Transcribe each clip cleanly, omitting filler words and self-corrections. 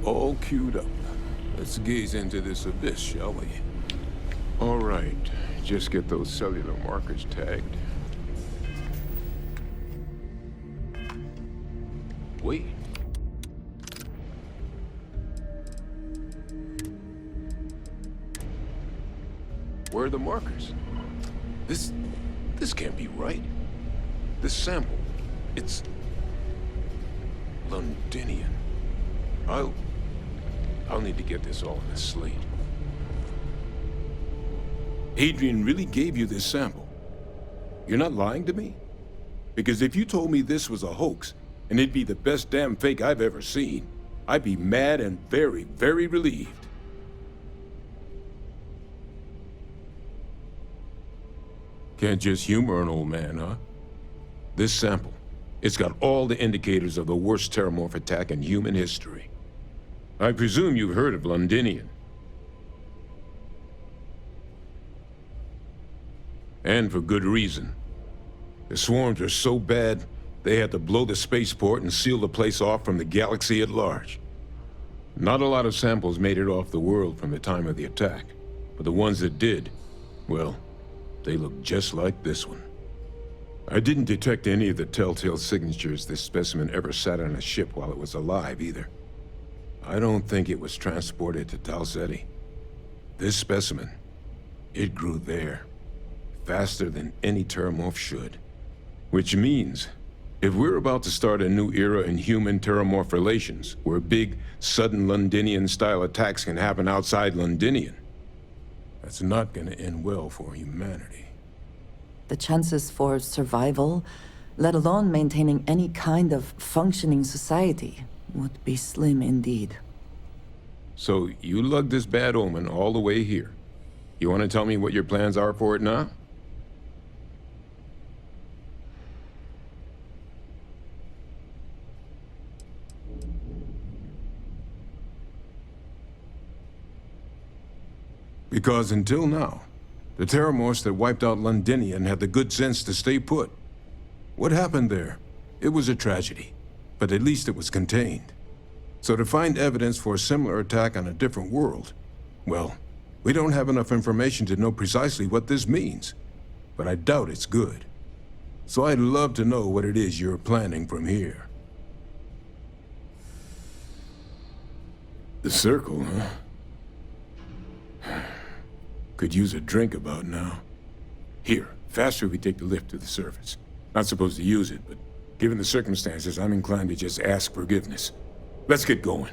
All queued up. Let's gaze into this abyss, shall we? All right. Just get those cellular markers tagged. Wait. Where are the markers? This can't be right. This sample, it's Londinian. I'll need to get this all in a slate. Adrian really gave you this sample. You're not lying to me? Because if you told me this was a hoax, and it'd be the best damn fake I've ever seen, I'd be mad and very, very relieved. Can't just humor an old man, huh? This sample, it's got all the indicators of the worst terramorph attack in human history. I presume you've heard of Londinian. And for good reason. The swarms are so bad, they had to blow the spaceport and seal the place off from the galaxy at large. Not a lot of samples made it off the world from the time of the attack, but the ones that did, well, they look just like this one. I didn't detect any of the telltale signatures this specimen ever sat on a ship while it was alive, either. I don't think it was transported to Tau Ceti. This specimen, it grew there, faster than any terramorph should. Which means, if we're about to start a new era in human-terramorph relations, where big, sudden Londinian-style attacks can happen outside Londinian, that's not gonna end well for humanity. The chances for survival, let alone maintaining any kind of functioning society, would be slim indeed. So, you lugged this bad omen all the way here. You want to tell me what your plans are for it now? Because until now, the terramorphs that wiped out Londinian had the good sense to stay put. What happened there? It was a tragedy, but at least it was contained. So to find evidence for a similar attack on a different world, well, we don't have enough information to know precisely what this means, but I doubt it's good. So I'd love to know what it is you're planning from here. The circle, huh? Could use a drink about now. Here, faster if we take the lift to the surface. Not supposed to use it, but given the circumstances, I'm inclined to just ask forgiveness. Let's get going.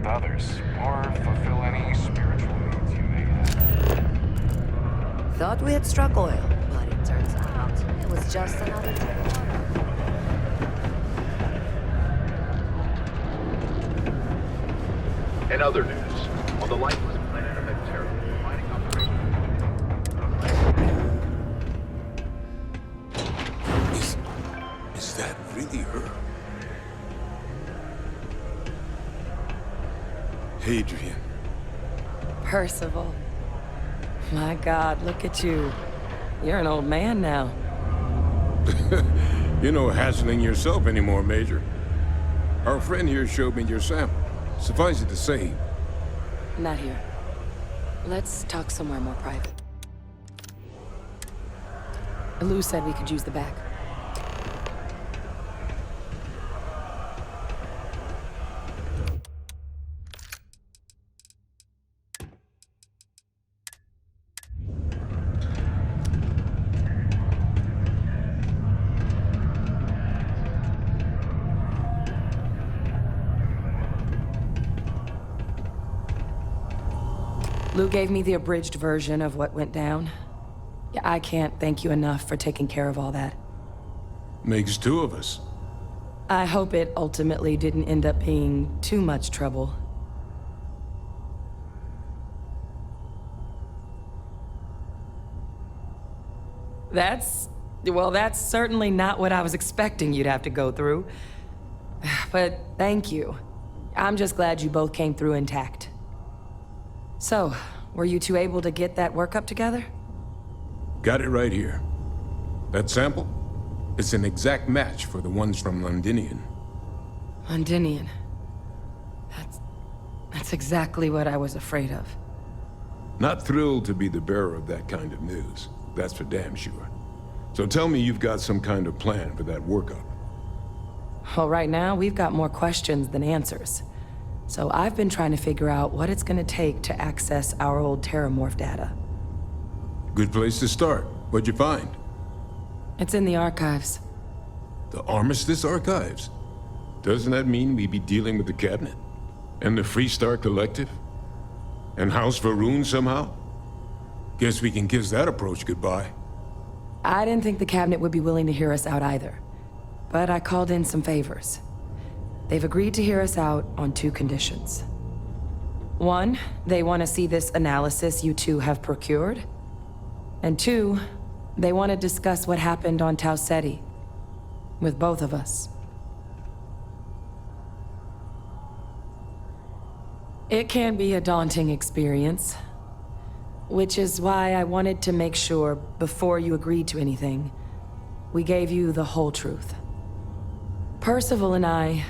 with others, or fulfill any spiritual needs you may have. Thought we had struck oil, but it turns out it was just another tip of water. In other news, on the lifeless planet of Terra, mining operation. Is that really her? Hadrian. Percival. My God, look at you. You're an old man now. You're no hassling yourself anymore, Major. Our friend here showed me your sample. Suffice it to say, Not here. Let's talk somewhere more private. Lou said we could use the back. Lou gave me the abridged version of what went down. Yeah, I can't thank you enough for taking care of all that. makes two of us. I hope it ultimately didn't end up being too much trouble. Well, that's certainly not what I was expecting you'd have to go through. But thank you. I'm just glad you both came through intact. So, were you two able to get that workup together? Got it right here. That sample? It's an exact match for the ones from Londinian. Londinian. That's exactly what I was afraid of. Not thrilled to be the bearer of that kind of news. That's for damn sure. So tell me you've got some kind of plan for that workup. Well, right now, we've got more questions than answers. So I've been trying to figure out what it's gonna take to access our old Terramorph data. Good place to start. What'd you find? It's in the archives. The Armistice Archives? Doesn't that mean we'd be dealing with the Cabinet? And the Freestar Collective? And House Varun somehow? Guess we can kiss that approach goodbye. I didn't think the Cabinet would be willing to hear us out either. But I called in some favors. They've agreed to hear us out on two conditions. One, they want to see this analysis you two have procured. And two, they want to discuss what happened on Tau Ceti. With both of us. It can be a daunting experience. Which is why I wanted to make sure, before you agreed to anything, we gave you the whole truth. Percival and I,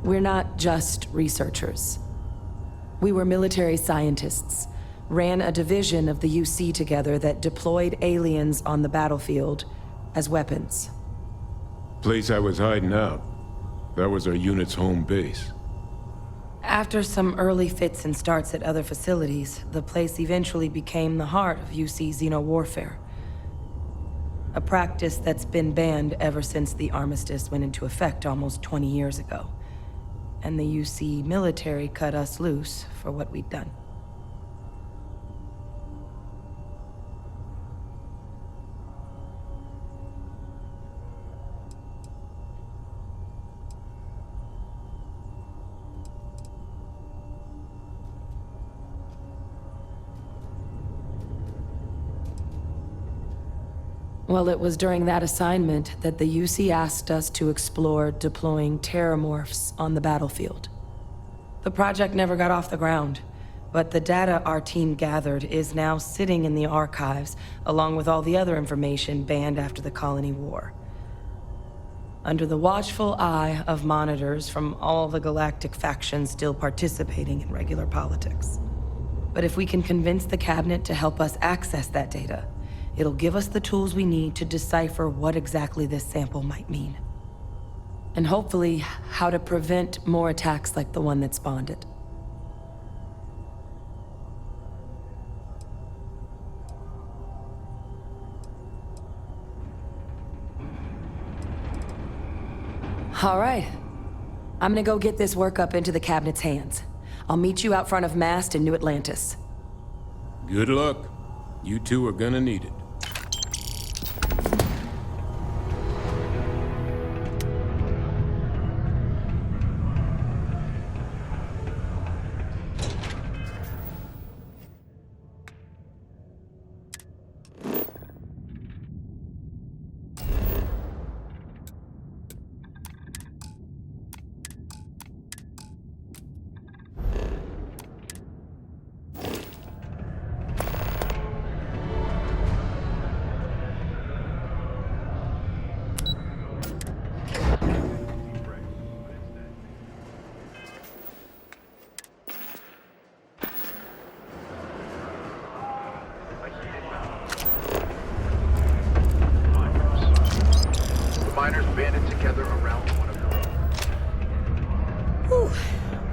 we're not just researchers. We were military scientists, ran a division of the UC together that deployed aliens on the battlefield as weapons. Place I was hiding out. That was our unit's home base. After some early fits and starts at other facilities, the place eventually became the heart of UC xeno-warfare. A practice that's been banned ever since the armistice went into effect almost 20 years ago. And the UC military cut us loose for what we'd done. Well, it was during that assignment that the UC asked us to explore deploying terramorphs on the battlefield. The project never got off the ground, but the data our team gathered is now sitting in the archives, along with all the other information banned after the Colony War. Under the watchful eye of monitors from all the galactic factions still participating in regular politics. But if we can convince the Cabinet to help us access that data, it'll give us the tools we need to decipher what exactly this sample might mean. And hopefully, how to prevent more attacks like the one that spawned it. All right. I'm gonna go get this work up into the Cabinet's hands. I'll meet you out front of Mast in New Atlantis. Good luck. You two are gonna need it. The miners banded together around one of their own. Whew.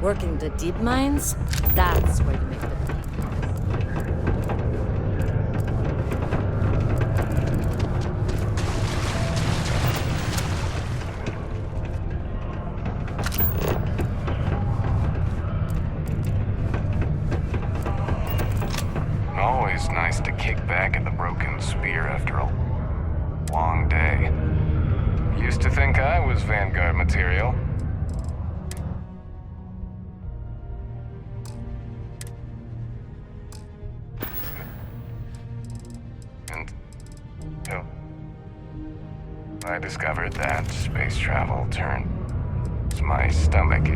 Working the deep mines? That's where you make the deep. Always nice to kick back at the Broken Spear after a long day. Used to think I was Vanguard material. And oh, I discovered that space travel turns my stomach.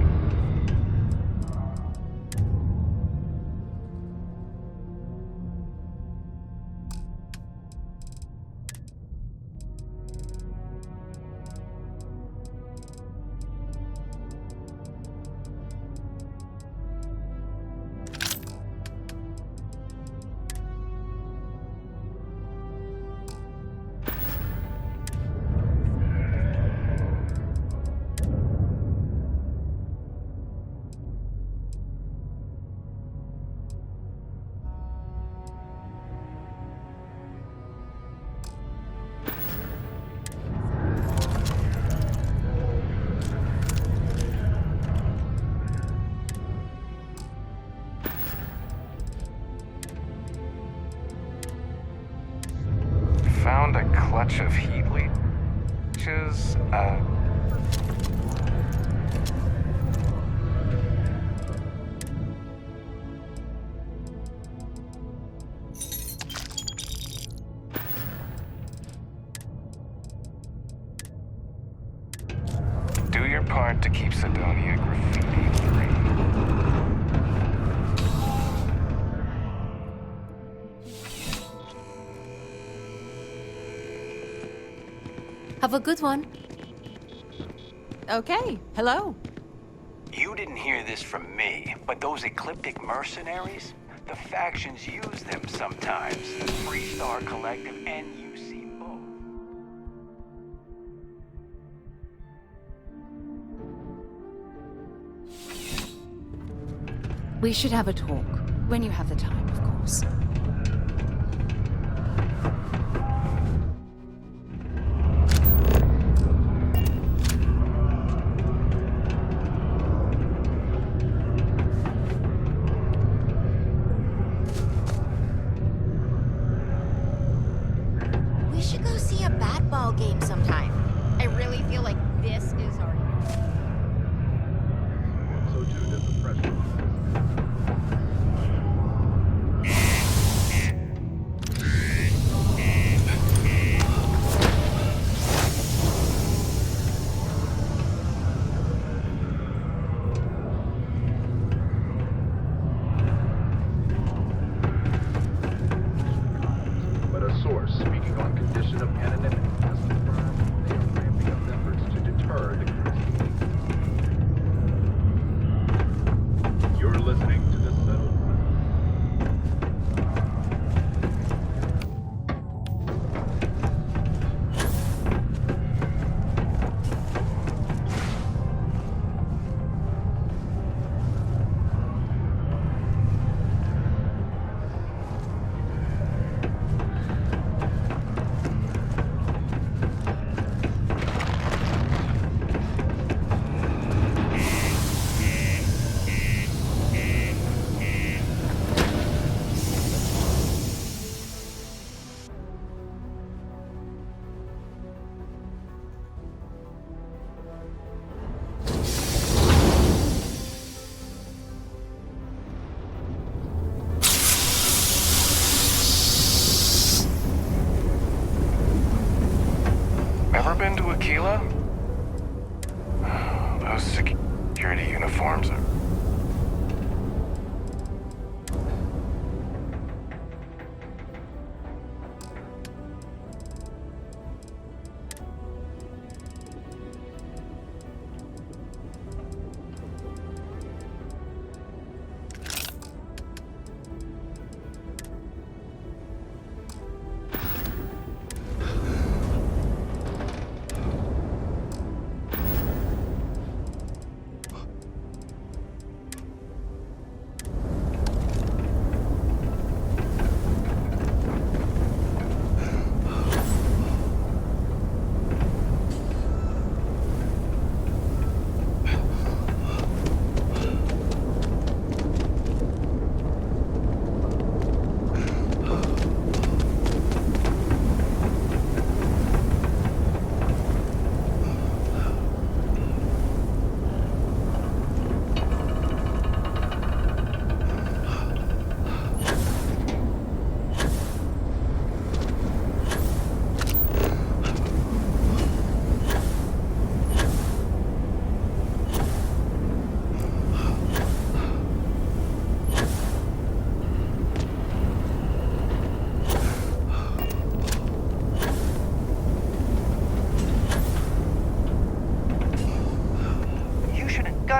Found a clutch of heat leeches. Do your part to keep Sidonia graffiti free. Have a good one. Okay, hello. You didn't hear this from me, but those ecliptic mercenaries, the factions use them sometimes. Freestar Collective and UC both. We should have a talk. When you have the time, of course. We should go see a bat ball game sometime. I really feel like this is our... So too does the press release.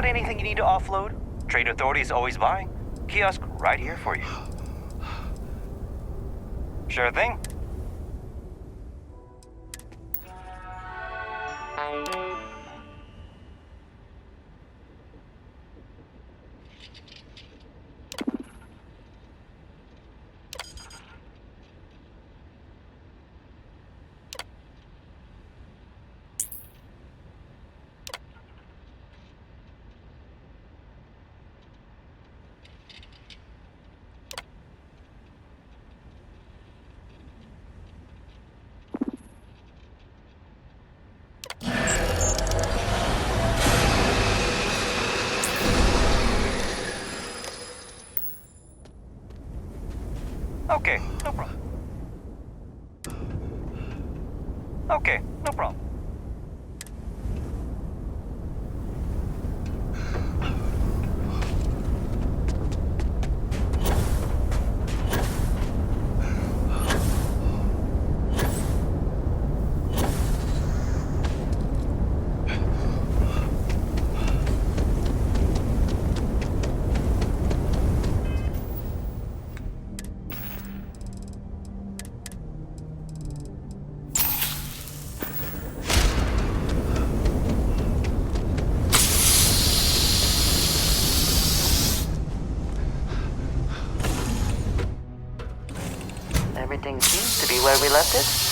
Got anything you need to offload? Trade authorities always buy. Kiosk right here for you. Sure thing. Okay, no problem. Okay, no problem. Everything seems to be where we left it.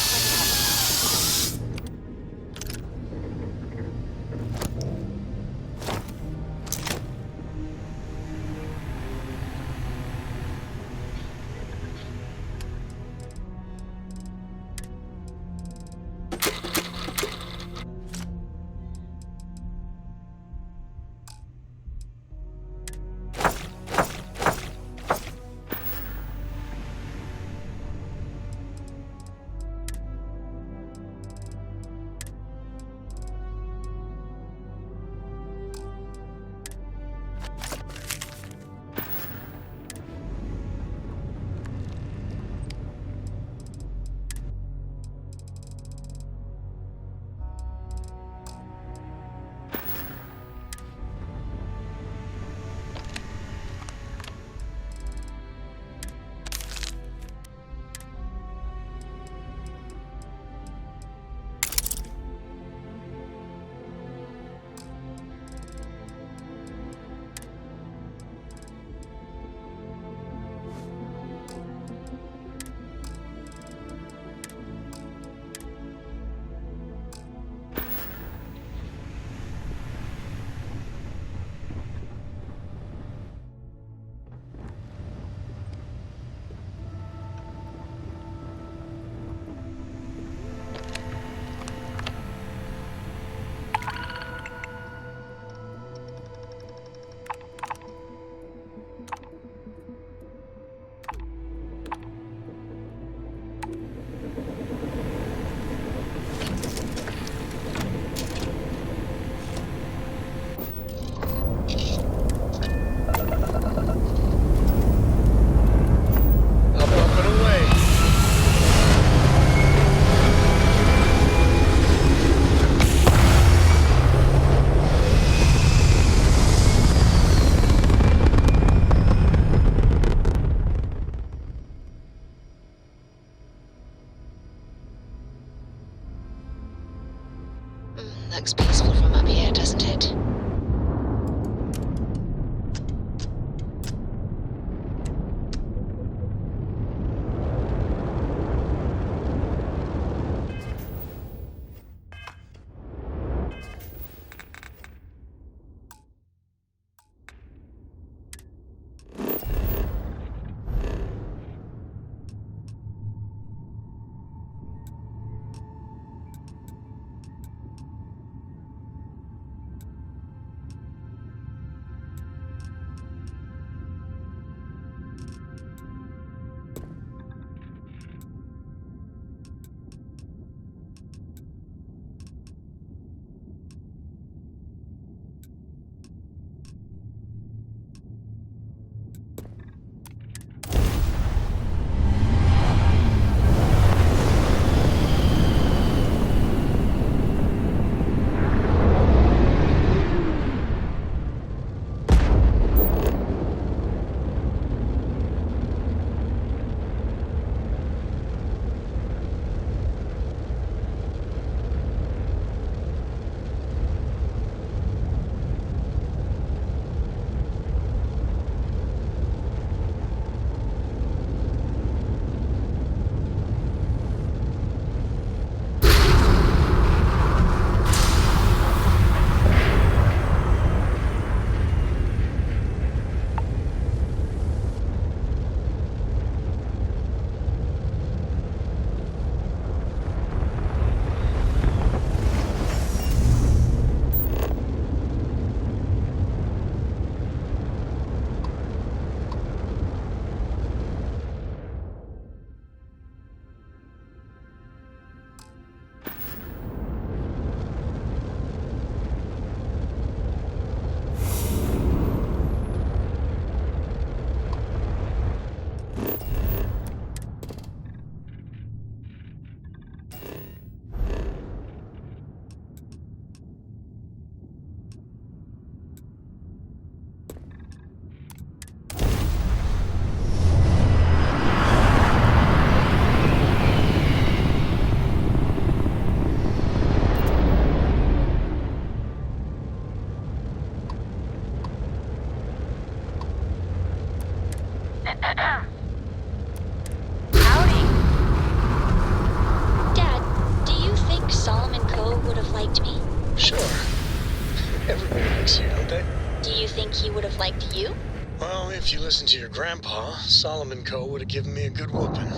he would have liked you? Well, if you listen to your grandpa, Solomon Co. would have given me a good whooping.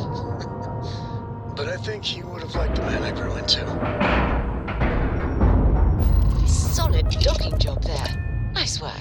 But I think he would have liked the man I grew into. Solid docking job there. Nice work.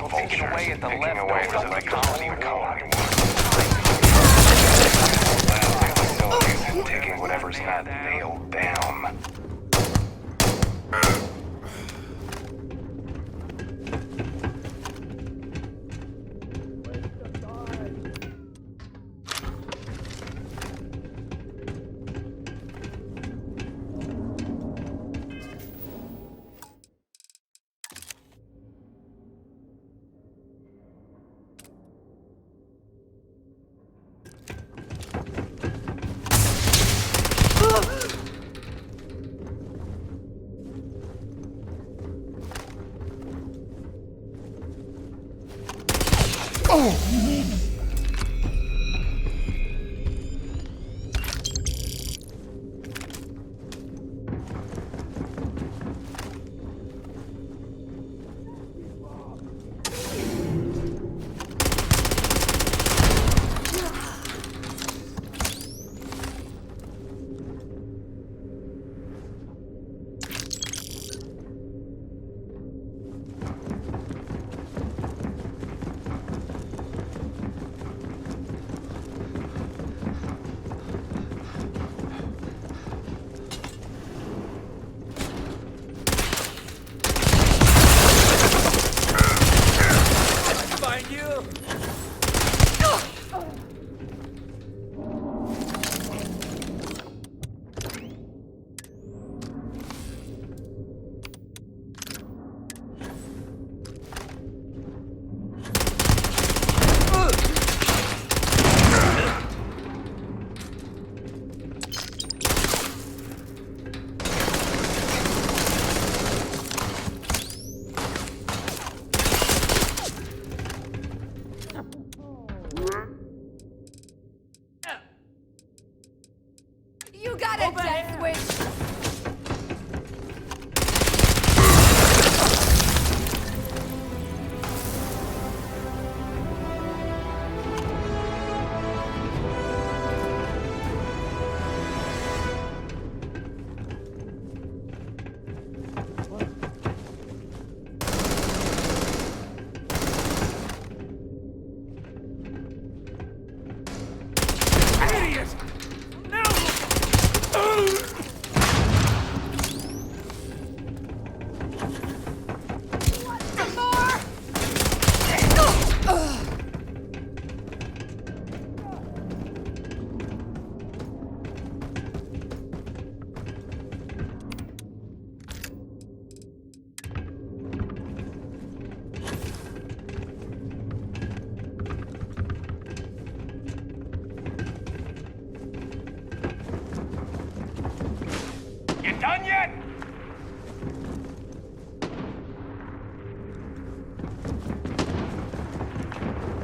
Picking away at the leftovers of the colony war. Facilities and taking whatever's not nailed down.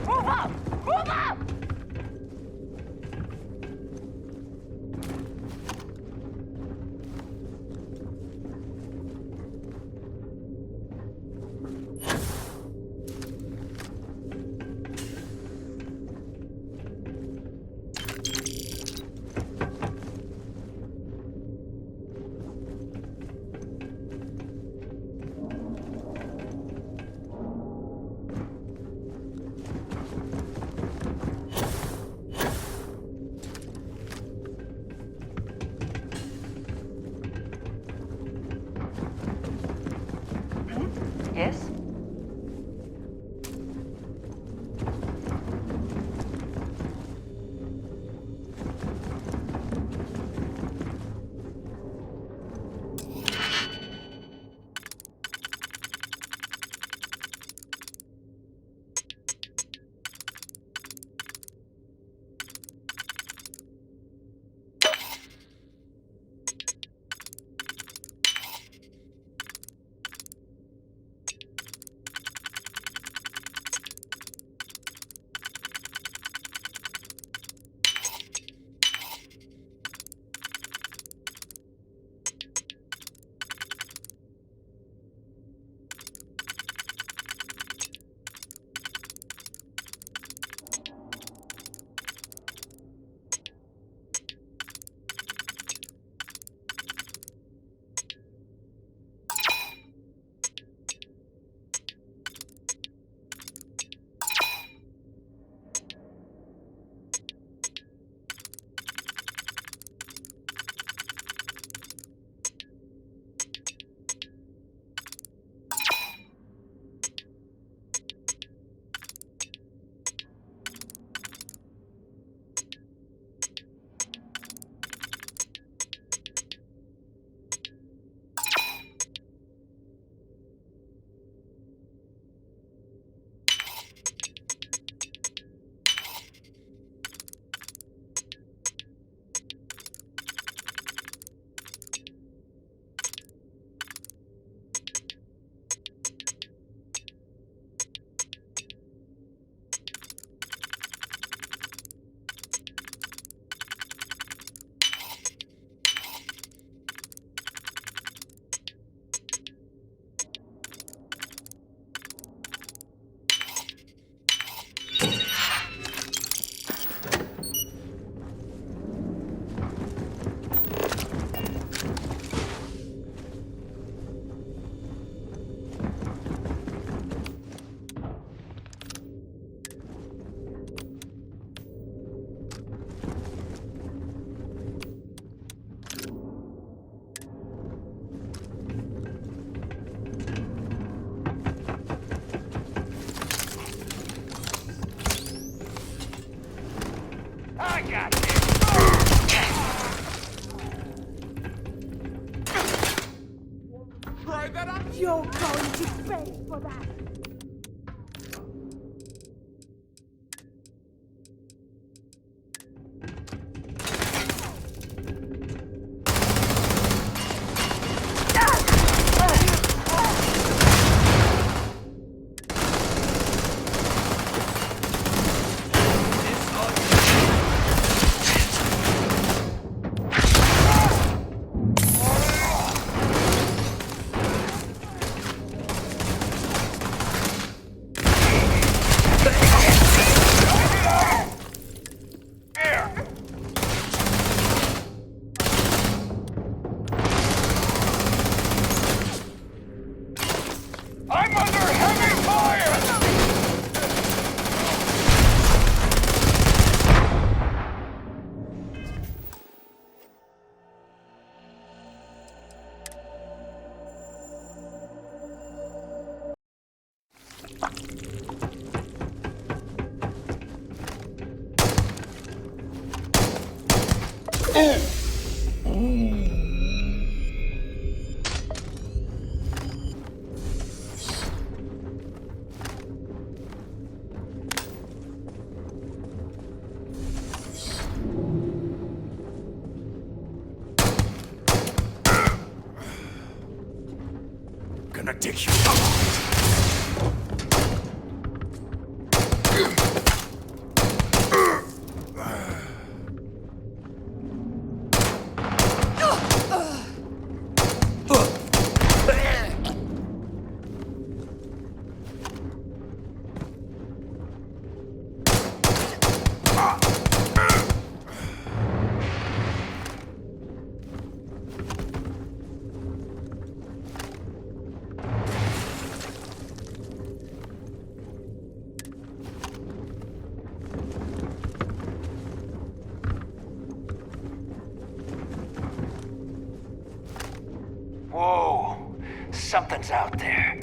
Move up! Move up! Yes? I got this! Try that on. You're going to pay for that! I'm under heavy fire! Gonna dig you apart. Something's out there.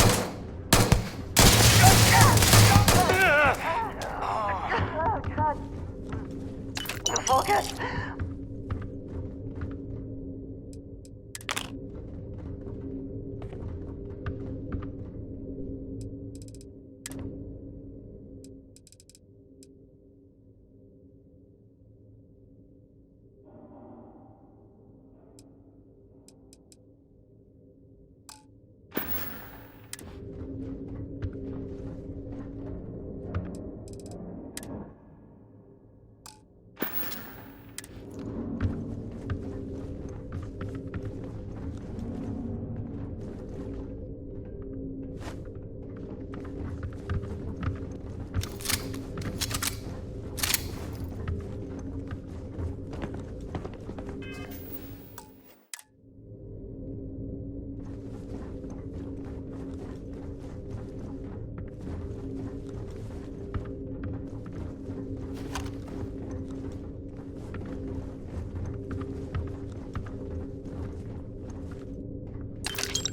Focus!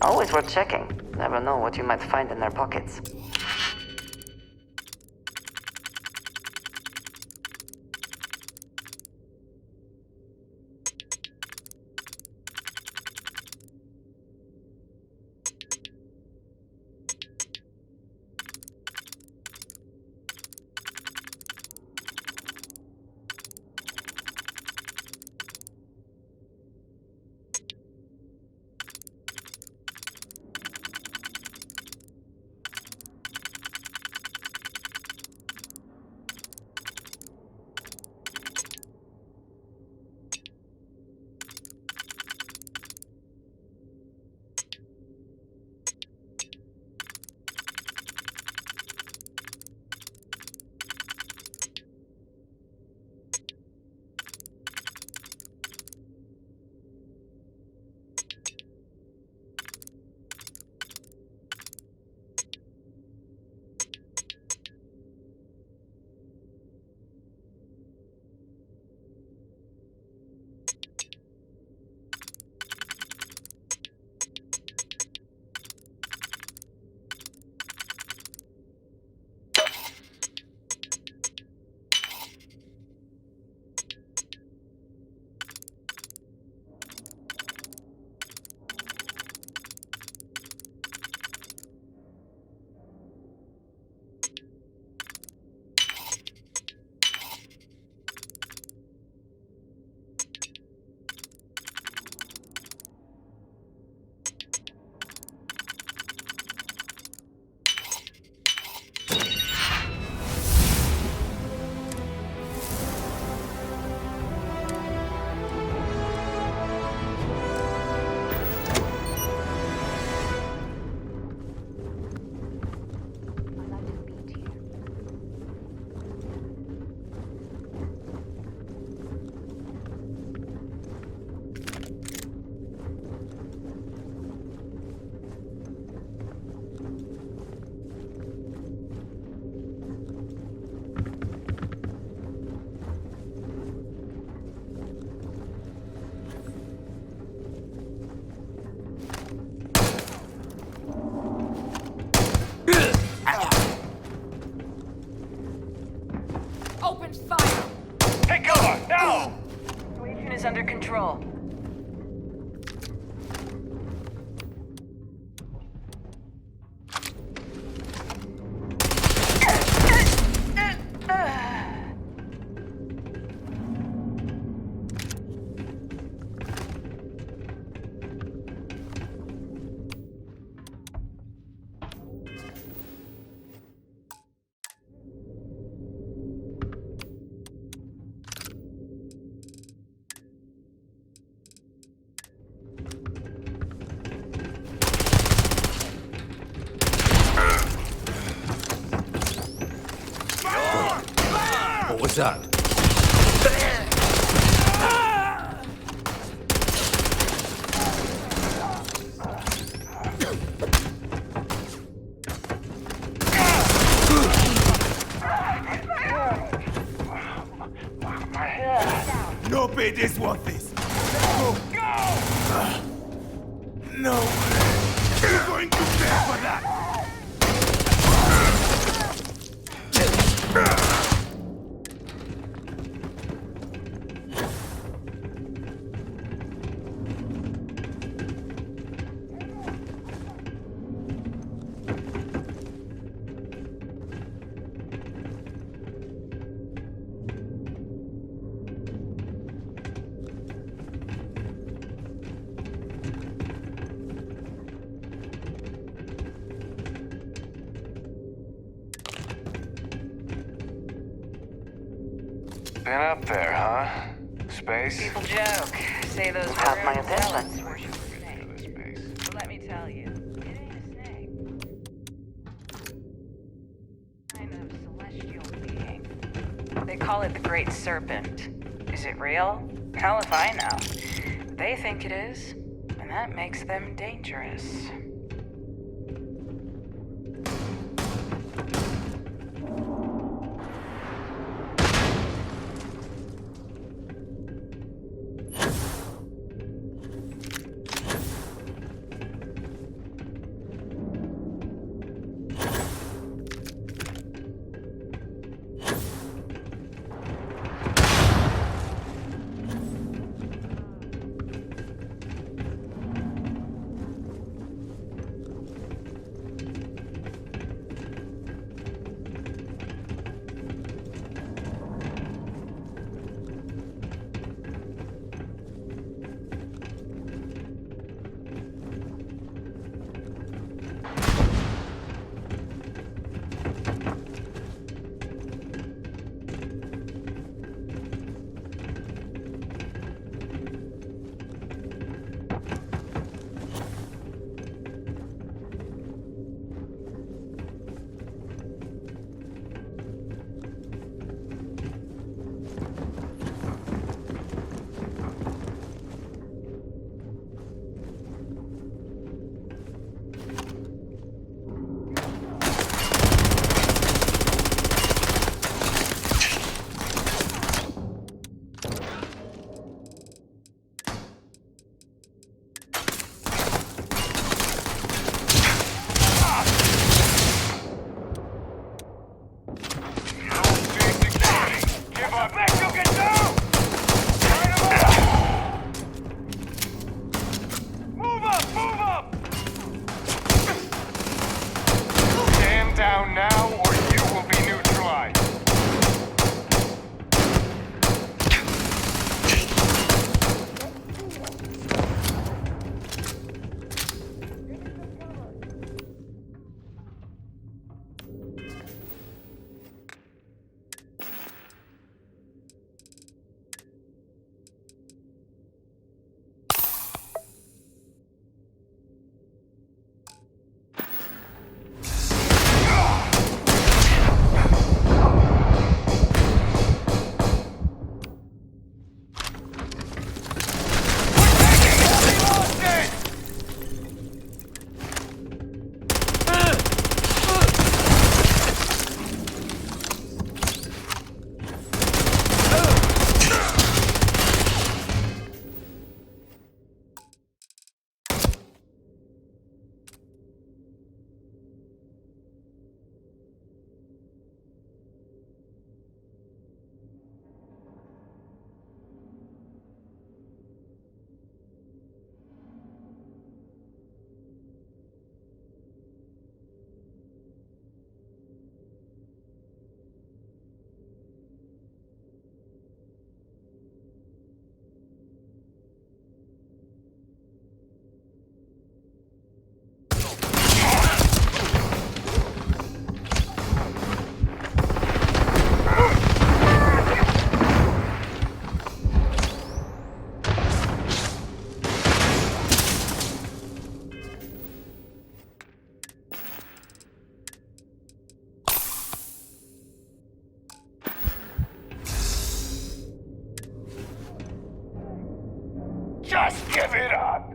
Always worth checking. Never know what you might find in their pockets. Open fire! Take cover, now! Situation is under control. What's up? No pay this want this. Go. No. You're going Been up there, huh? Space? People joke. Say those have my attention. But let me tell you, it ain't a snake. Kind of celestial being. They call it the Great Serpent. Is it real? Hell if I know. They think it is, and that makes them dangerous. Down now, or you will be neutralized. Just give it up!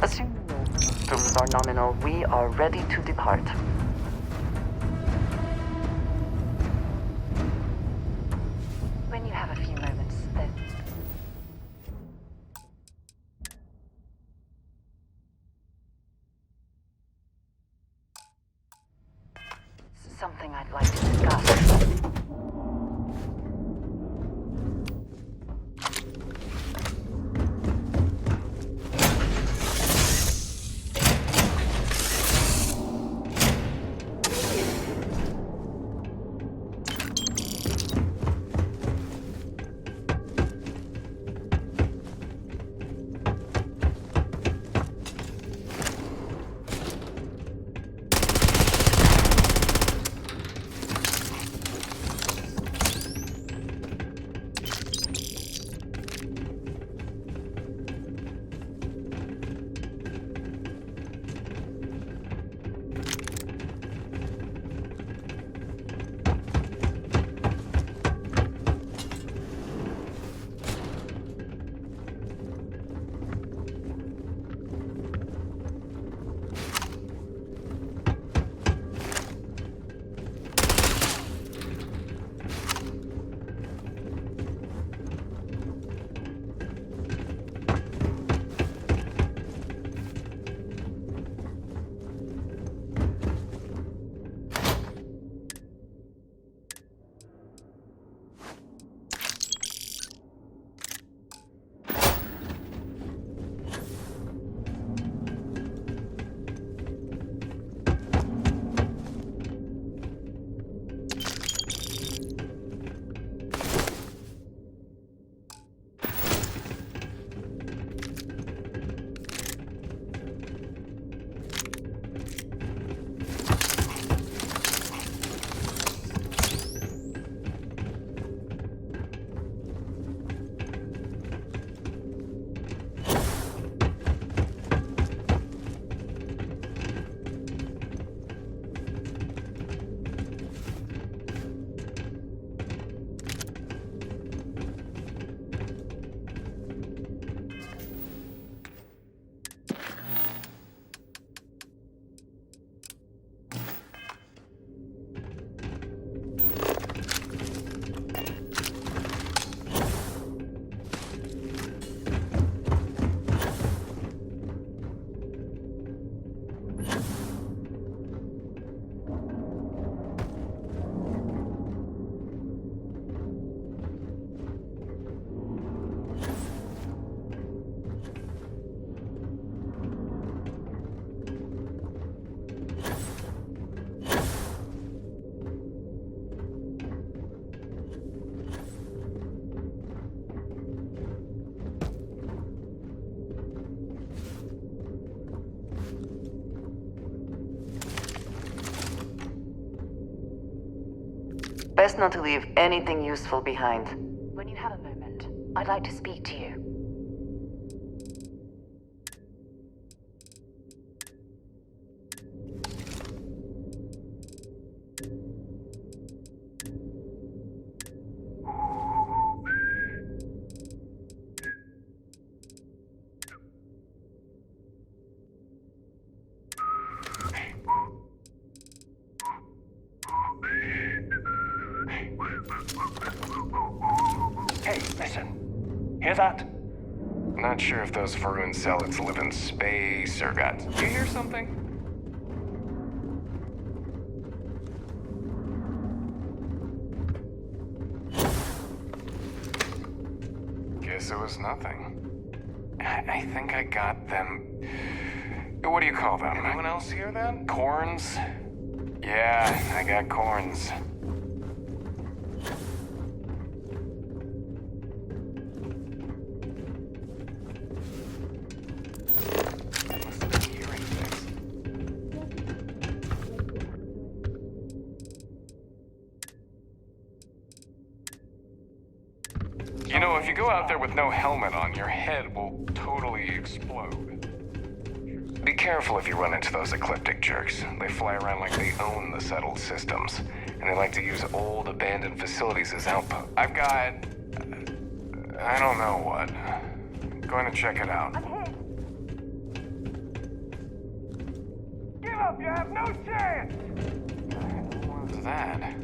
Assume no systems are nominal. We are ready to depart. When you have a few moments, then. Something I'd like to discuss. Best not to leave anything useful behind. When you have a moment, I'd like to speak to you. Hey, listen. Hear that? Not sure if those Varun zealots live in space or got... You hear something? Guess it was nothing. I think I got them... What do you call them? Anyone else hear that? Corns? Yeah, I got corns. You know, if you go out there with no helmet on, your head will totally explode. Be careful if you run into those ecliptic jerks. They fly around like they own the settled systems, and they like to use old, abandoned facilities as outposts. I've got... I don't know what. Going to check it out. up! You have no chance! What was that?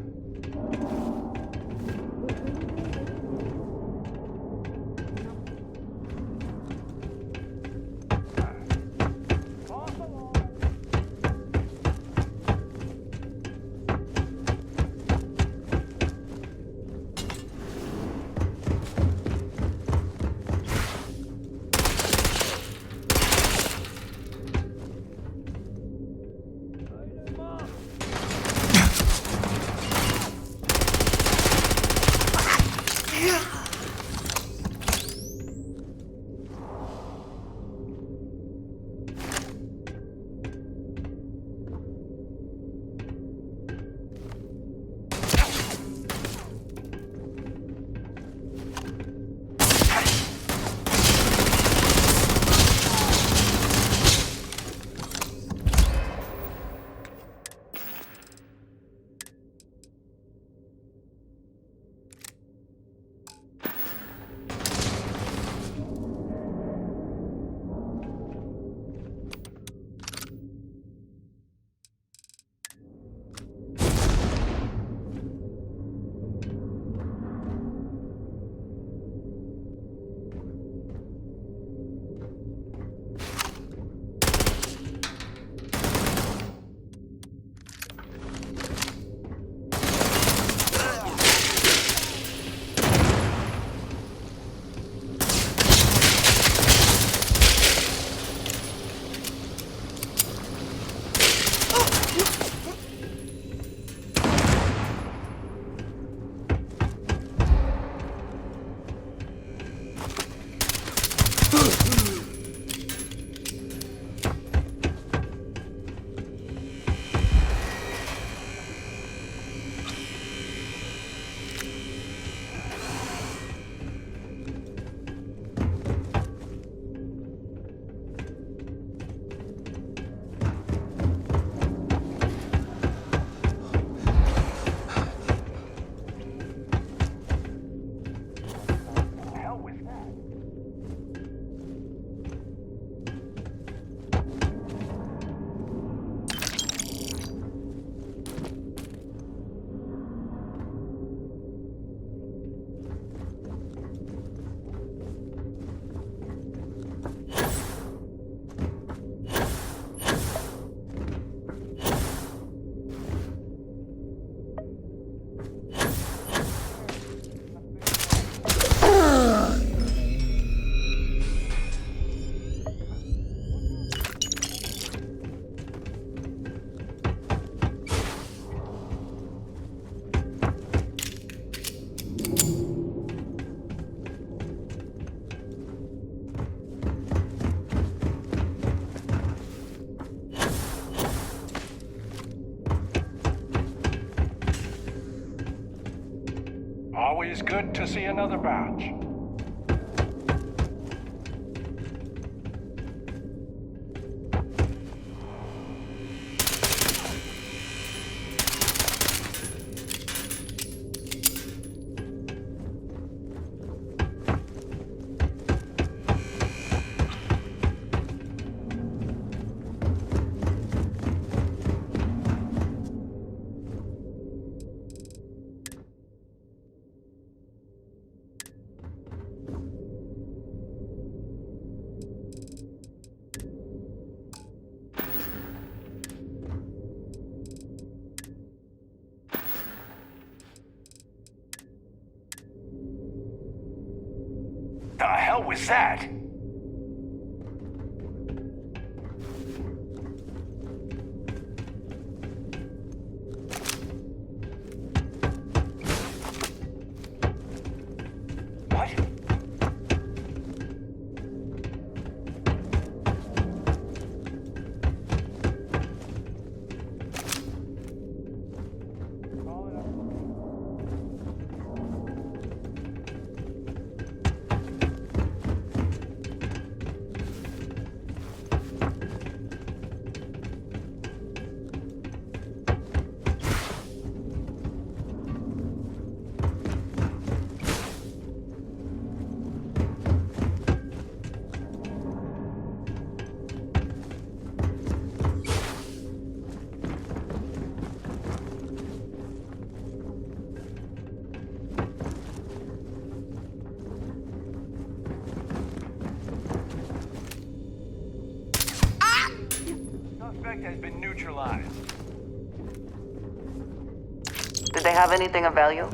Always good to see another batch. The hell was that? What? neutralized. Did they have anything of value?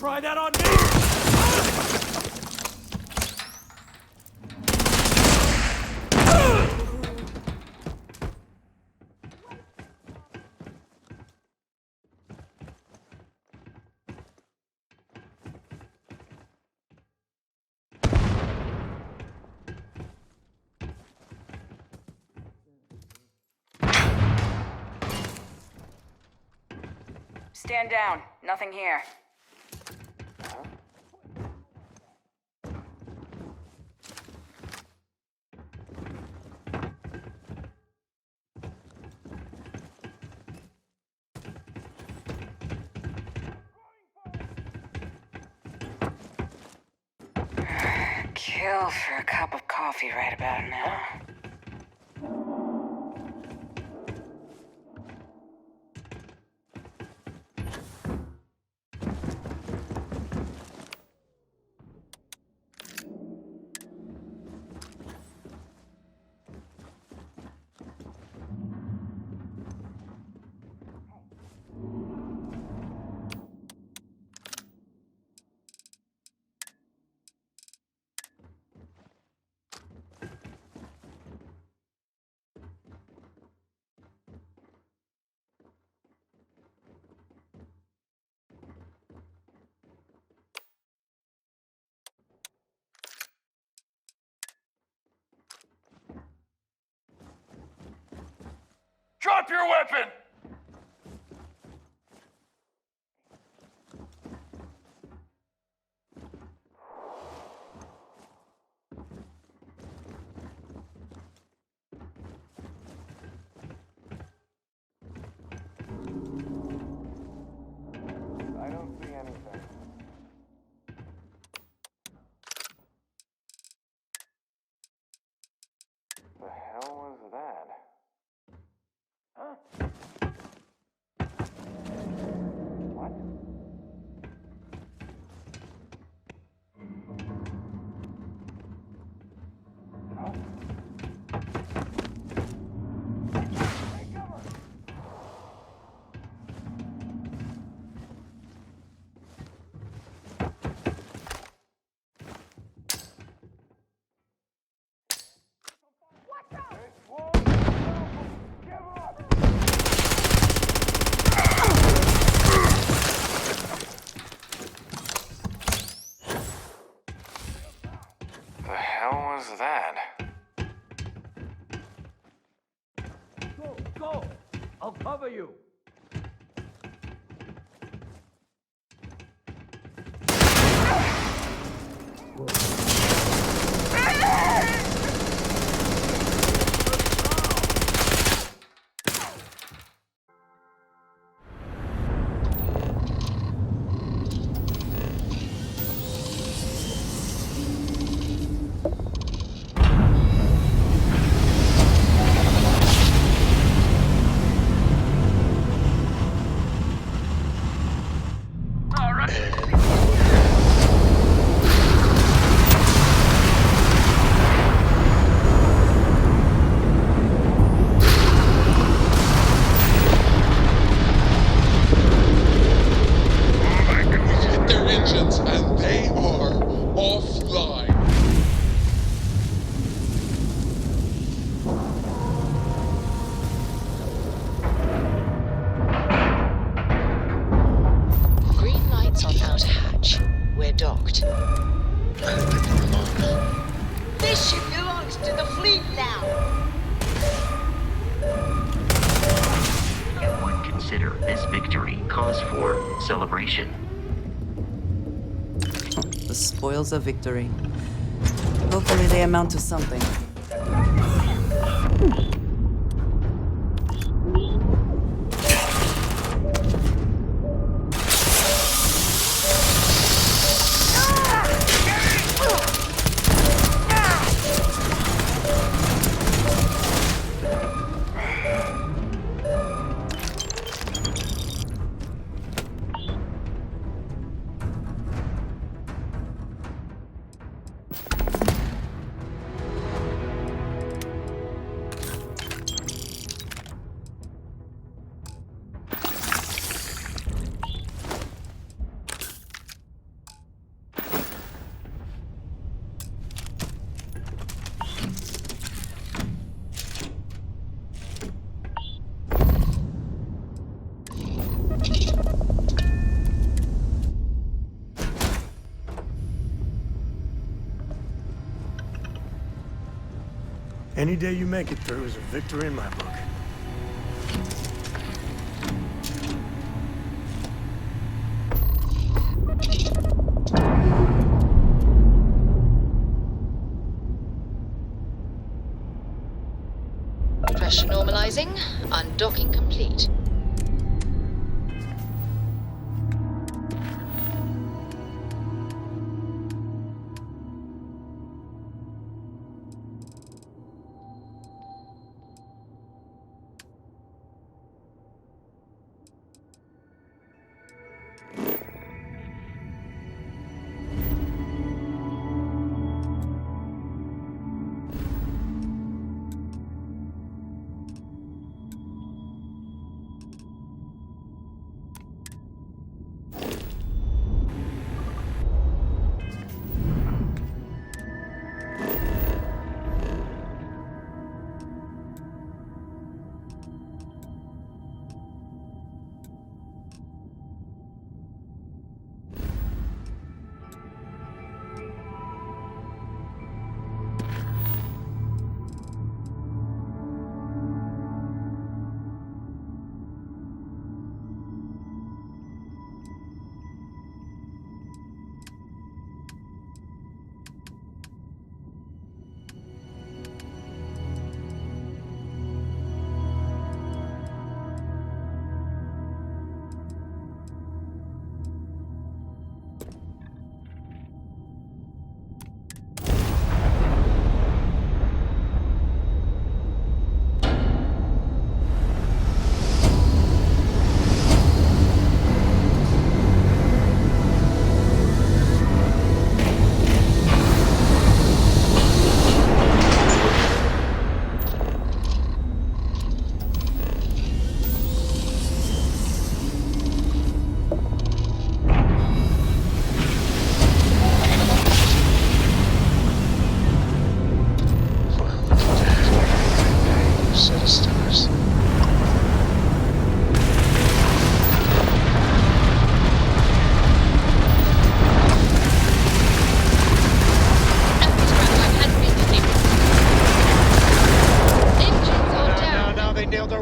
Try that on me! Stand down. Nothing here. Kill for a cup of coffee right about now. Drop your weapon! I don't see anything. The hell was that? Huh? What? The hell was that? Go! I'll cover you! Their engines, and they are offline. Green lights on outer hatch. We're docked. This ship belongs to the fleet now. Can one consider this victory cause for celebration? The spoils of victory. Hopefully they amount to something. Any day you make it through is a victory in my book. Pressure normalizing. Undocking complete.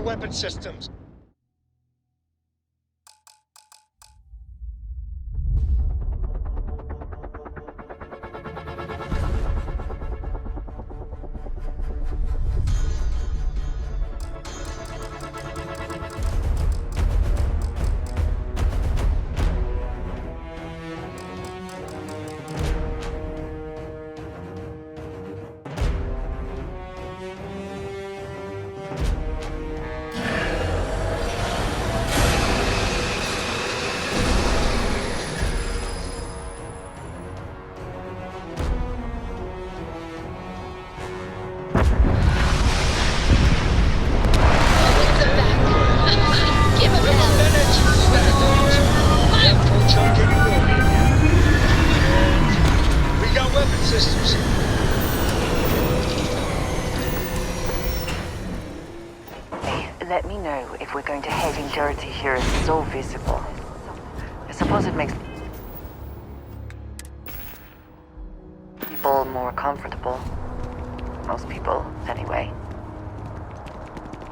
weapon systems. Let me know if we're going to head in dirty here is so visible. I suppose it makes people more comfortable. Most people, anyway.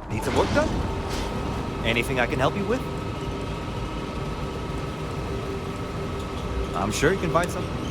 Need some work done? Anything I can help you with? I'm sure you can find something.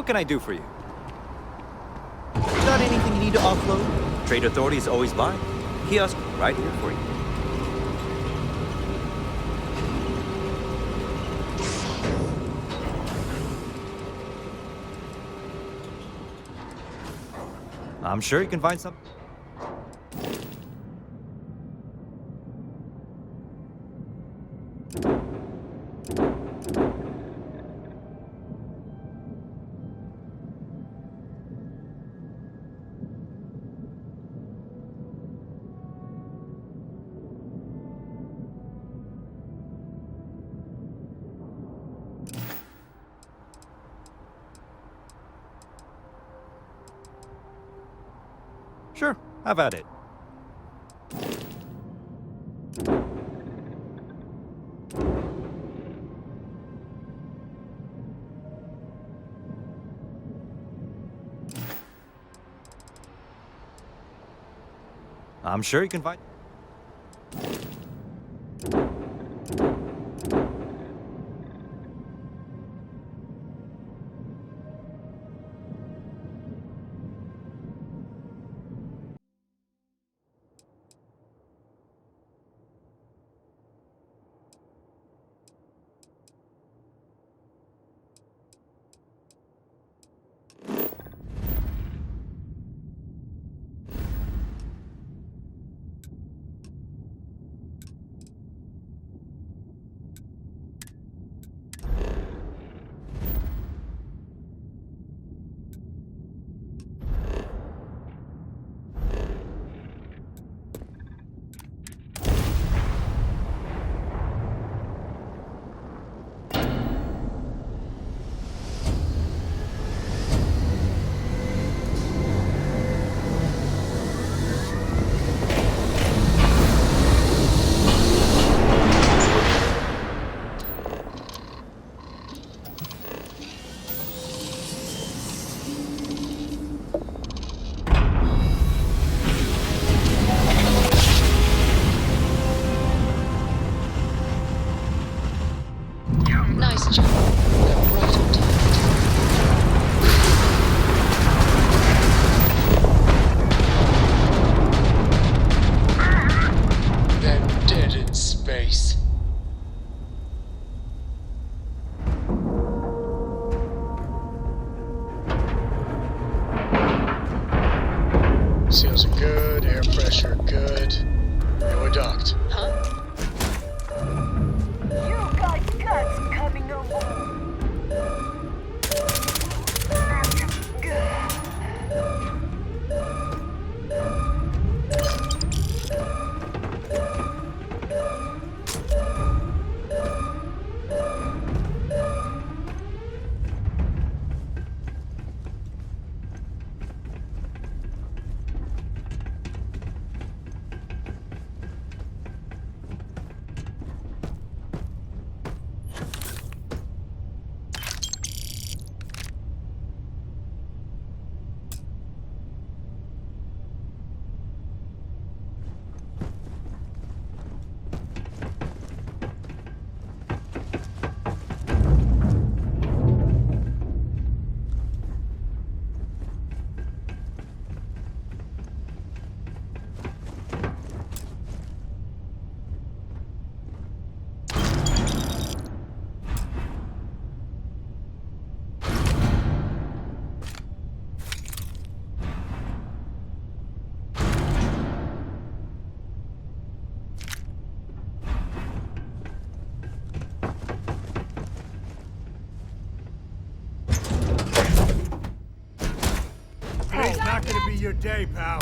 What can I do for you? Got anything you need to offload? Trade Authority is always by. Kiosk right here for you. I'm sure you can find some. Sure, have at it. I'm sure you can find. Nice job. We're right on target. They're dead in space. Seals are good, air pressure good. And we're docked. Huh? You got guts coming over. Today's not gonna be your day, pal.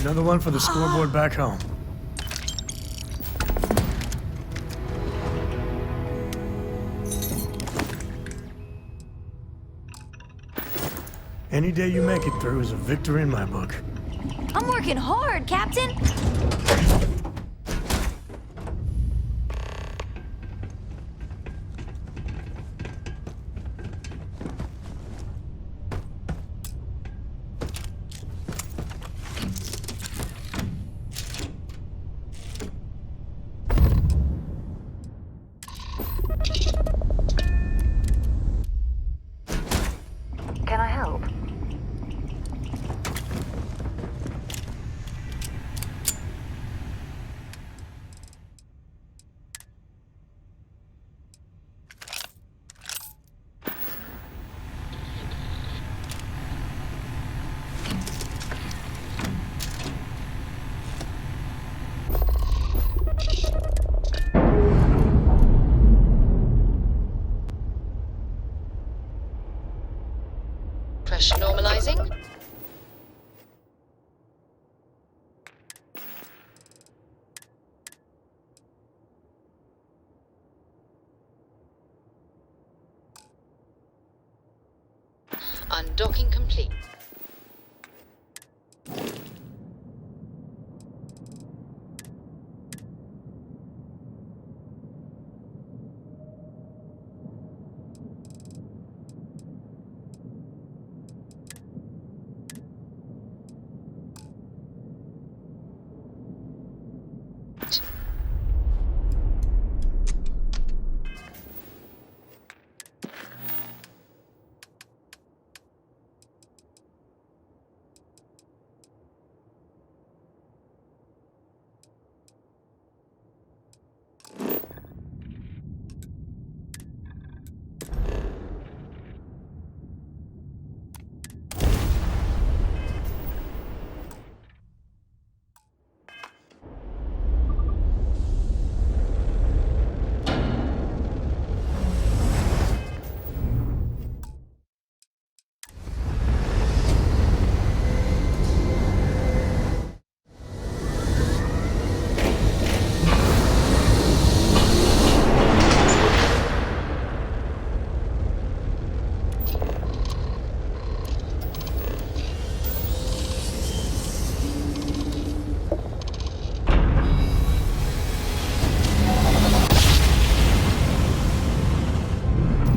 Another one for the scoreboard back home. Any day you make it through is a victory in my book. I'm working hard, Captain. Flash normalizing. Undocking complete.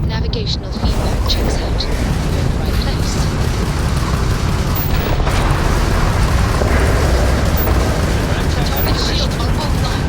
Navigational feedback checks out. We're in the right place. Target shield are offline.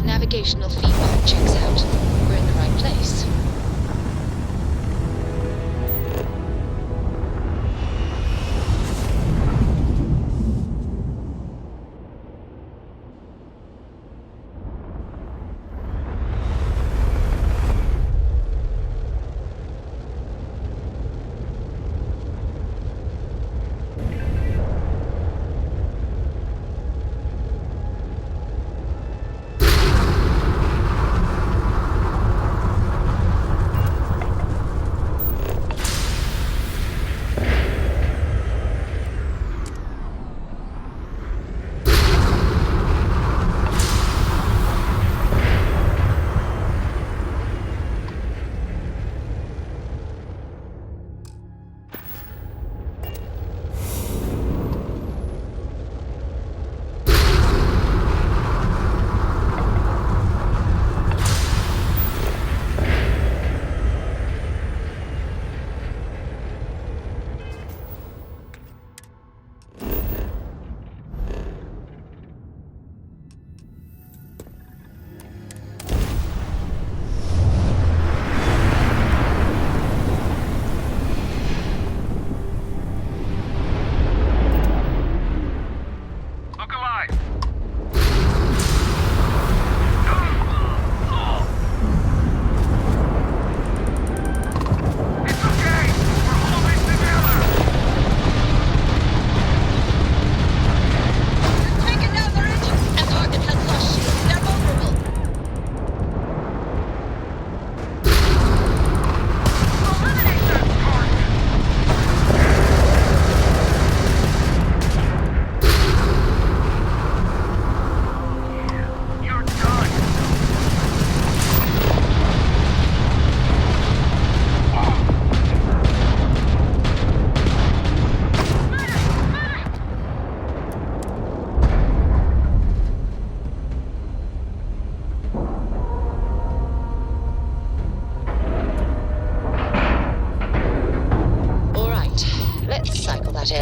Navigational feedback checks out. We're in the right place.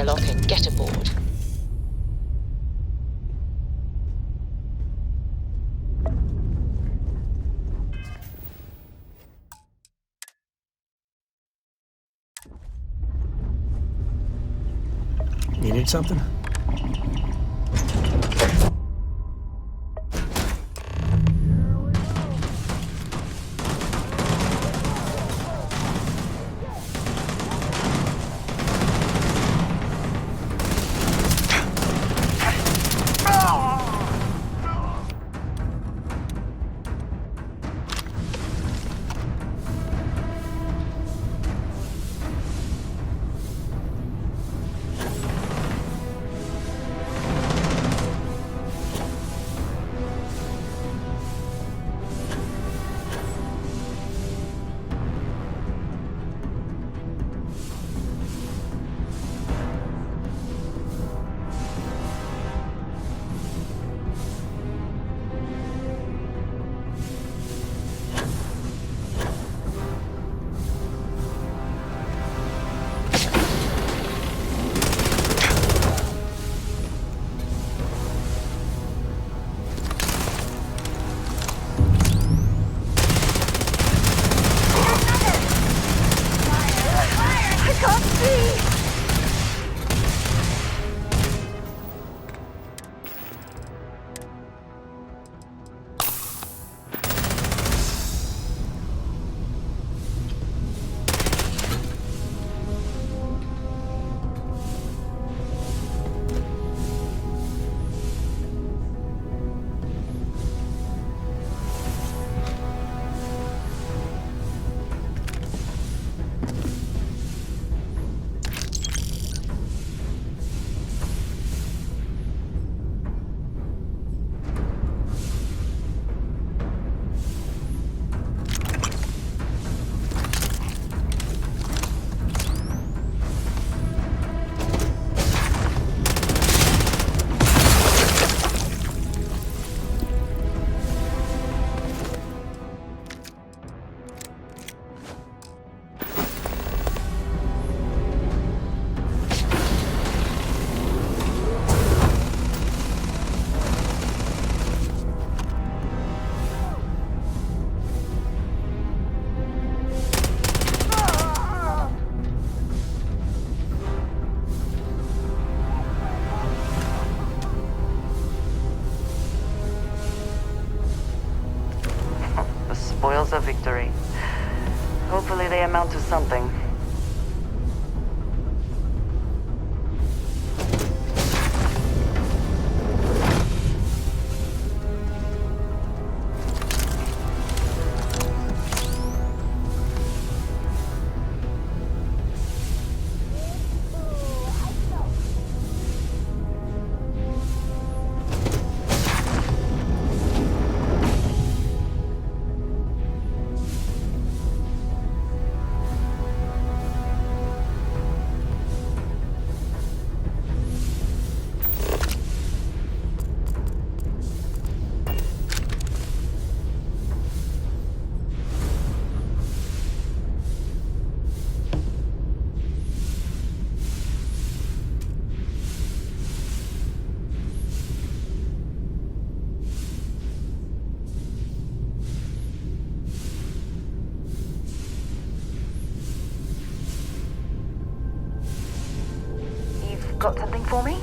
airlock and get aboard. You need something? Spoils of victory. Hopefully they amount to something. Got something for me?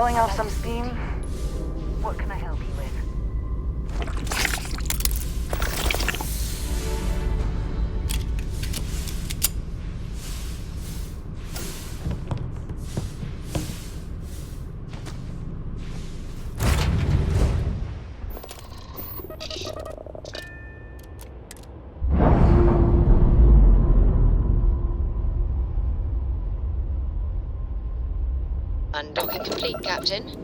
Blowing off some steam? What can I help you with? Undocking complete, Captain.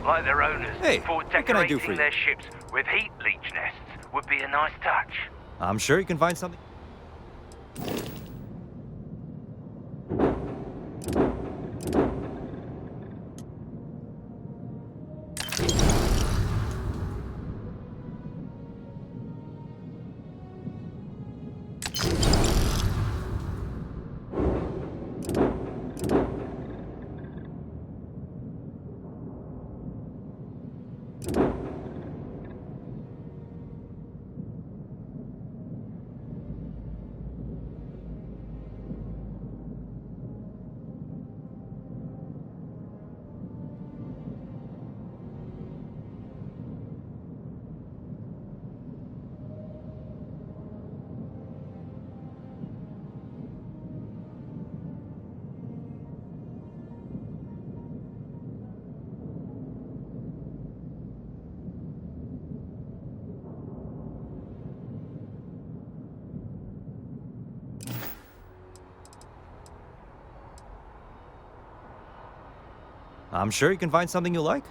Like their owners, Hey, before what can I do for decorating you? their ships with heat leech nests would be a nice touch. I'm sure you can find something. I'm sure you can find something you like.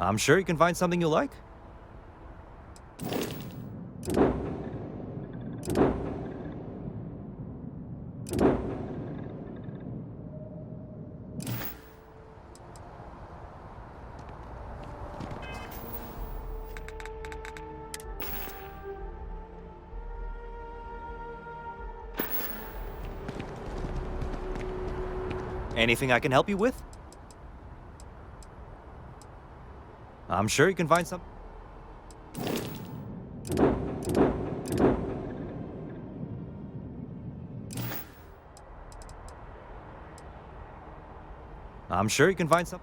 I'm sure you can find something you like. Anything I can help you with? I'm sure you can find some. I'm sure you can find some.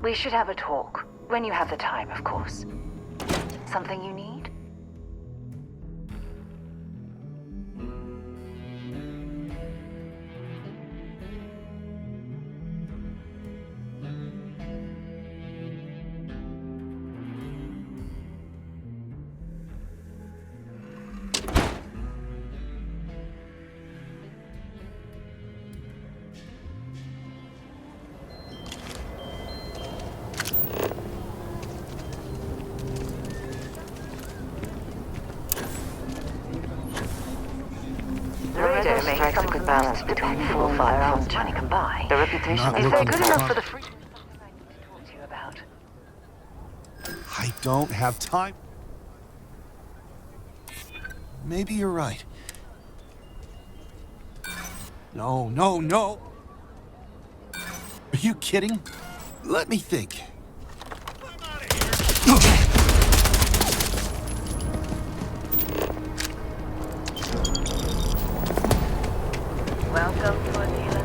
We should have a talk. When you have the time, of course. Something you need? The radio strikes a good balance between full firearms money can buy. The reputation is good enough for the free I need to talk to you about. I don't have time. Maybe you're right. No, no, no. Are you kidding? Let me think. Welcome to a dealer.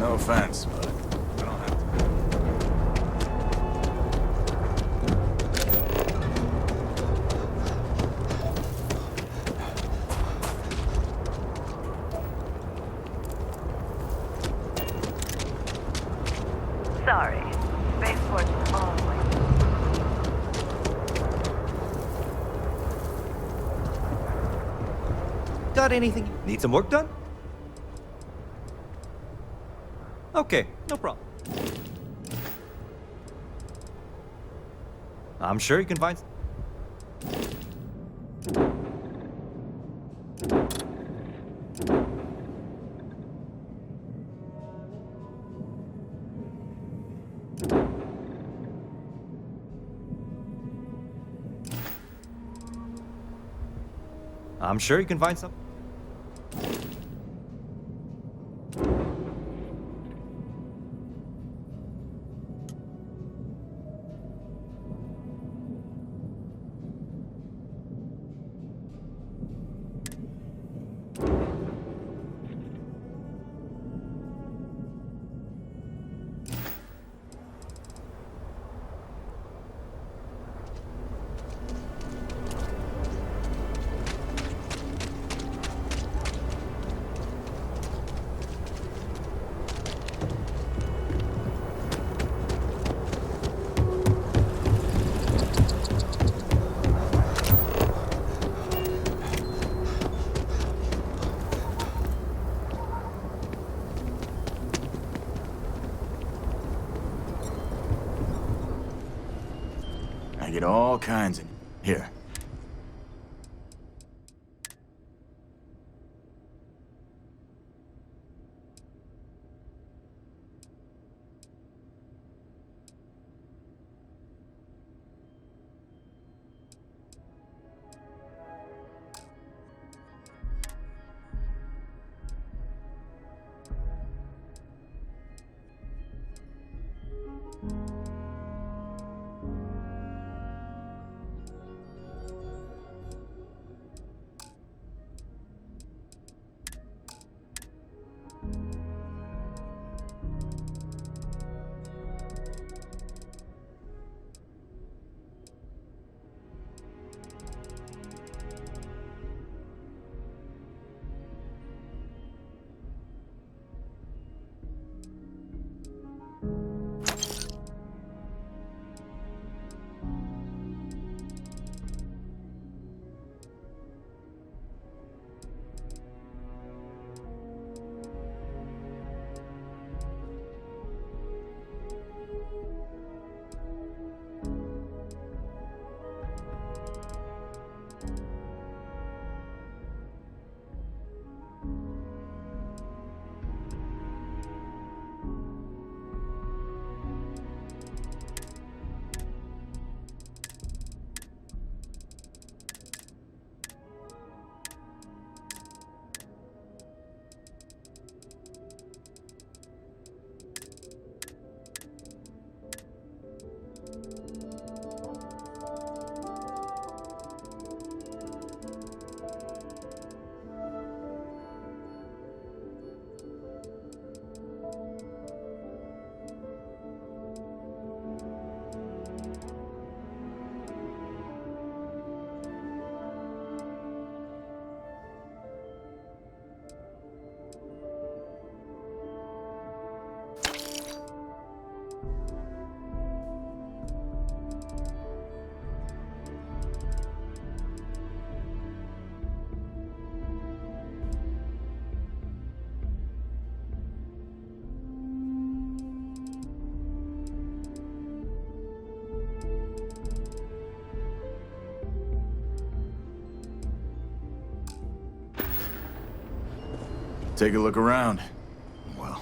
No offense, but I don't have Sorry. Spaceport's always. Got anything? Need some work done? Okay, no problem. I'm sure you can find. I'm sure you can find some. get all kinds of... Here. Take a look around. Well.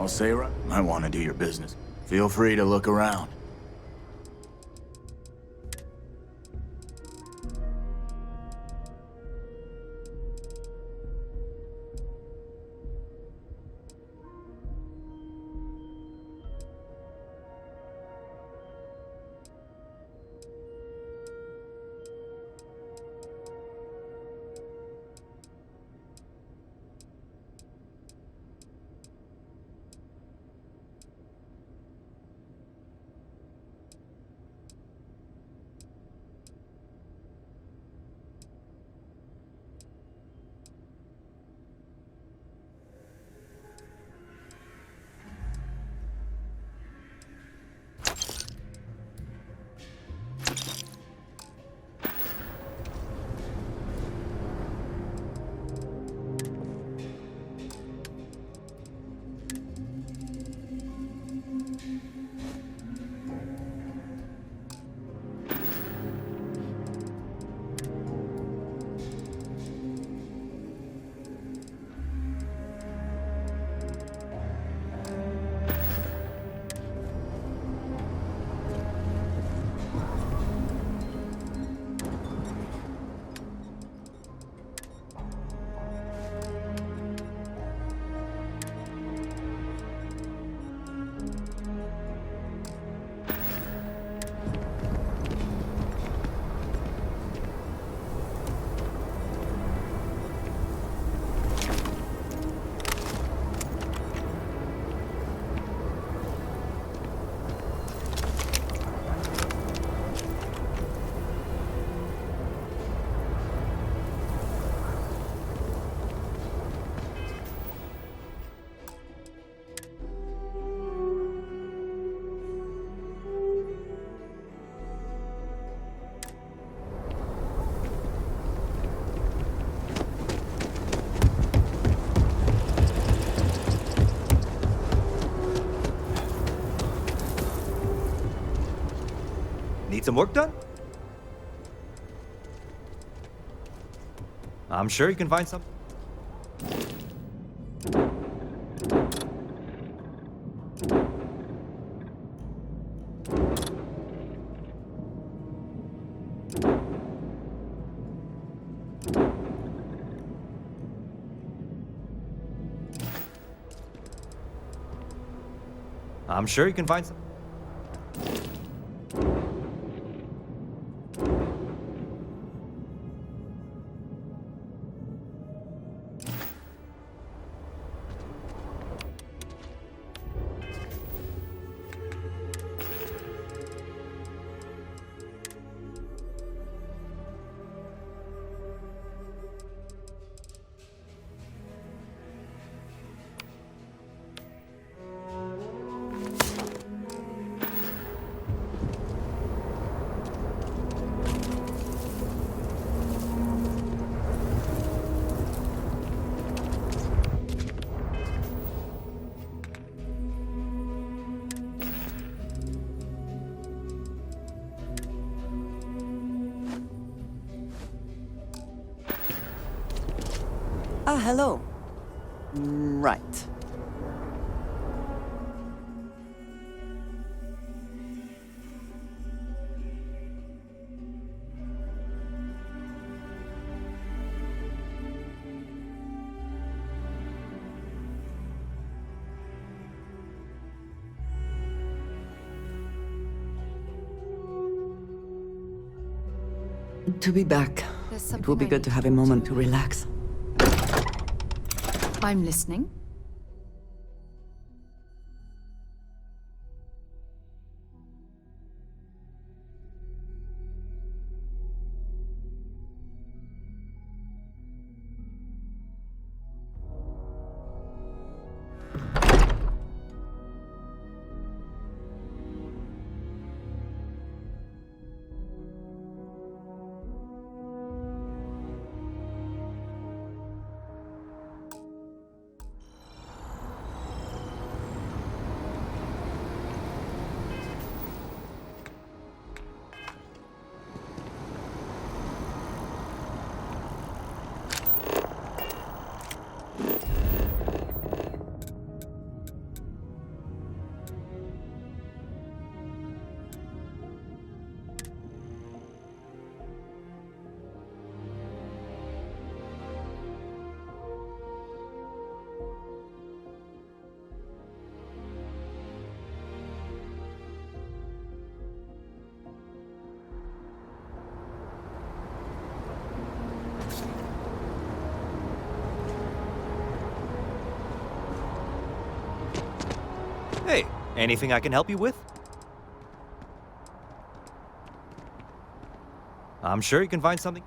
I'll say right. I want to do your business. Feel free to look around. Need some work done? I'm sure you can find some. I'm sure you can find some. Ah, hello. Right. To be back. It will be good to have a moment to relax. I'm listening. Hey, anything I can help you with? I'm sure you can find something.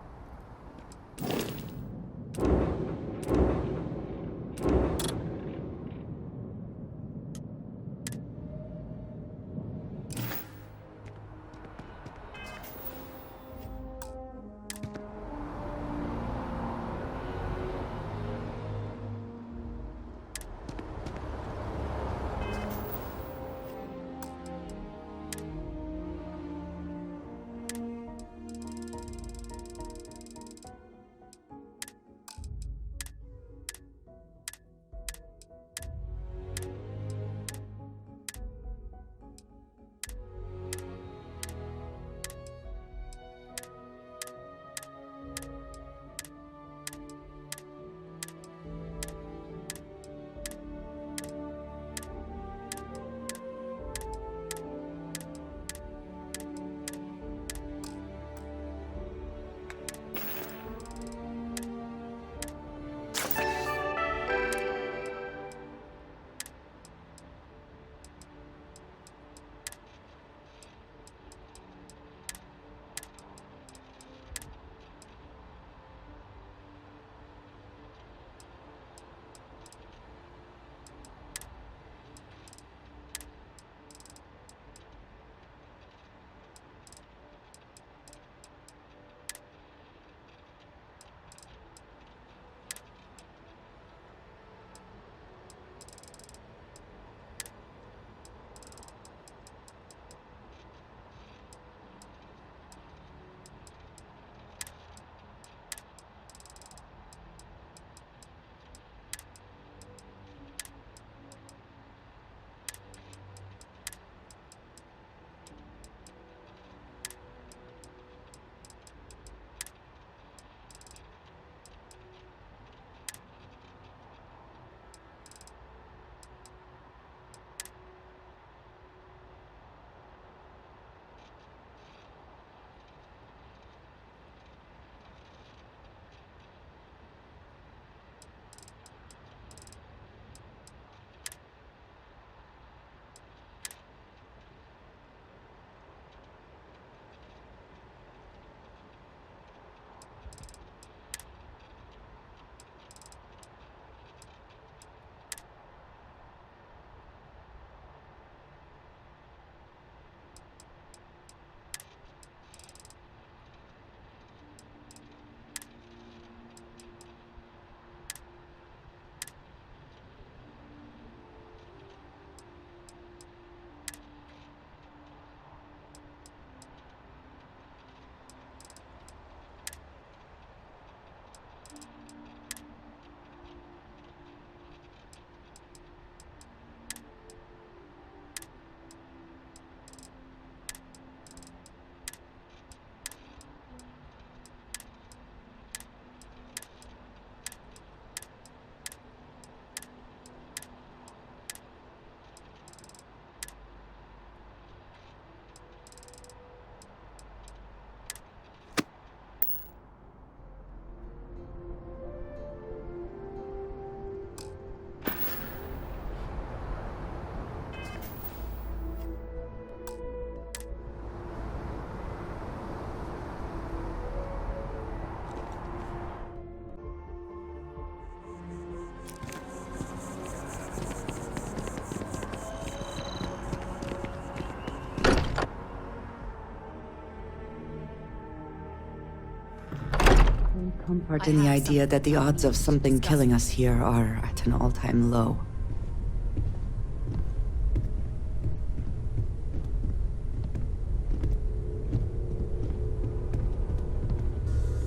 comfort in the idea that the odds of something killing us here are at an all-time low.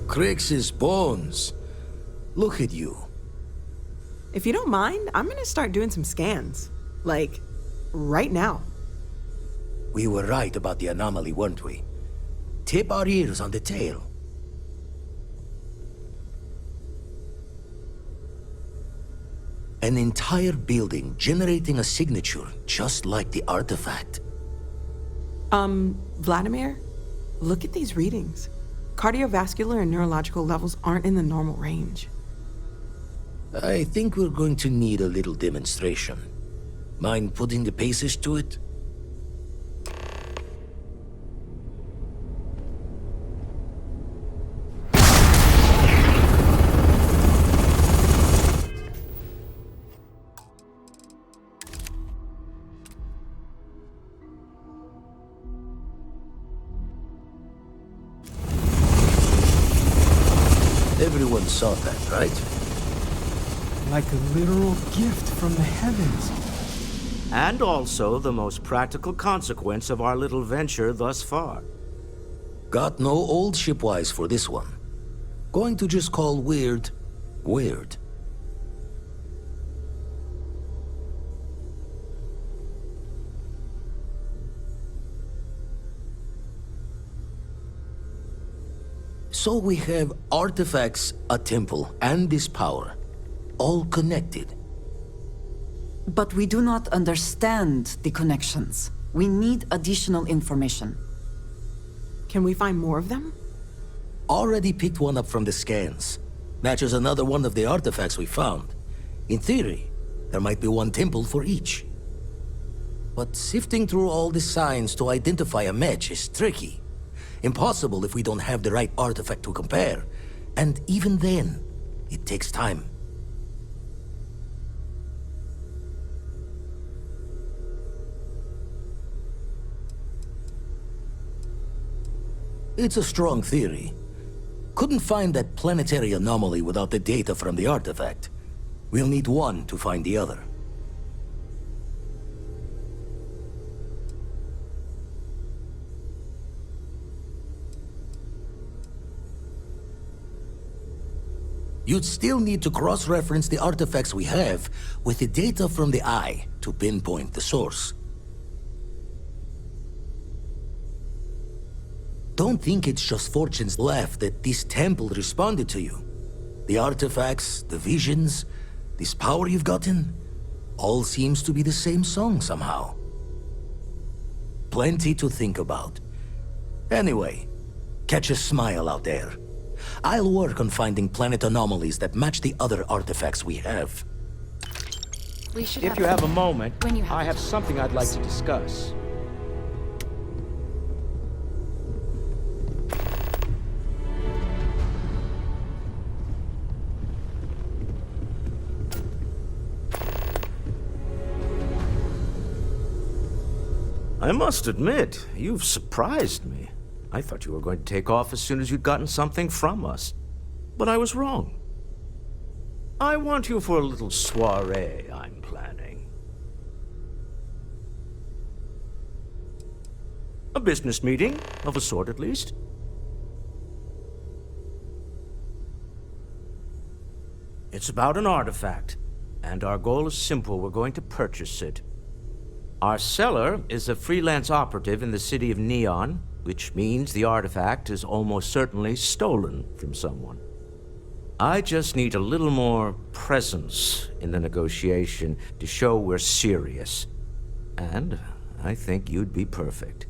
Crix's bones. Look at you. If you don't mind, I'm gonna start doing some scans. Like, right now. We were right about the anomaly, weren't we? Tip our ears on the tail. An entire building generating a signature just like the artifact. Vladimir, look at these readings. Cardiovascular and neurological levels aren't in the normal range. I think we're going to need a little demonstration. Mind putting the paces to it? Everyone saw that, right? Like a literal gift from the heavens. And also the most practical consequence of our little venture thus far. Got no old shipwise for this one. Going to just call weird, weird. So we have artifacts, a temple, and this power. All connected. But we do not understand the connections. We need additional information. Can we find more of them? Already picked one up from the scans. Matches another one of the artifacts we found. In theory, there might be one temple for each. But sifting through all the signs to identify a match is tricky. Impossible if we don't have the right artifact to compare. And even then, it takes time. It's a strong theory. Couldn't find that planetary anomaly without the data from the artifact. We'll need one to find the other. You'd still need to cross-reference the artifacts we have with the data from the eye to pinpoint the source. Don't think it's just fortune's left that this temple responded to you. The artifacts, the visions, this power you've gotten, all seems to be the same song somehow. Plenty to think about. Anyway, catch a smile out there. I'll work on finding planet anomalies that match the other artifacts we have. If you have a moment, I have something I'd like to discuss. I must admit, you've surprised me. I thought you were going to take off as soon as you'd gotten something from us. But I was wrong. I want you for a little soiree I'm planning. A business meeting, of a sort at least. It's about an artifact, and our goal is simple. We're going to purchase it. Our seller is a freelance operative in the city of Neon, which means the artifact is almost certainly stolen from someone. I just need a little more presence in the negotiation to show we're serious. And I think you'd be perfect.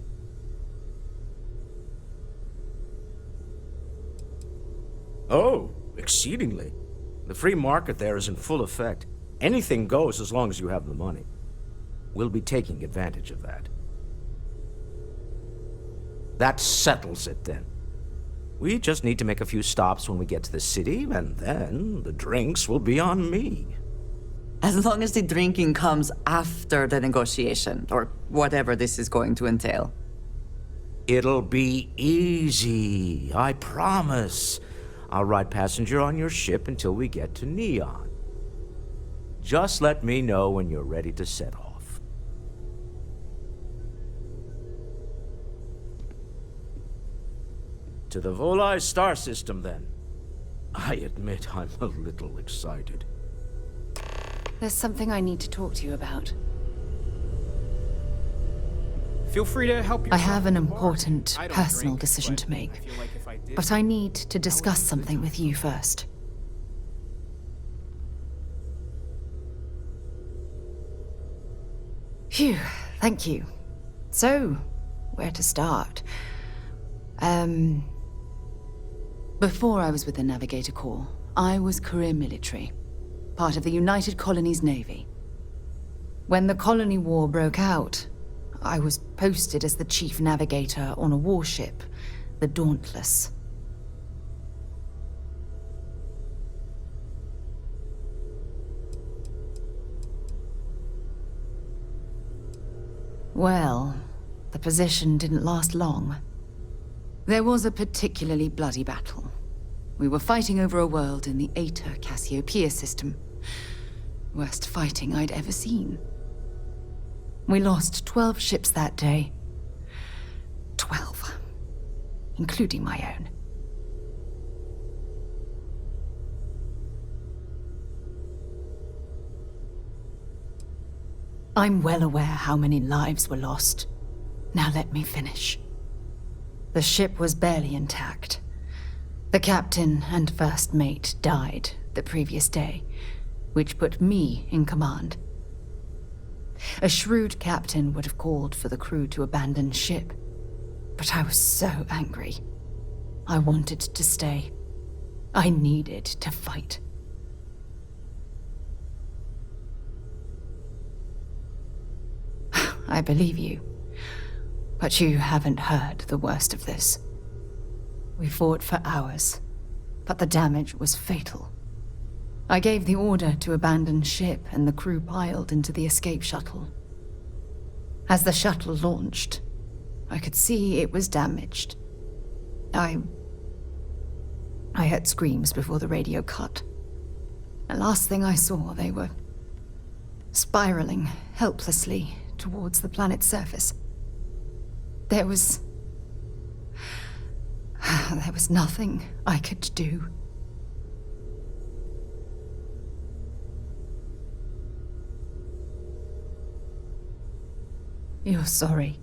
Oh, exceedingly. The free market there is in full effect. Anything goes as long as you have the money. We'll be taking advantage of that. That settles it, then. We just need to make a few stops when we get to the city, and then the drinks will be on me. As long as the drinking comes after the negotiation, or whatever this is going to entail. It'll be easy, I promise. I'll ride passenger on your ship until we get to Neon. Just let me know when you're ready to set off. To the Volai star system, then. I admit I'm a little excited. There's something I need to talk to you about. Feel free to help I yourself. have an important I don't personal drink, decision but to make. I feel like if I did, But I need to discuss something with you first. Phew, thank you. So, where to start? Before I was with the Navigator Corps, I was career military, part of the United Colonies Navy. When the Colony War broke out, I was posted as the chief navigator on a warship, the Dauntless. Well, the position didn't last long. There was a particularly bloody battle. We were fighting over a world in the Eta Cassiopeia system. Worst fighting I'd ever seen. We lost 12 ships that day. 12. Including my own. I'm well aware how many lives were lost. Now let me finish. The ship was barely intact. The captain and first mate died the previous day, which put me in command. A shrewd captain would have called for the crew to abandon ship, but I was so angry. I wanted to stay. I needed to fight. I believe you, but you haven't heard the worst of this. We fought for hours, but the damage was fatal. I gave the order to abandon ship and the crew piled into the escape shuttle. As the shuttle launched, I could see it was damaged. I heard screams before the radio cut. The last thing I saw, they were spiraling helplessly towards the planet's surface. There was nothing I could do. You're sorry.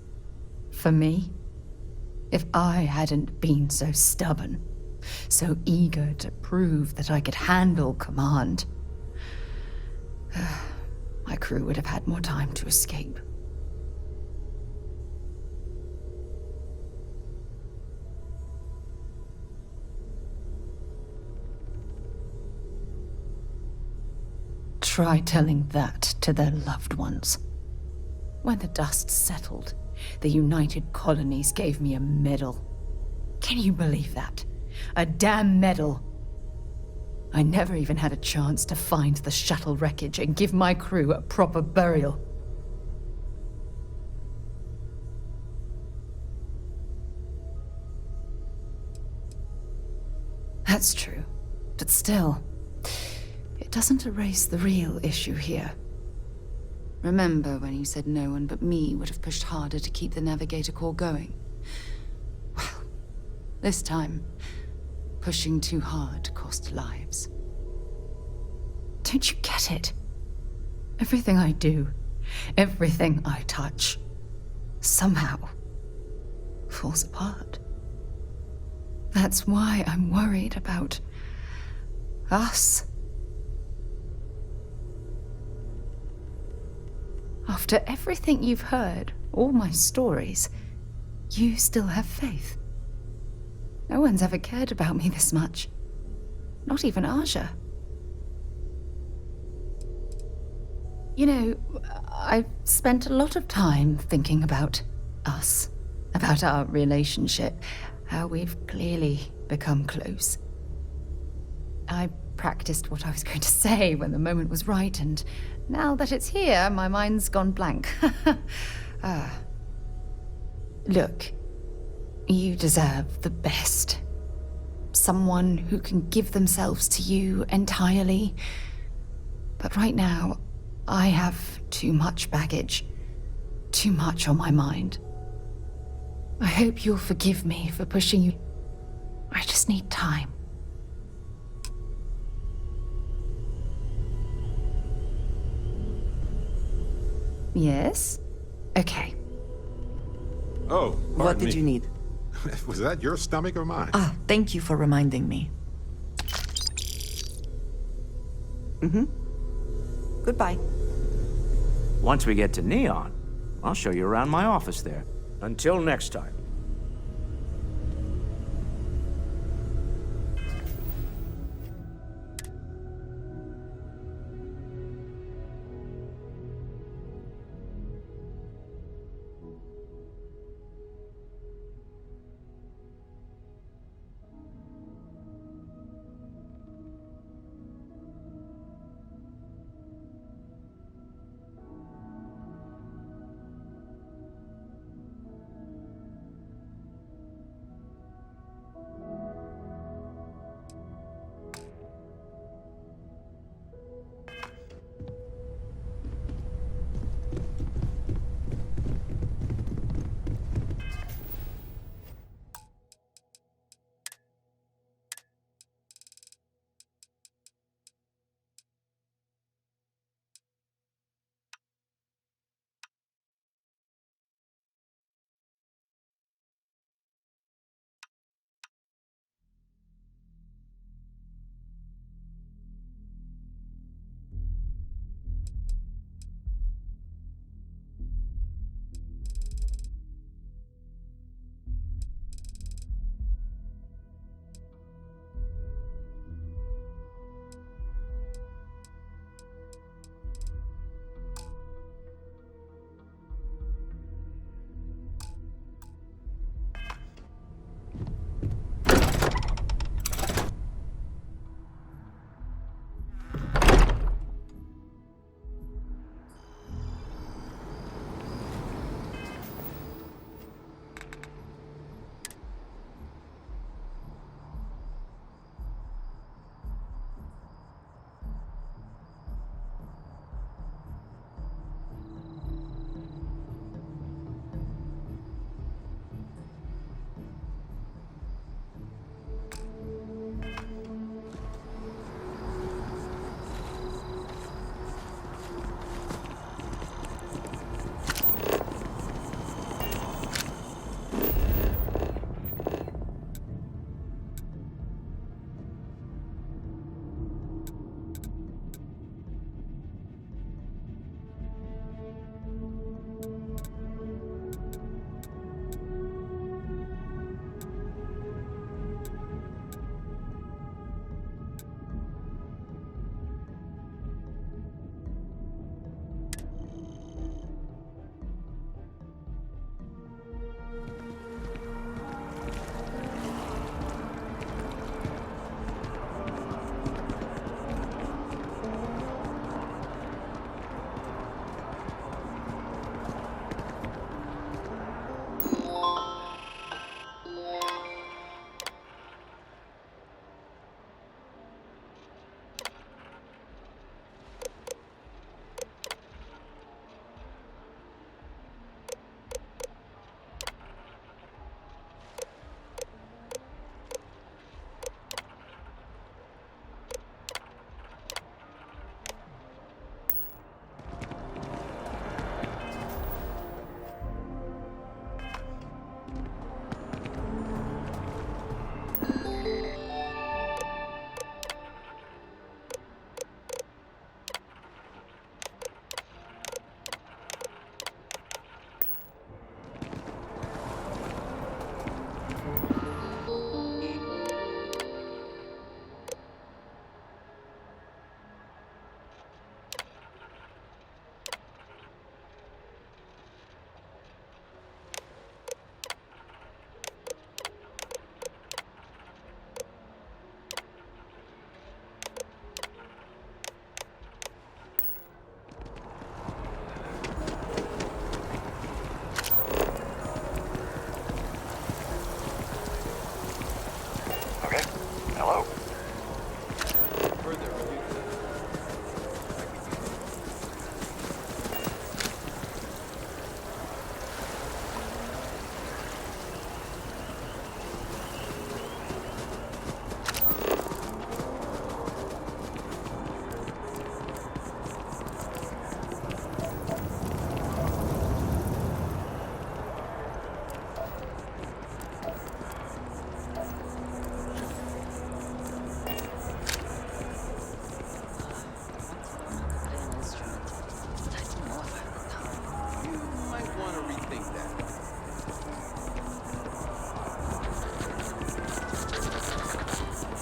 For me? If I hadn't been so stubborn, so eager to prove that I could handle command, my crew would have had more time to escape. Try telling that to their loved ones. When the dust settled, the United Colonies gave me a medal. Can you believe that? A damn medal. I never even had a chance to find the shuttle wreckage and give my crew a proper burial. That's true, but still, it doesn't erase the real issue here. Remember when you said no one but me would have pushed harder to keep the Navigator Corps going? Well, this time, pushing too hard cost lives. Don't you get it? Everything I do, everything I touch, somehow falls apart. That's why I'm worried about us. After everything you've heard, all my stories, you still have faith. No one's ever cared about me this much. Not even Aja. You know, I've spent a lot of time thinking about us, about our relationship, how we've clearly become close. I practiced what I was going to say when the moment was right, and now that it's here, my mind's gone blank. Look, you deserve the best. someone who can give themselves to you entirely. But right now, I have too much baggage. Too much on my mind. I hope you'll forgive me for pushing you. I just need time. Yes? Okay. Oh, What did you need? Was that your stomach or mine? Ah, thank you for reminding me. Goodbye. Once we get to Neon, I'll show you around my office there. Until next time.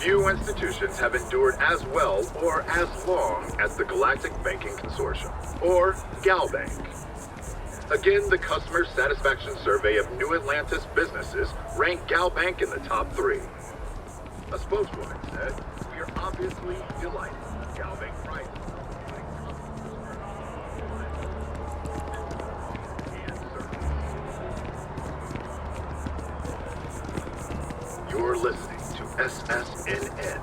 Few institutions have endured as well or as long as the Galactic Banking Consortium, or GalBank. Again, the Customer Satisfaction Survey of New Atlantis businesses ranked GalBank in the top 3. A spokeswoman said, "We are obviously delighted with GalBank prices." You're listening to SSNN.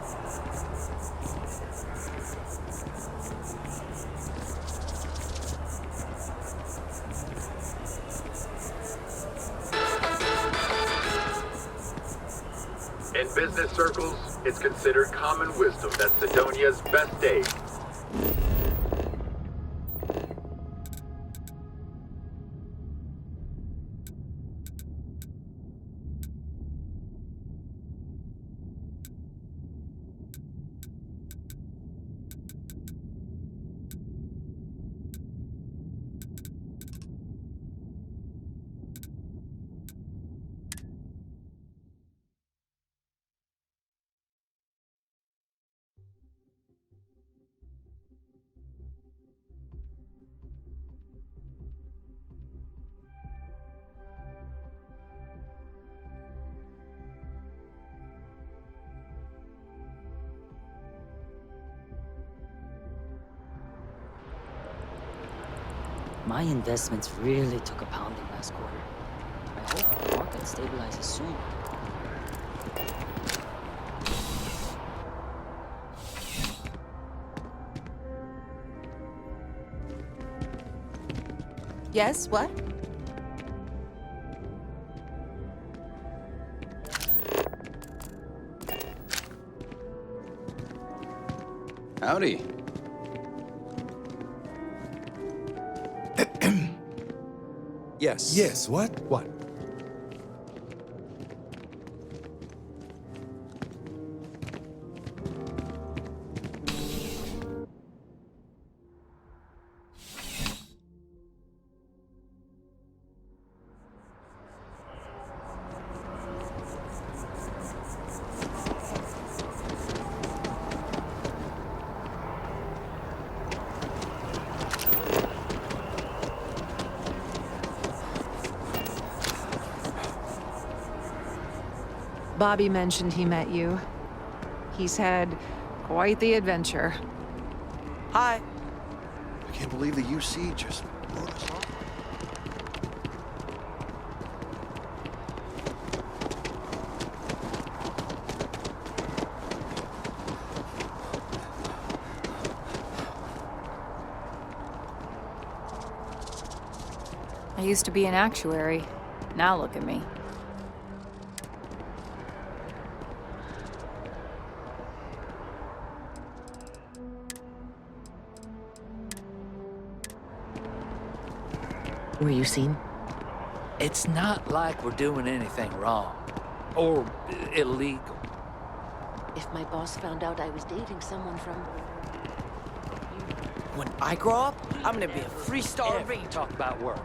In business circles, it's considered common wisdom that Sidonia's best days My investments really took a pounding last quarter. I hope the market stabilizes soon. Yes, what? Howdy. Yes. Yes, what? What? Bobby mentioned he met you. He's had quite the adventure. Hi. I can't believe the UC just wrote us off. I used to be an actuary. Now look at me. Were you seen? It's not like we're doing anything wrong. Or illegal. If my boss found out I was dating someone from... When I grow up, I'm gonna be a three-star ranger. Talk about work.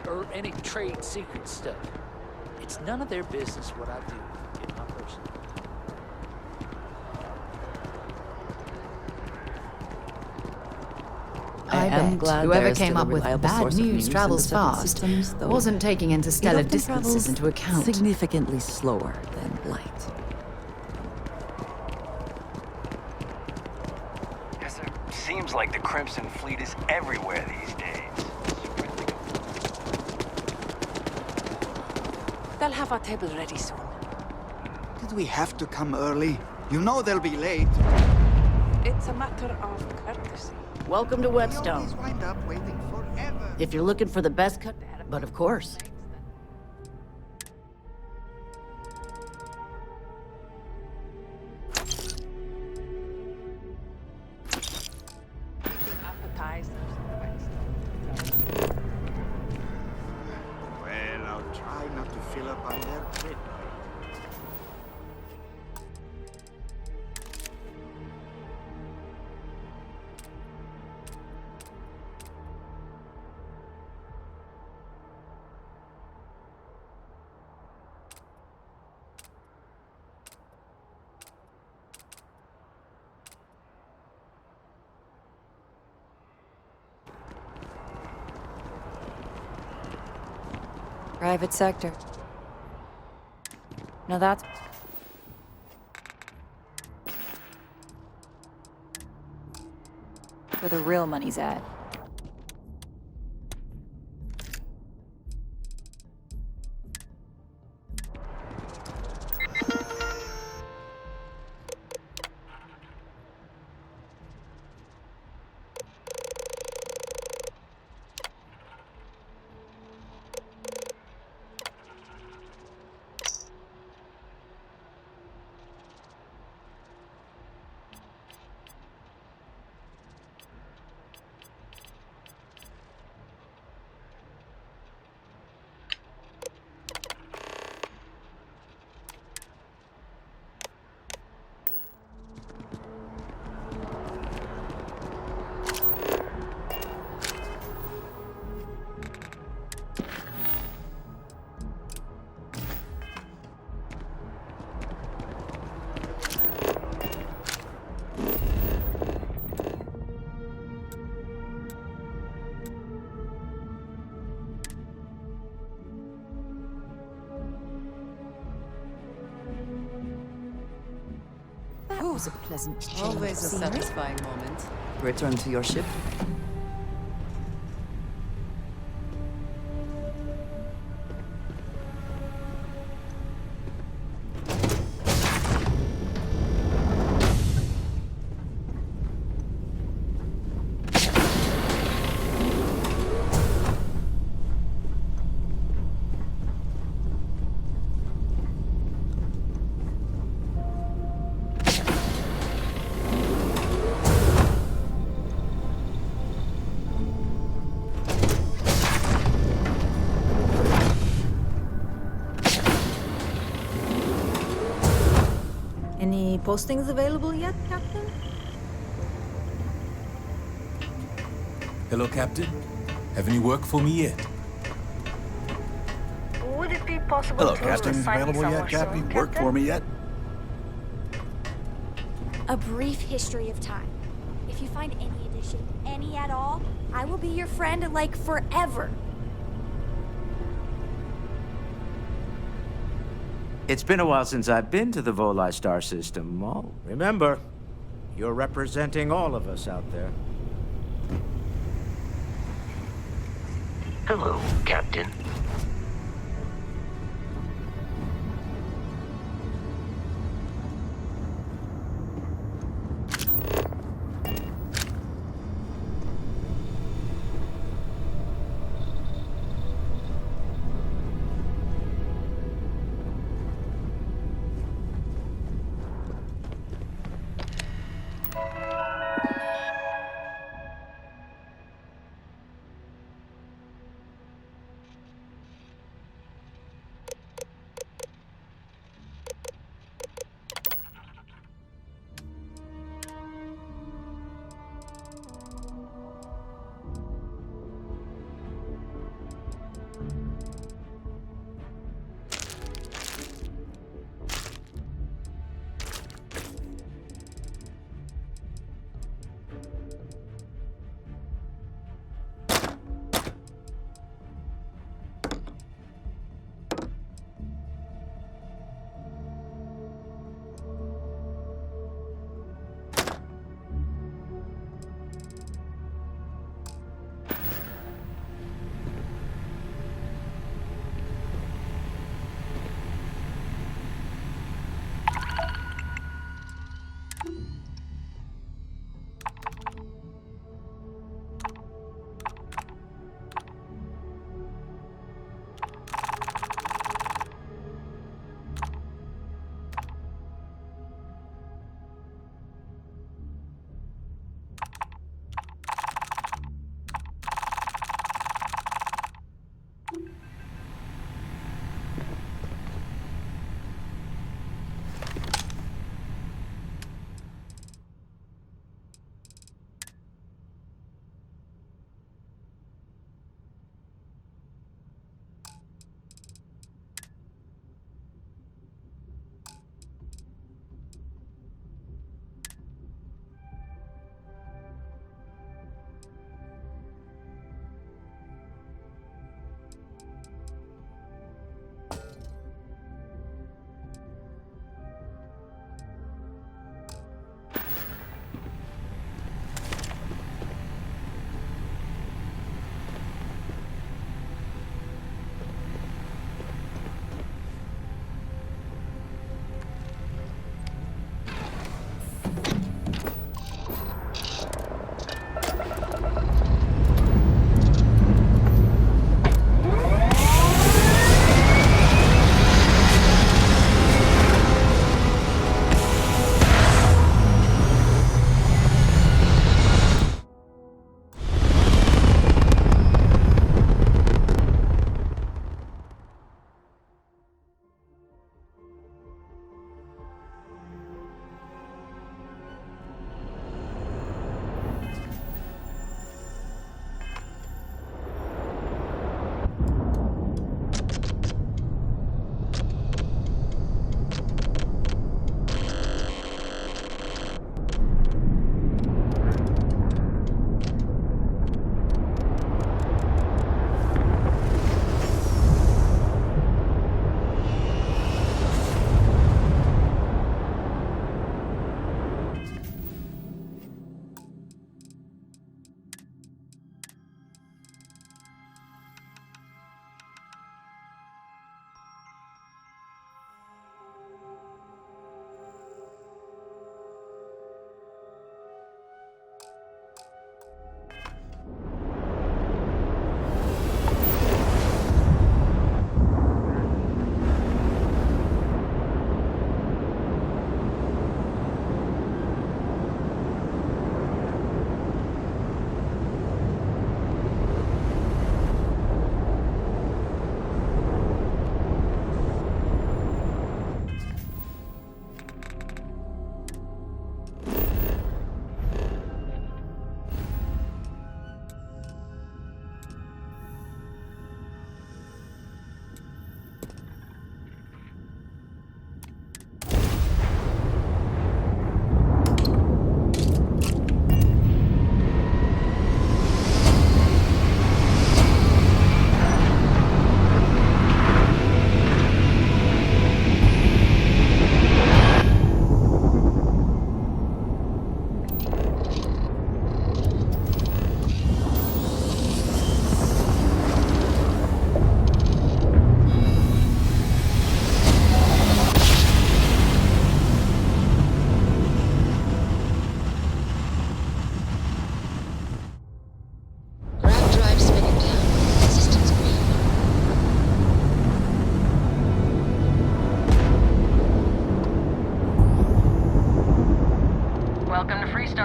Or any trade secret stuff. It's none of their business what I do in my personal life. I bet whoever came up with bad news travels fast wasn't taking interstellar distances into account. Significantly slower than light. Yes, sir. Seems like the Crimson Fleet is everywhere these days. They'll have our table ready soon. Did we have to come early? You know they'll be late. It's a matter of courtesy. Welcome to Whetstone. If you're looking for the best cut, but of course. Well, I'll try not to fill up on their plate. Private sector. Now that's where the real money's at. That was a pleasant change. Always a of scenery. satisfying moment. Return to your ship. Any postings available yet, Captain? Hello, Captain. Have any work for me yet? Would it be possible Hello, to Captain. assign me Available somewhere yet, Captain? soon, Work for me yet? A brief history of time. If you find any edition, any at all, I will be your friend like forever. It's been a while since I've been to the Volai star system. Oh, remember, you're representing all of us out there. Hello, Captain.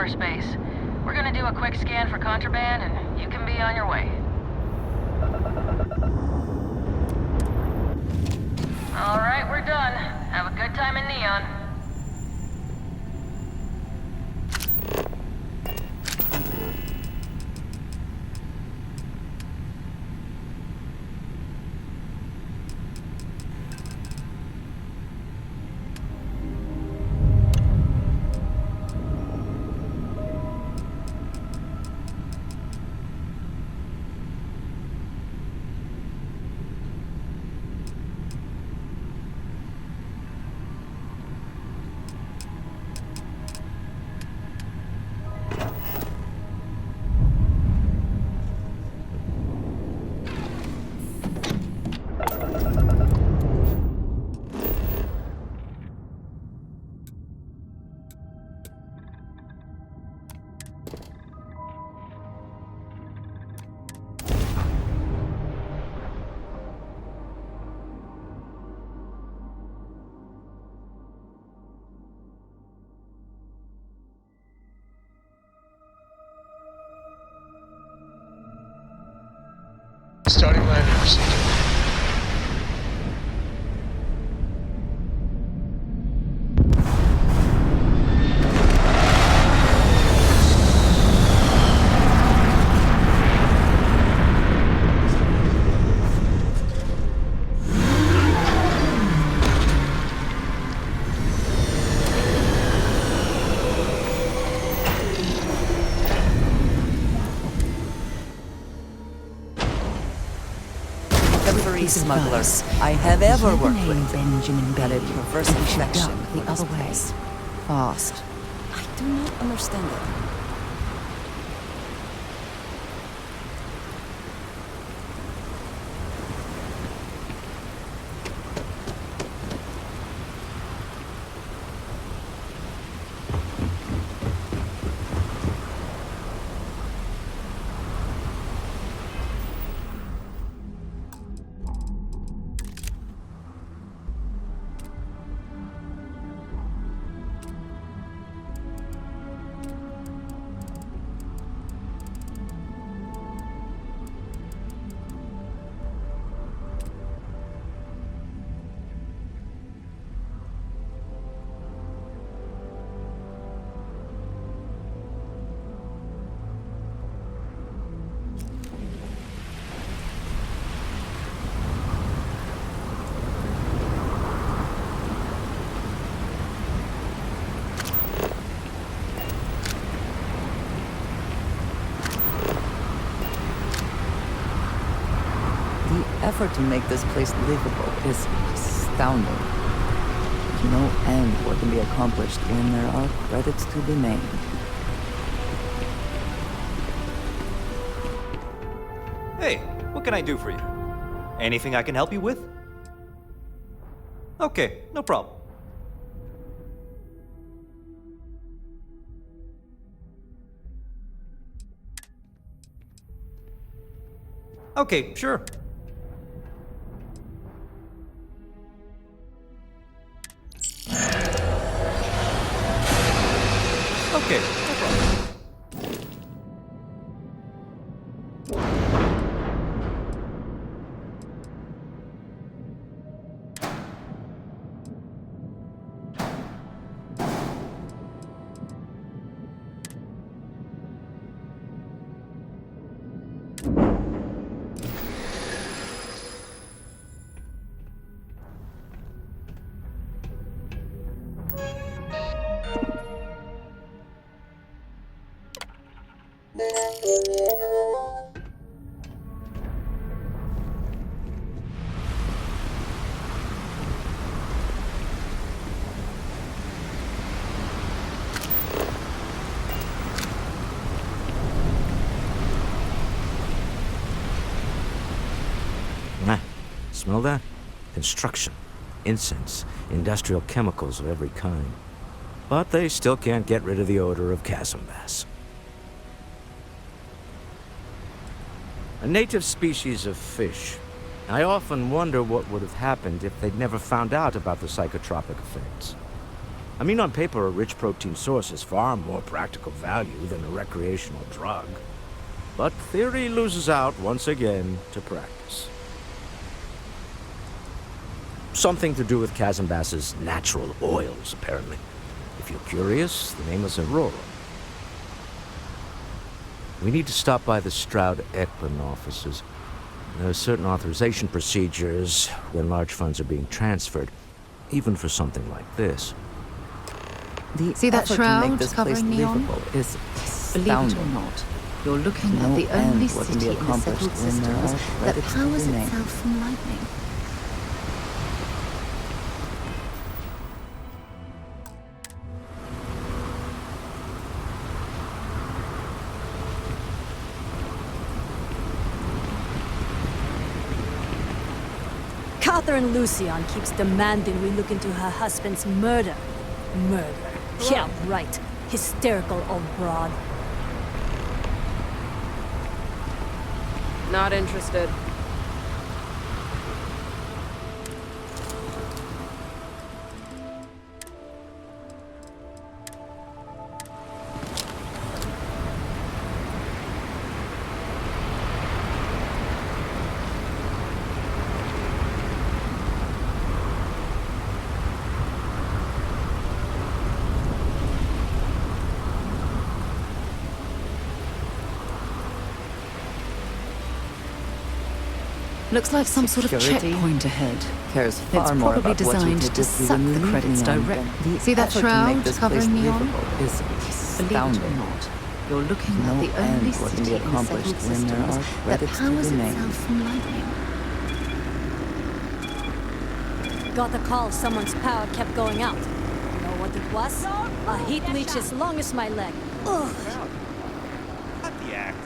cyberspace. We're gonna do a quick scan for contraband, and you can be on your way. All right, we're done. Have a good time in Neon. Starting landing procedure. Every smuggler I have ever worked with Benjamin had a perverse affection the for other this way. place. Fast. I do not understand it. The effort to make this place livable is astounding. No end what can be accomplished when there are credits to be made. Hey, what can I do for you? Anything I can help you with? Okay, no problem. Okay, sure. Okay, no problem. Smell that? Construction, incense, industrial chemicals of every kind. But they still can't get rid of the odor of chasm bass. A native species of fish. I often wonder what would have happened if they'd never found out about the psychotropic effects. I mean, on paper, a rich protein source has far more practical value than a recreational drug. But theory loses out once again to practice. Something to do with Chasmbass's natural oils, apparently. If you're curious, the name is Aurora. We need to stop by the Stroud-Ekman offices. There are certain authorization procedures when large funds are being transferred, even for something like this. The See that effort to shroud make this place covering Neon? livable is Believe it or astounding. not, you're looking No at the end only what can city be in the accomplished settled when there systems are that credits to powers remain. itself from lightning. Catherine Lucian keeps demanding we look into her husband's murder. Murder. Yeah, right. Hysterical old broad. Not interested. Looks like some sort of Security checkpoint ahead. Cares It's far more probably about what you designed did to with you suck when you the leave credits Neon direct. than the See that effort to make shroud this covering place Neon? livable is Believe it or astounding. not, you're looking No at the end only what can city be in the accomplished settled when there systems are that credits to powers remain. itself from lightning. Got a call someone's power kept going out. Know what it was? A heat leech as long as my leg. Ugh. Cut the act.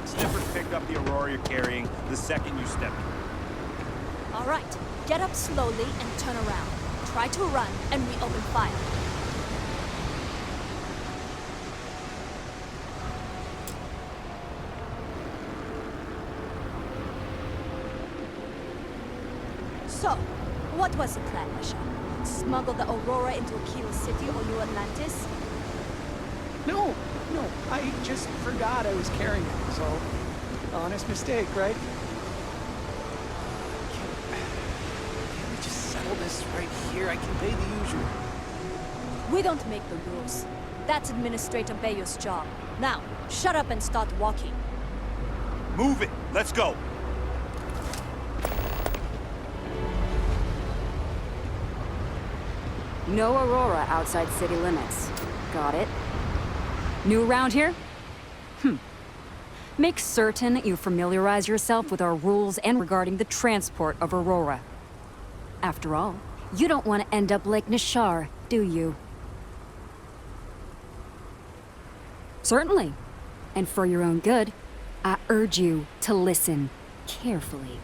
Snippers picked up the Aurora you're carrying the second you step in. All right, get up slowly and turn around. Try to run, and we open fire. So, what was the plan, Misha? Smuggle the Aurora into Aquila City or New Atlantis? No, I just forgot I was carrying it, so honest mistake, right? Can we just settle this right here? I can pay the usual. We don't make the rules. That's Administrator Bayou's job. Now, shut up and start walking. Move it! Let's go! No Aurora outside city limits. Got it. New around here? Make certain you familiarize yourself with our rules and regarding the transport of Aurora. After all, you don't want to end up like Nishar, do you? Certainly. And for your own good, I urge you to listen carefully.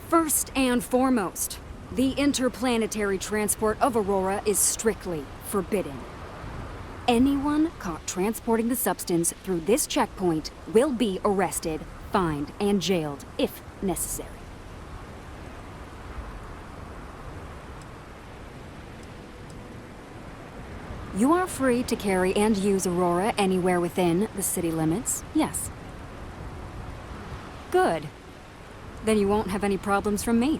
First and foremost, the interplanetary transport of Aurora is strictly forbidden. Anyone caught transporting the substance through this checkpoint will be arrested, fined, and jailed, if necessary. You are free to carry and use Aurora anywhere within the city limits, yes. Good. Then you won't have any problems from me.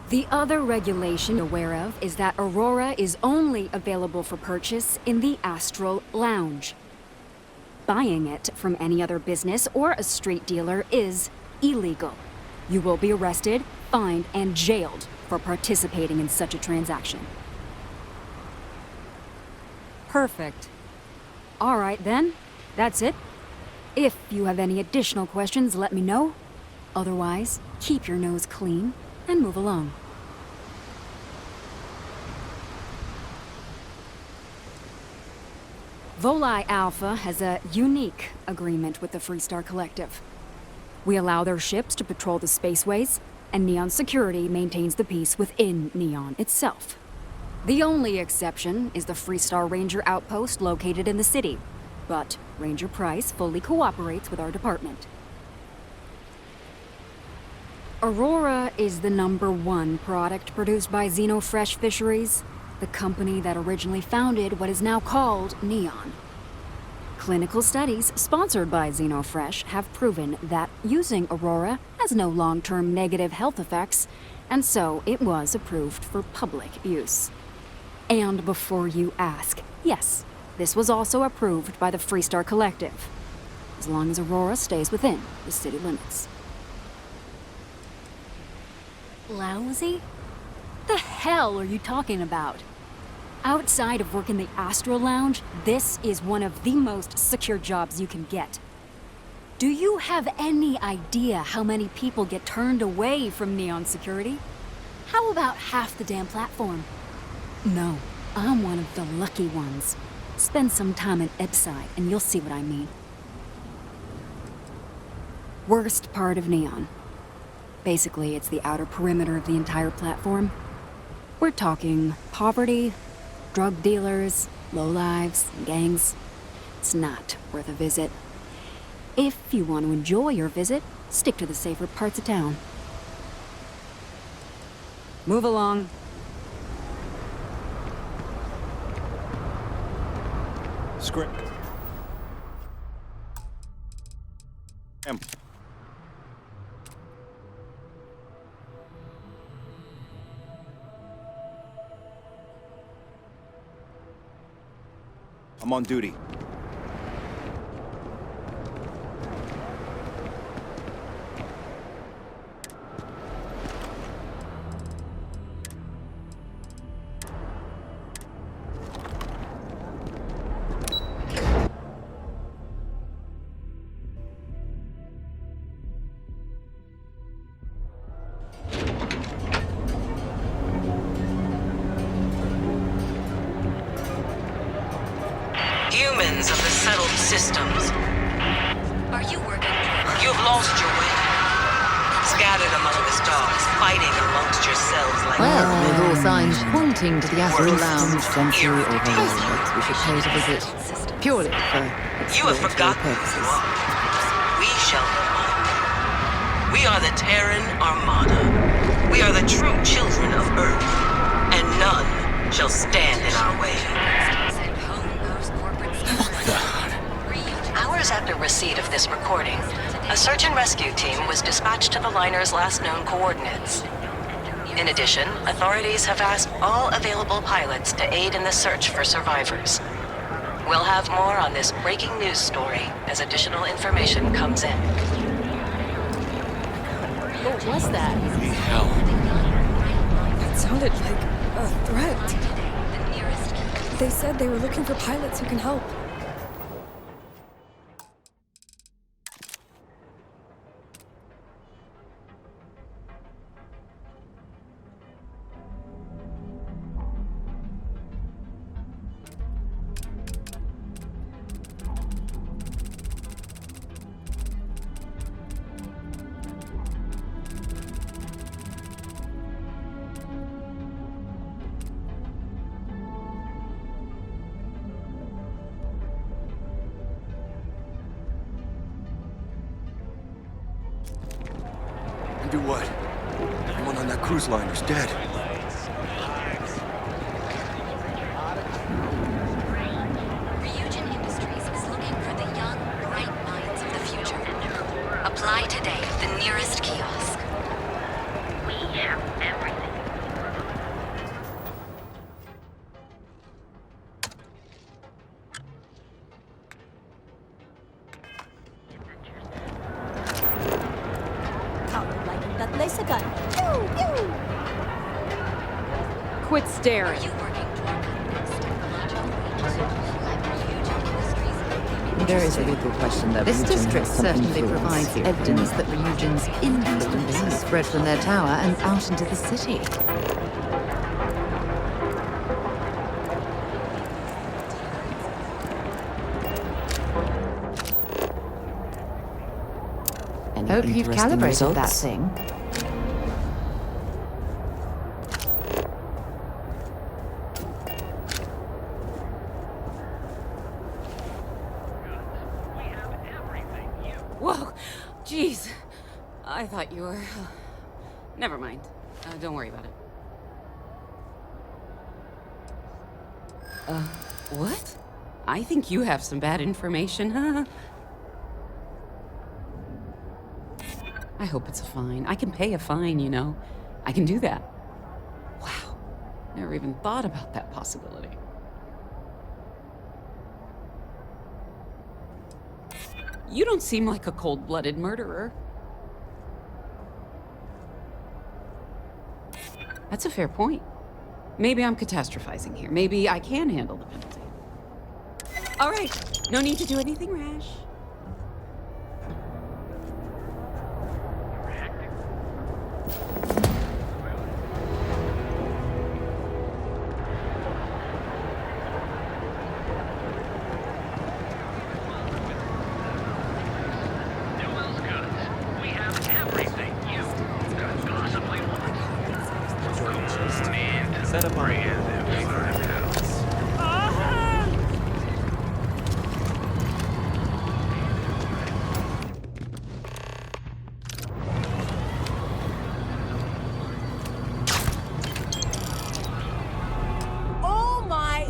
The other regulation you're aware of is that Aurora is only available for purchase in the Astral Lounge. Buying it from any other business or a street dealer is illegal. You will be arrested, fined, and jailed for participating in such a transaction. Perfect. All right then, that's it. If you have any additional questions, let me know. Otherwise, keep your nose clean and move along. Volii Alpha has a unique agreement with the Freestar Collective. We allow their ships to patrol the spaceways, and Neon Security maintains the peace within Neon itself. The only exception is the Freestar Ranger outpost located in the city, but Ranger Price fully cooperates with our department. Aurora is the #1 product produced by Xenofresh Fisheries. the company that originally founded what is now called Neon. Clinical studies sponsored by Xenofresh have proven that using Aurora has no long-term negative health effects, and so it was approved for public use. And before you ask, yes, this was also approved by the Freestar Collective, as long as Aurora stays within the city limits. Lousy? The hell are you talking about? Outside of work in the Astro Lounge, this is one of the most secure jobs you can get. Do you have any idea how many people get turned away from Neon security? How about half the damn platform? No, I'm one of the lucky ones. Spend some time in Ipside and you'll see what I mean. Worst part of Neon. Basically, it's the outer perimeter of the entire platform. We're talking poverty, drug dealers, lowlives, and gangs. It's not worth a visit. If you want to enjoy your visit, stick to the safer parts of town. Move along. Script. I'm on duty. Humans of the settled systems. Are you working? You've lost your way. Scattered among the stars, fighting amongst yourselves like... Well, with all signs pointing to the Astral Lounge, Sensory overload. We should pay a visit. Purely for You have forgotten who you are. We shall remind you. We are the Terran Armada. We are the true children of Earth, and none shall stand in our way. Hours after receipt of this recording, a search and rescue team was dispatched to the liner's last known coordinates. In addition, authorities have asked all available pilots to aid in the search for survivors. We'll have more on this breaking news story as additional information comes in. What was that? Holy hell. That sounded like a threat. They said they were looking for pilots who can help. Do what? Everyone on that cruise liner's dead. Ryujin Industries is looking for the young, bright minds of the future. Apply today at the nearest kiosk. We have everything. That lays a gun. Pew, pew. Quit staring. There is a legal question that This Ryujin district has some certainly influence provides here. evidence that Ryujin's influence has spread from their tower and out into the city. Any Hope you've interesting calibrated that results? thing. Whoa, jeez. I thought you were... Never mind. Don't worry about it. What? I think you have some bad information, huh? I hope it's a fine. I can pay a fine, you know. I can do that. Wow. Never even thought about that possibility. You don't seem like a cold-blooded murderer. That's a fair point. Maybe I'm catastrophizing here. Maybe I can handle the penalty. All right, no need to do anything rash. Set up on Oh my!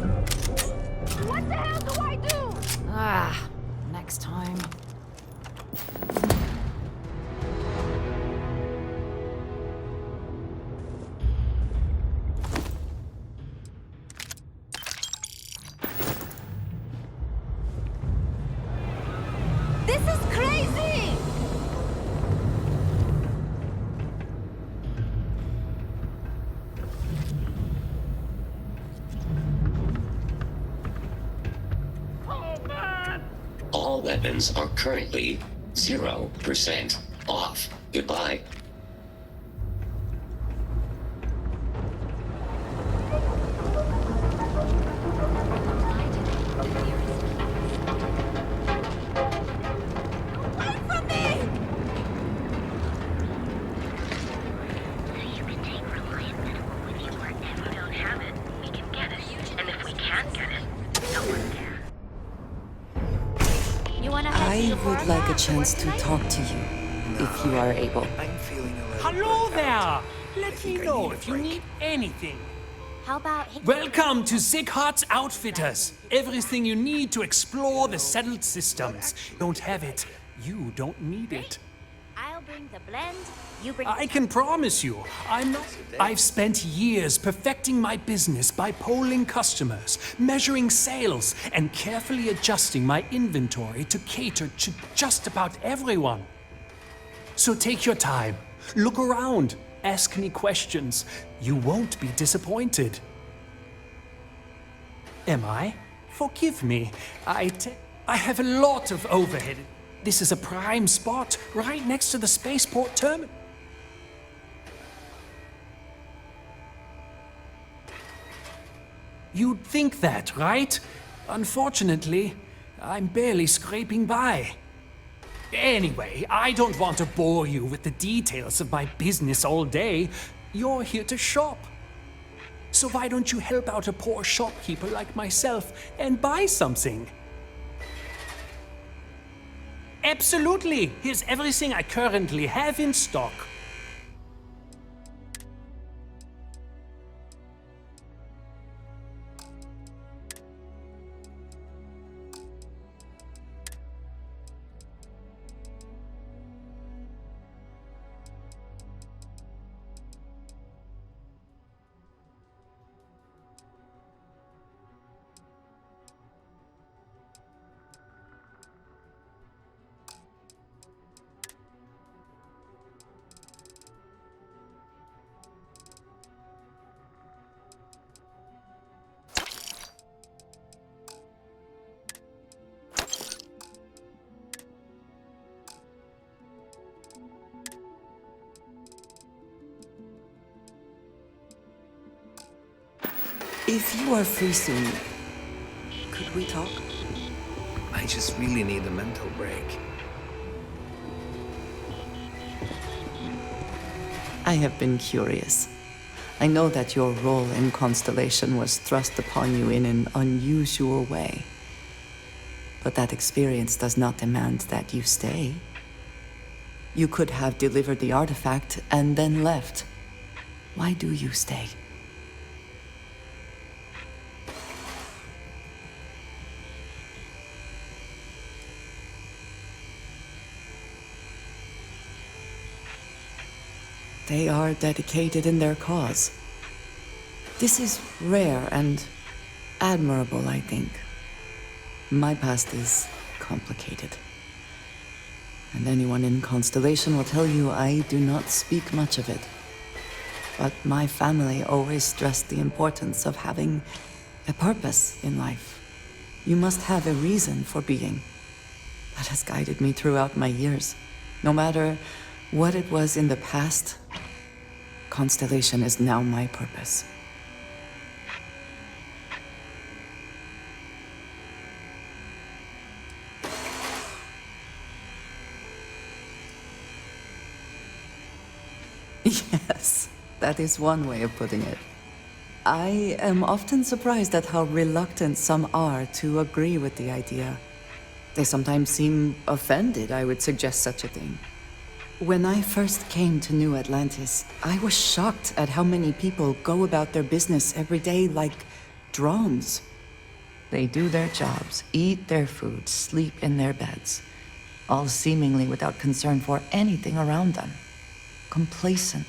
What the hell do I do? Ah, next time. This is crazy! All weapons are currently 0% off. Goodbye. I would like a chance to talk to you, if you are able. Hello there! Let me know if you need anything. How about... Welcome to Sighardt's Outfitters. Everything you need to explore the settled systems. Don't have it. You don't need it. I'll bring the blend, you bring... I can promise you, I've spent years perfecting my business by polling customers, measuring sales, and carefully adjusting my inventory to cater to just about everyone. So take your time, look around, ask me questions. You won't be disappointed. Am I? Forgive me. I have a lot of overhead. This is a prime spot, right next to the spaceport terminal. You'd think that, right? Unfortunately, I'm barely scraping by. Anyway, I don't want to bore you with the details of my business all day. You're here to shop. So why don't you help out a poor shopkeeper like myself and buy something? Absolutely! Here's everything I currently have in stock. If you are free soon, could we talk? I just really need a mental break. I have been curious. I know that your role in Constellation was thrust upon you in an unusual way. But that experience does not demand that you stay. You could have delivered the artifact and then left. Why do you stay? They are dedicated in their cause. This is rare and admirable, I think. My past is complicated. And anyone in Constellation will tell you I do not speak much of it. But my family always stressed the importance of having a purpose in life. You must have a reason for being. That has guided me throughout my years. No matter what it was in the past, Constellation is now my purpose. Yes, that is one way of putting it. I am often surprised at how reluctant some are to agree with the idea. They sometimes seem offended I would suggest such a thing. When I first came to New Atlantis, I was shocked at how many people go about their business every day like drones. They do their jobs, eat their food, sleep in their beds, all seemingly without concern for anything around them. Complacent.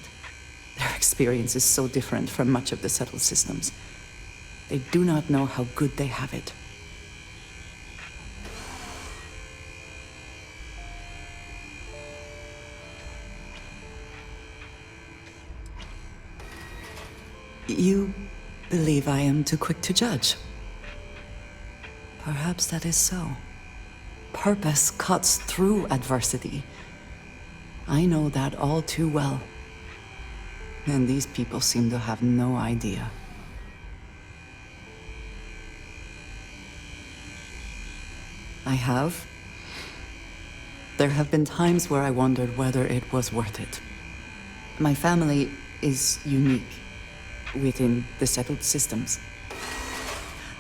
Their experience is so different from much of the settled systems. They do not know how good they have it. You believe I am too quick to judge. Perhaps that is so. Purpose cuts through adversity. I know that all too well. And these people seem to have no idea. I have. There have been times where I wondered whether it was worth it. My family is unique within the settled systems.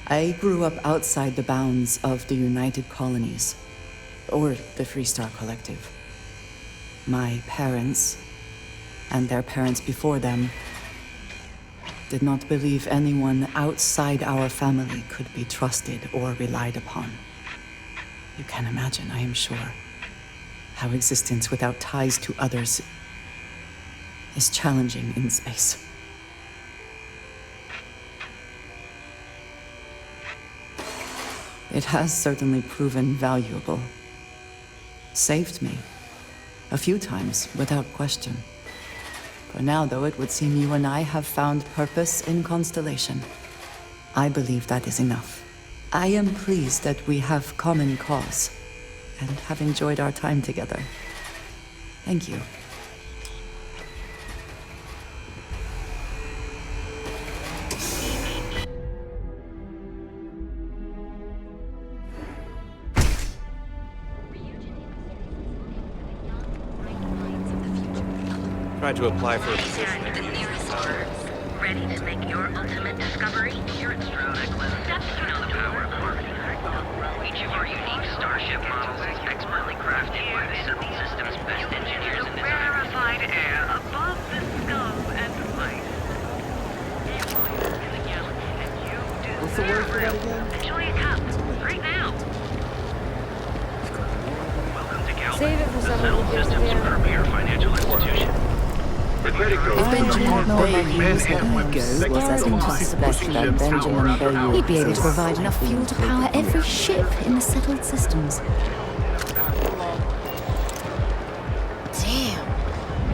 I grew up outside the bounds of the United Colonies, or the Freestar Collective. My parents, and their parents before them, did not believe anyone outside our family could be trusted or relied upon. You can imagine, I am sure, how existence without ties to others is challenging in space. It has certainly proven valuable. Saved me. A few times, without question. For now, though, it would seem you and I have found purpose in Constellation. I believe that is enough. I am pleased that we have common cause, and have enjoyed our time together. Thank you. Tried to apply for a position. The nearest birds. Ready to make your ultimate discovery? Here at Starfield2nd, you know the power of marketing. Each of our unique starship models is expertly crafted by the Settled Systems' best engineers and designers. Rarefied air above the skull and life. What's the word for that again? Enjoy a cup right now. Welcome to Calvin, Save it for the someone Settled who gives Systems' it premier financial institution. If Benjamin Bay's ego was as introspect that Benjamin Bay He'd be able to provide enough fuel to power every ship in the settled systems. Damn.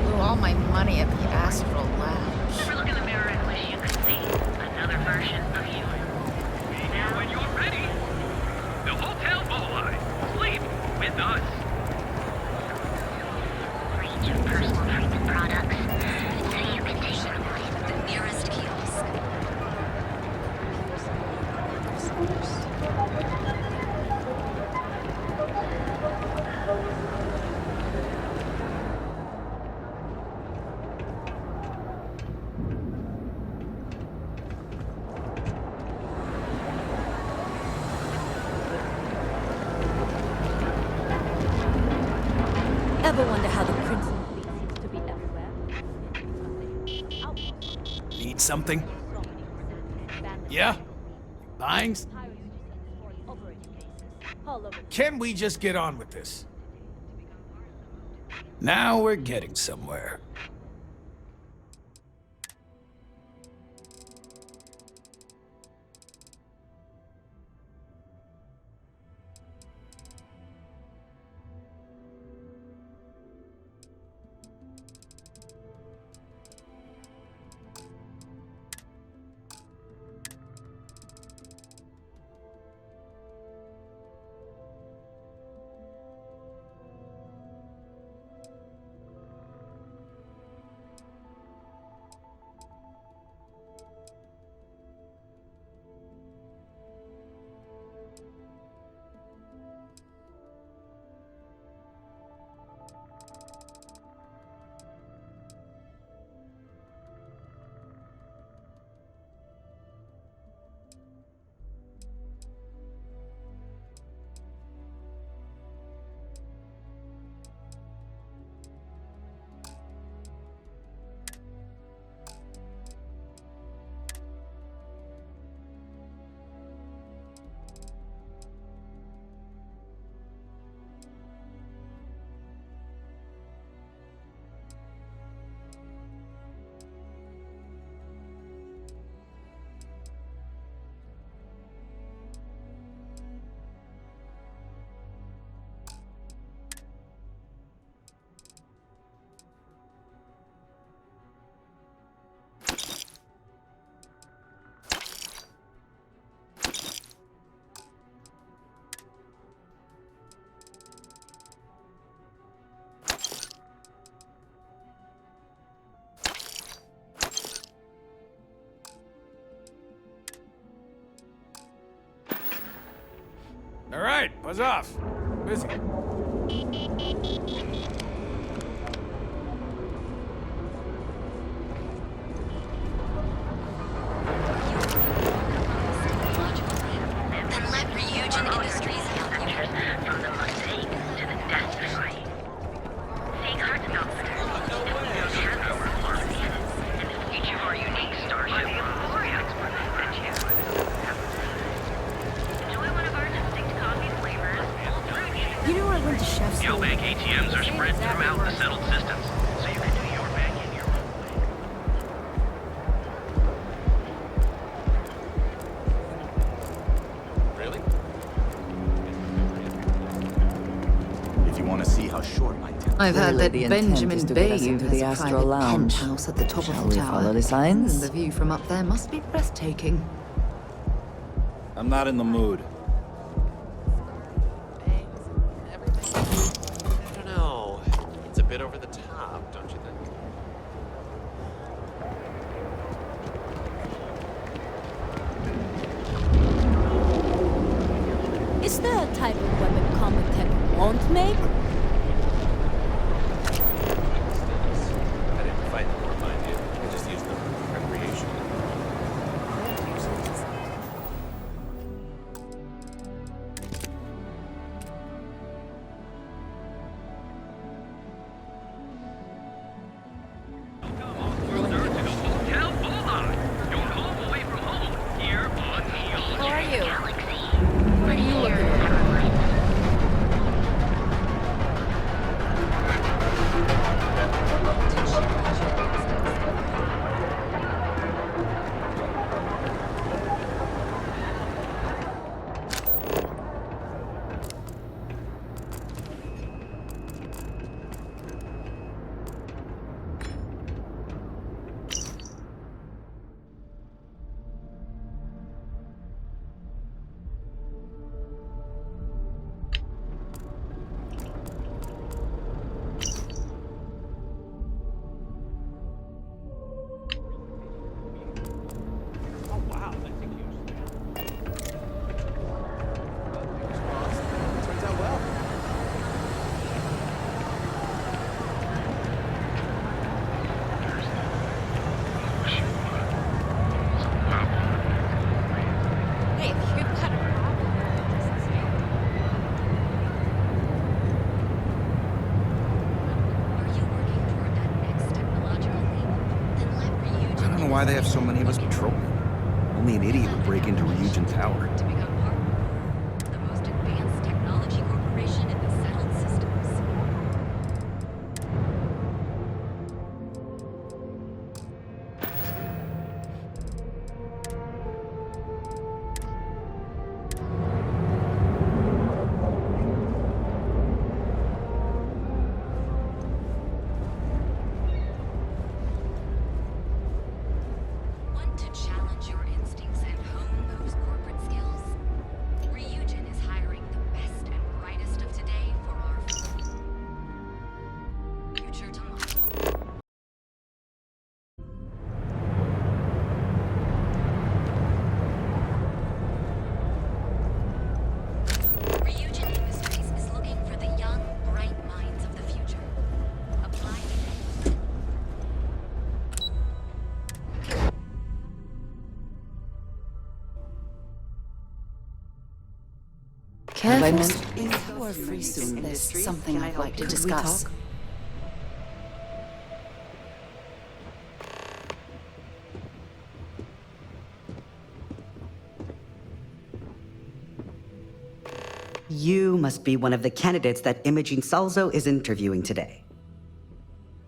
Blew all my money at the Astral Lounge. Ever look in the mirror and wish you could see another version of you? Be here when you're ready. The Hotel Bolai. Sleep with us. Range of personal treatment products. So you can take the nearest kiosk. Ever wonder how the Crimson Fleet seems to be everywhere? Need something? Yeah? Buying? Can we just get on with this? Now we're getting somewhere. All right, buzz off. Busy. Then let Ryujin Industries help you. From the mundane to the death-defying. Seeing heart development. And each of our unique Starship models is expert at you. Enjoy one of our distinct coffee flavors. You know I went to Chef's school. Geobank ATMs are spread throughout the settled systems, so you can do your banking your own way. Really? If you want to see how short my temper. I've heard that the intent Benjamin is to get us Bayou into has the a Astral private Lounge. penthouse at the top Shall of the we tower. follow the signs? The view from up there must be breathtaking. I'm not in the mood. I don't know. It's a bit over the top, don't you think? Is there a type of weapon combat tech won't make? I didn't fight them or mind you. I just used them for recreation. How are you? What are you looking at? Turns out well. Hey, if you've got a problem, I don't know why they have so many of us patrolling. Only an idiot would break into Ryujin Tower. The most advanced technology corporation in the settled systems. Want to challenge your instincts and hone those corporate skills? Ryujin is hiring the best and brightest of today for our future tomorrow. Ryujin Industries is looking for the young, bright minds of the future. Apply today. Careful. If you are free soon, there's something I'd like to discuss. You must be one of the candidates that Imogene Salzo is interviewing today.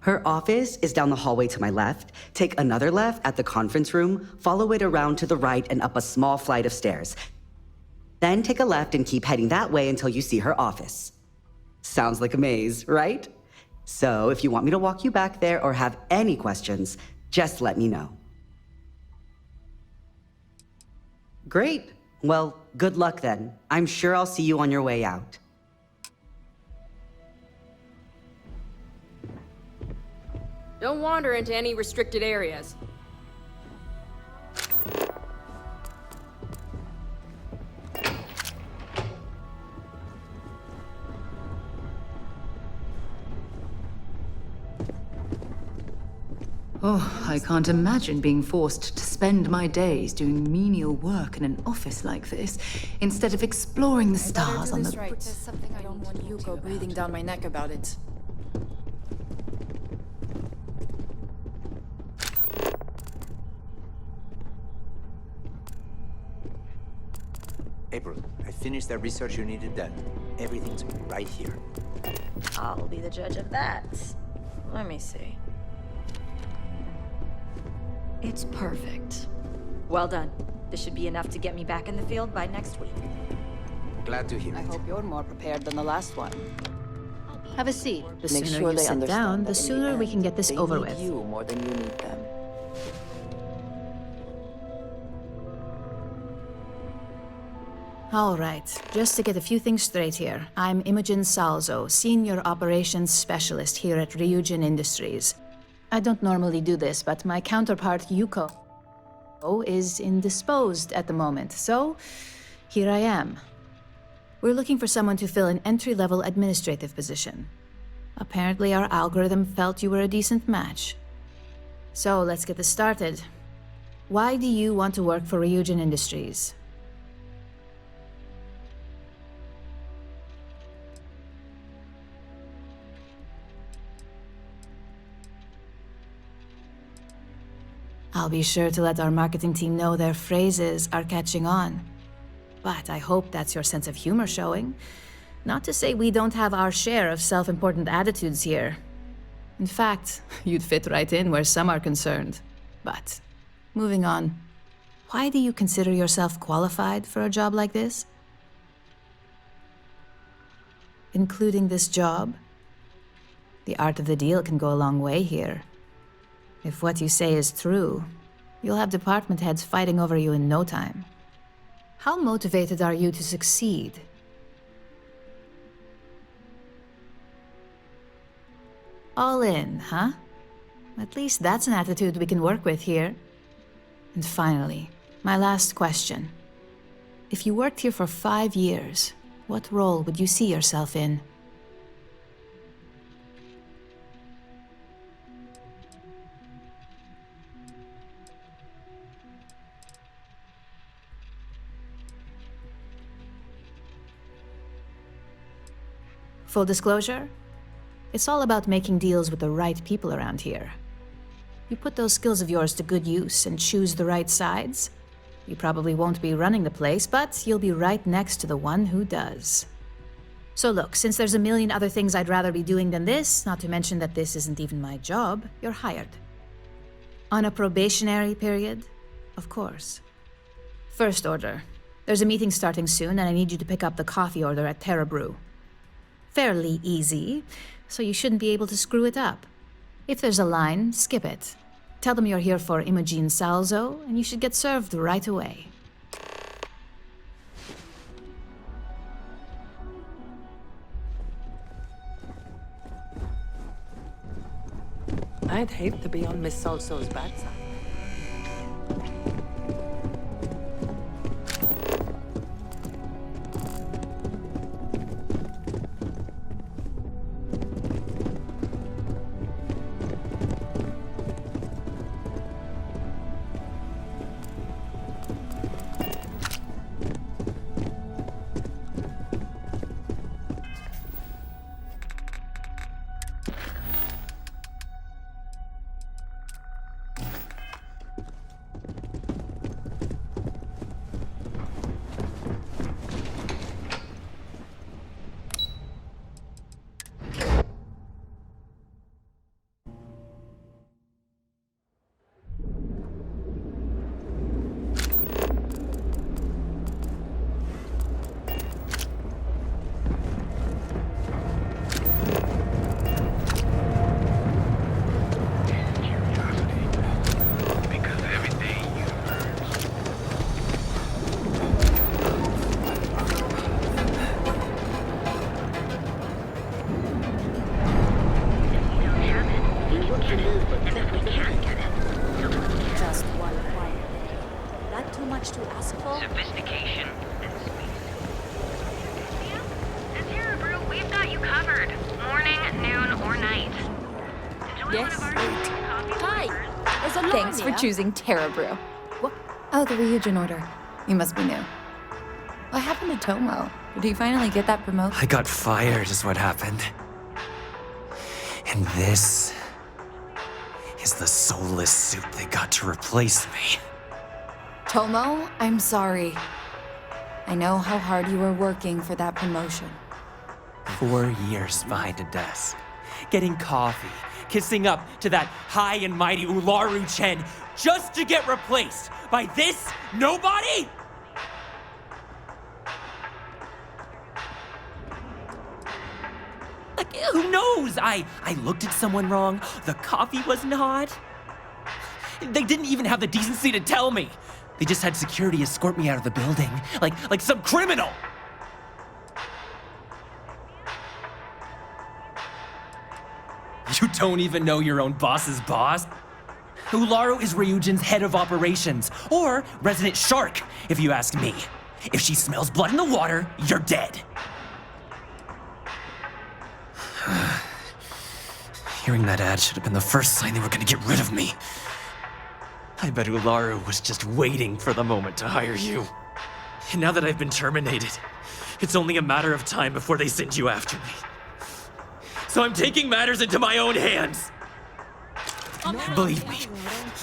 Her office is down the hallway to my left. Take another left at the conference room, follow it around to the right and up a small flight of stairs. Then take a left and keep heading that way until you see her office. Sounds like a maze, right? So if you want me to walk you back there or have any questions, just let me know. Great. Well, good luck then. I'm sure I'll see you on your way out. Don't wander into any restricted areas. Oh, I can't imagine being forced to spend my days doing menial work in an office like this, instead of exploring the stars on the... Right. I don't want Yuko breathing down my neck about it. April, I finished that research you needed done. Everything's right here. I'll be the judge of that. Let me see. It's perfect. Well done. This should be enough to get me back in the field by next week. Glad to hear I it. hope you're more prepared than the last one. Have a seat. The sooner you sit down, the sooner we can get this over with. You more than you need them. All right, just to get a few things straight here. I'm Imogen Salzo, Senior Operations Specialist here at Ryujin Industries. I don't normally do this, but my counterpart, Yuko, is indisposed at the moment, so here I am. We're looking for someone to fill an entry-level administrative position. Apparently our algorithm felt you were a decent match. So let's get this started. Why do you want to work for Ryujin Industries? I'll be sure to let our marketing team know their phrases are catching on. But I hope that's your sense of humor showing. Not to say we don't have our share of self-important attitudes here. In fact, you'd fit right in where some are concerned. But, moving on. Why do you consider yourself qualified for a job like this? Including this job? The art of the deal can go a long way here. If what you say is true, you'll have department heads fighting over you in no time. How motivated are you to succeed? All in, huh? At least that's an attitude we can work with here. And finally, my last question. If you worked here for 5 years, what role would you see yourself in? Full disclosure, it's all about making deals with the right people around here. You put those skills of yours to good use and choose the right sides, you probably won't be running the place, but you'll be right next to the one who does. So look, since there's a million other things I'd rather be doing than this, not to mention that this isn't even my job, you're hired. On a probationary period, of course. First order. There's a meeting starting soon, and I need you to pick up the coffee order at Terra Brew. Fairly easy, so you shouldn't be able to screw it up. If there's a line, skip it. Tell them you're here for Imogen Salzo, and you should get served right away. I'd hate to be on Miss Salso's bad side. Just one quiet day. That too much to ask for? Sophistication and speed. At Terra Brew, we've got you covered. Morning, noon, or night. Enjoy one of our coffee flavors. There's a line Thanks for here. choosing Terra Brew. Oh, the Ryujin order. You must be new. What happened to Tomo? Did he finally get that promotion? I got fired is what happened. And this is the soulless suit they got to replace me. Tomo, I'm sorry. I know how hard you were working for that promotion. 4 years behind a desk, getting coffee, kissing up to that high and mighty Ularu Chen just to get replaced by this nobody? Like, who knows? I looked at someone wrong, the coffee wasn't hot. They didn't even have the decency to tell me. They just had security escort me out of the building, like some criminal. You don't even know your own boss's boss? Ularu is Ryujin's head of operations, or resident shark, if you ask me. If she smells blood in the water, you're dead. Hearing that ad should have been the first sign they were gonna get rid of me. I bet Ularu was just waiting for the moment to hire you. And now that I've been terminated, it's only a matter of time before they send you after me. So I'm taking matters into my own hands. Believe me,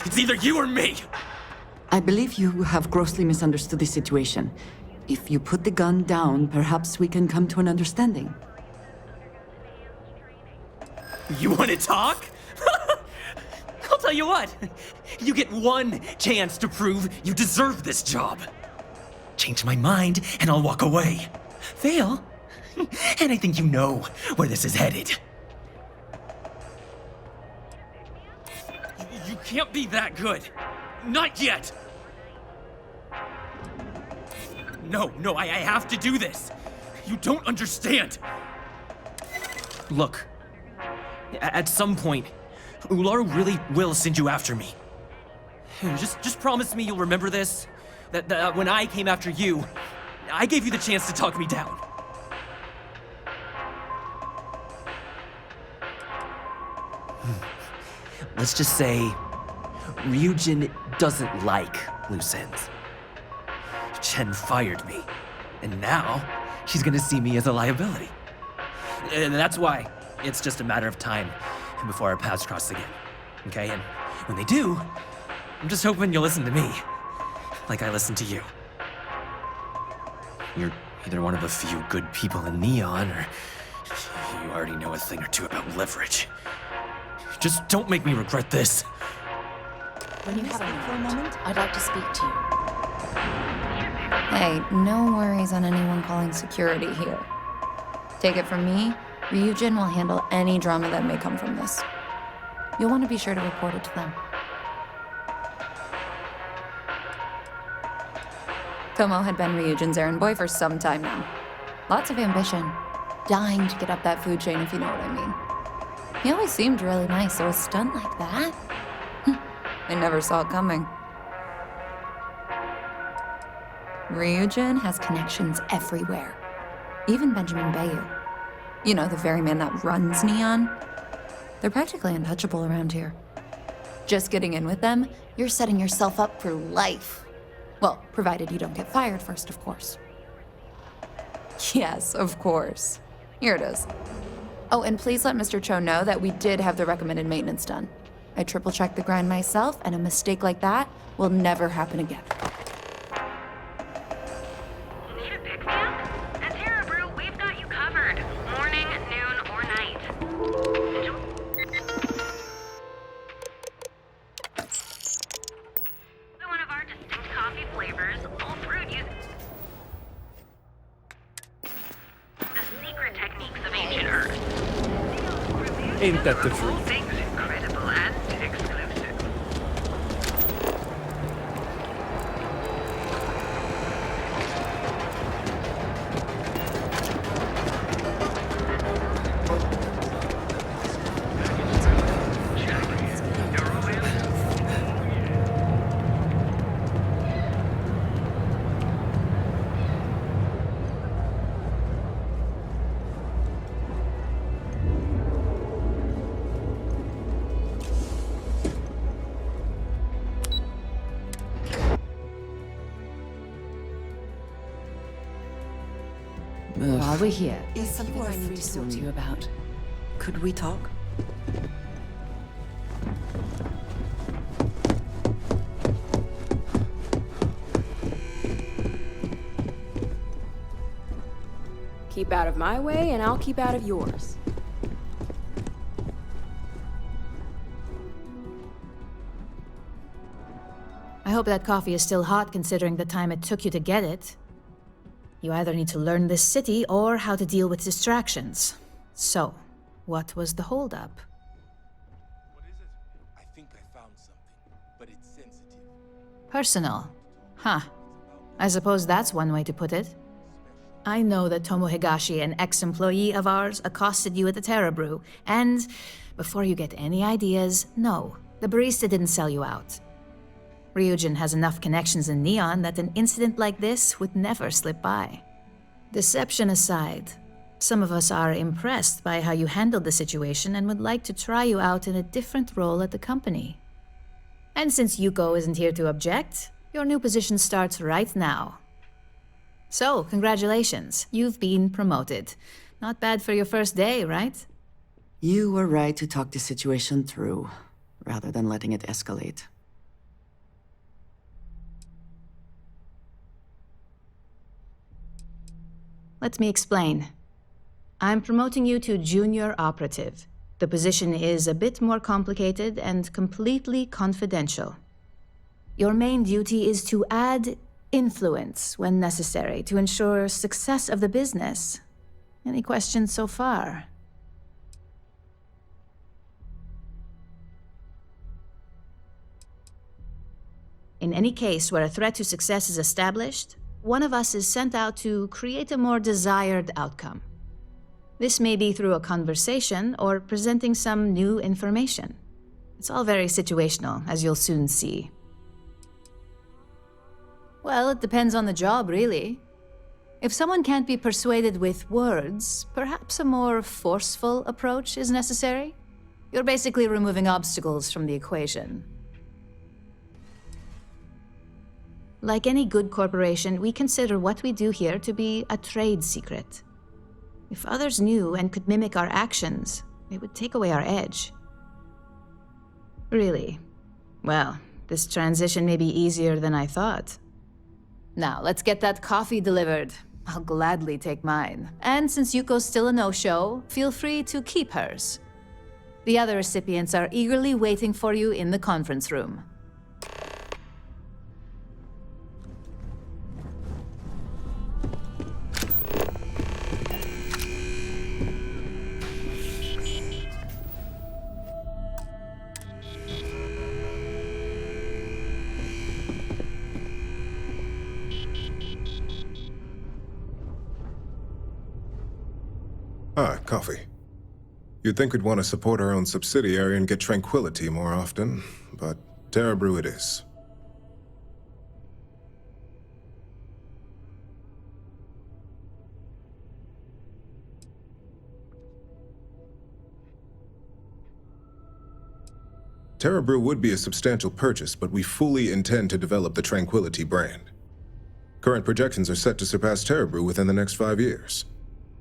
it's either you or me. I believe you have grossly misunderstood the situation. If you put the gun down, perhaps we can come to an understanding. You want to talk? I'll tell you what. You get one chance to prove you deserve this job. Change my mind and I'll walk away. Fail, and I think you know where this is headed. You can't be that good. Not yet. No, I have to do this. You don't understand. Look, at some point, Ularu really will send you after me. Just promise me you'll remember this. That when I came after you, I gave you the chance to talk me down. Let's just say Ryujin doesn't like loose ends. Chen fired me, and now she's gonna see me as a liability. And that's why it's just a matter of time before our paths cross again, okay? And when they do, I'm just hoping you'll listen to me, like I listened to you. You're either one of the few good people in Neon, or you already know a thing or two about leverage. Just don't make me regret this. When you have a moment, I'd like to speak to you. Hey, no worries on anyone calling security here. Take it from me, Ryujin will handle any drama that may come from this. You'll want to be sure to report it to them. Tomo had been Ryujin's errand boy for some time now. Lots of ambition. Dying to get up that food chain, if you know what I mean. He always seemed really nice, so a stunt like that? I never saw it coming. Ryujin has connections everywhere. Even Benjamin Bayu. You know, the very man that runs Neon. They're practically untouchable around here. Just getting in with them, you're setting yourself up for life. Well, provided you don't get fired first, of course. Yes, of course. Here it is. Oh, and please let Mr. Cho know that we did have the recommended maintenance done. I triple-checked the grind myself, and a mistake like that will never happen again. Need a pick-me-up? At Terra Brew, we've got you covered. Morning, noon, or night. One of our distinct coffee flavors, all brewed using the secret techniques of ancient Earth. Ain't that the truth? Things incredible and exclusive. While we're here, Is something I need to talk to you about. Could we talk? Keep out of my way, and I'll keep out of yours. I hope that coffee is still hot considering the time it took you to get it. You either need to learn this city or how to deal with distractions. So, what was the holdup? I think I found something, but it's sensitive. Personal. Huh. I suppose that's one way to put it. I know that Tomo Higashi, an ex-employee of ours, accosted you at the Terra Brew, and before you get any ideas, no, the barista didn't sell you out. Ryujin has enough connections in Neon that an incident like this would never slip by. Deception aside, some of us are impressed by how you handled the situation and would like to try you out in a different role at the company. And since Yuko isn't here to object, your new position starts right now. So, congratulations, you've been promoted. Not bad for your first day, right? You were right to talk the situation through, rather than letting it escalate. Let me explain. I'm promoting you to junior operative. The position is a bit more complicated and completely confidential. Your main duty is to add influence when necessary to ensure success of the business. Any questions so far? In any case where a threat to success is established, one of us is sent out to create a more desired outcome. This may be through a conversation or presenting some new information. It's all very situational, as you'll soon see. Well, it depends on the job, really. If someone can't be persuaded with words, perhaps a more forceful approach is necessary. You're basically removing obstacles from the equation. Like any good corporation, we consider what we do here to be a trade secret. If others knew and could mimic our actions, it would take away our edge. Really? Well, this transition may be easier than I thought. Now, let's get that coffee delivered. I'll gladly take mine. And since Yuko's still a no-show, feel free to keep hers. The other recipients are eagerly waiting for you in the conference room. Ah, coffee. You'd think we'd want to support our own subsidiary and get tranquility more often, but Terra Brew it is. Terra Brew would be a substantial purchase, but we fully intend to develop the Tranquility brand. Current projections are set to surpass Terra Brew within the next 5 years.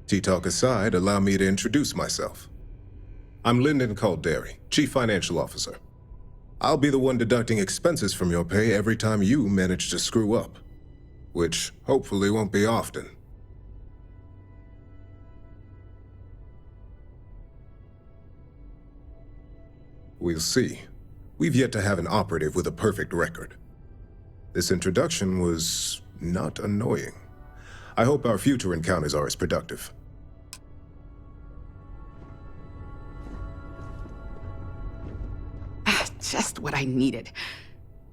Tea-talk aside, allow me to introduce myself. I'm Lyndon Calderi, Chief Financial Officer. I'll be the one deducting expenses from your pay every time you manage to screw up, which hopefully won't be often. We'll see. We've yet to have an operative with a perfect record. This introduction was not annoying. I hope our future encounters are as productive. Just what I needed.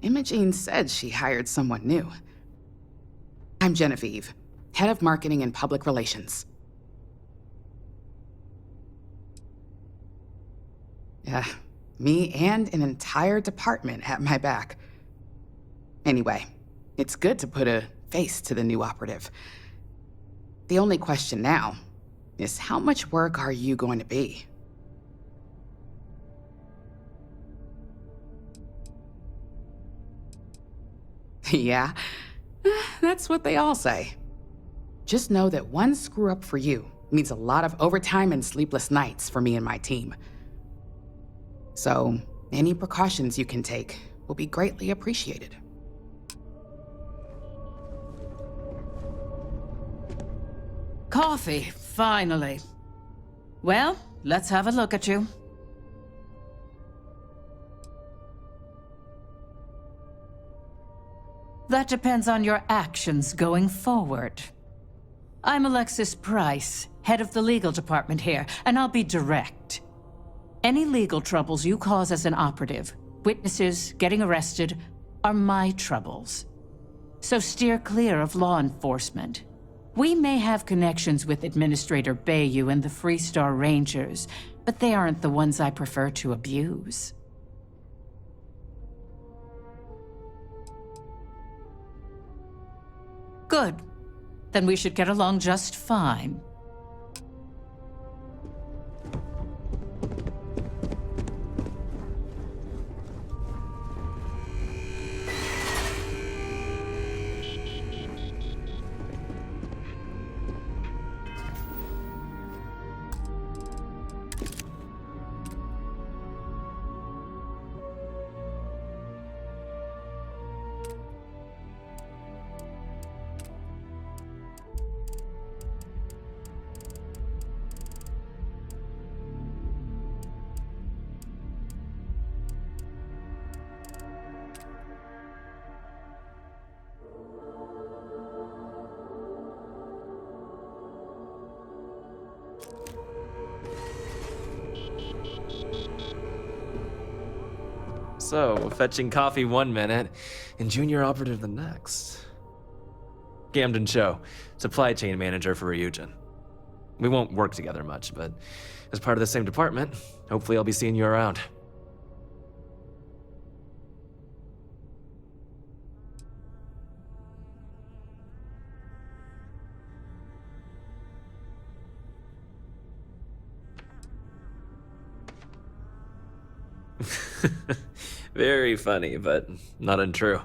Imogene said she hired someone new. I'm Genevieve, Head of Marketing and Public Relations. Yeah, me and an entire department at my back. Anyway, it's good to put a face to the new operative. The only question now is how much work are you going to be? Yeah, that's what they all say. just know that one screw-up for you means a lot of overtime and sleepless nights for me and my team. So, any precautions you can take will be greatly appreciated. Coffee, finally. Well, let's have a look at you. That depends on your actions going forward. I'm Alexis Price, head of the legal department here, and I'll be direct. Any legal troubles you cause as an operative, witnesses, getting arrested, are my troubles. So steer clear of law enforcement. We may have connections with Administrator Bayou and the Freestar Rangers, but they aren't the ones I prefer to abuse. Good. Then we should get along just fine. So, fetching coffee 1 minute and junior operative the next. Gamden Cho, supply chain manager for Ryujin. We won't work together much, but as part of the same department, hopefully I'll be seeing you around. Very funny, but not untrue.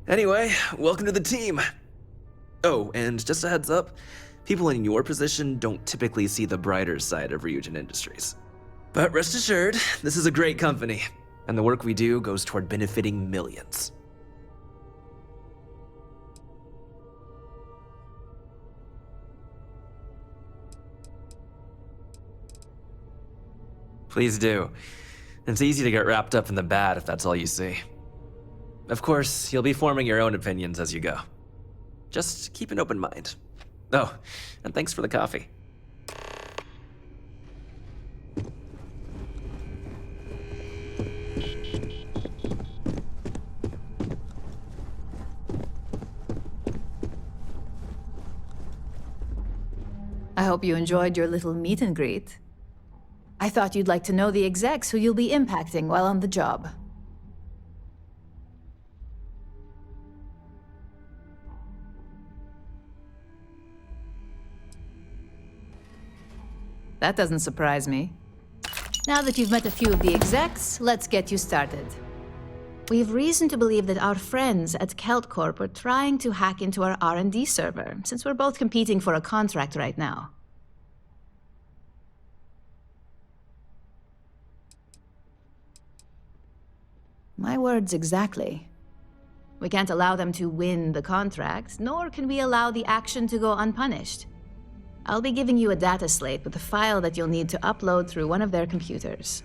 Anyway, welcome to the team. Oh, and just a heads up, people in your position don't typically see the brighter side of Ryujin Industries. But rest assured, this is a great company, and the work we do goes toward benefiting millions. Please do. It's easy to get wrapped up in the bad if that's all you see. Of course, you'll be forming your own opinions as you go. Just keep an open mind. Oh, and thanks for the coffee. I hope you enjoyed your little meet and greet. I thought you'd like to know the execs who you'll be impacting while on the job. That doesn't surprise me. Now that you've met a few of the execs, let's get you started. We have reason to believe that our friends at Kelt Corp are trying to hack into our R&D server, since we're both competing for a contract right now. My words exactly. We can't allow them to win the contract, nor can we allow the action to go unpunished. I'll be giving you a data slate with a file that you'll need to upload through one of their computers.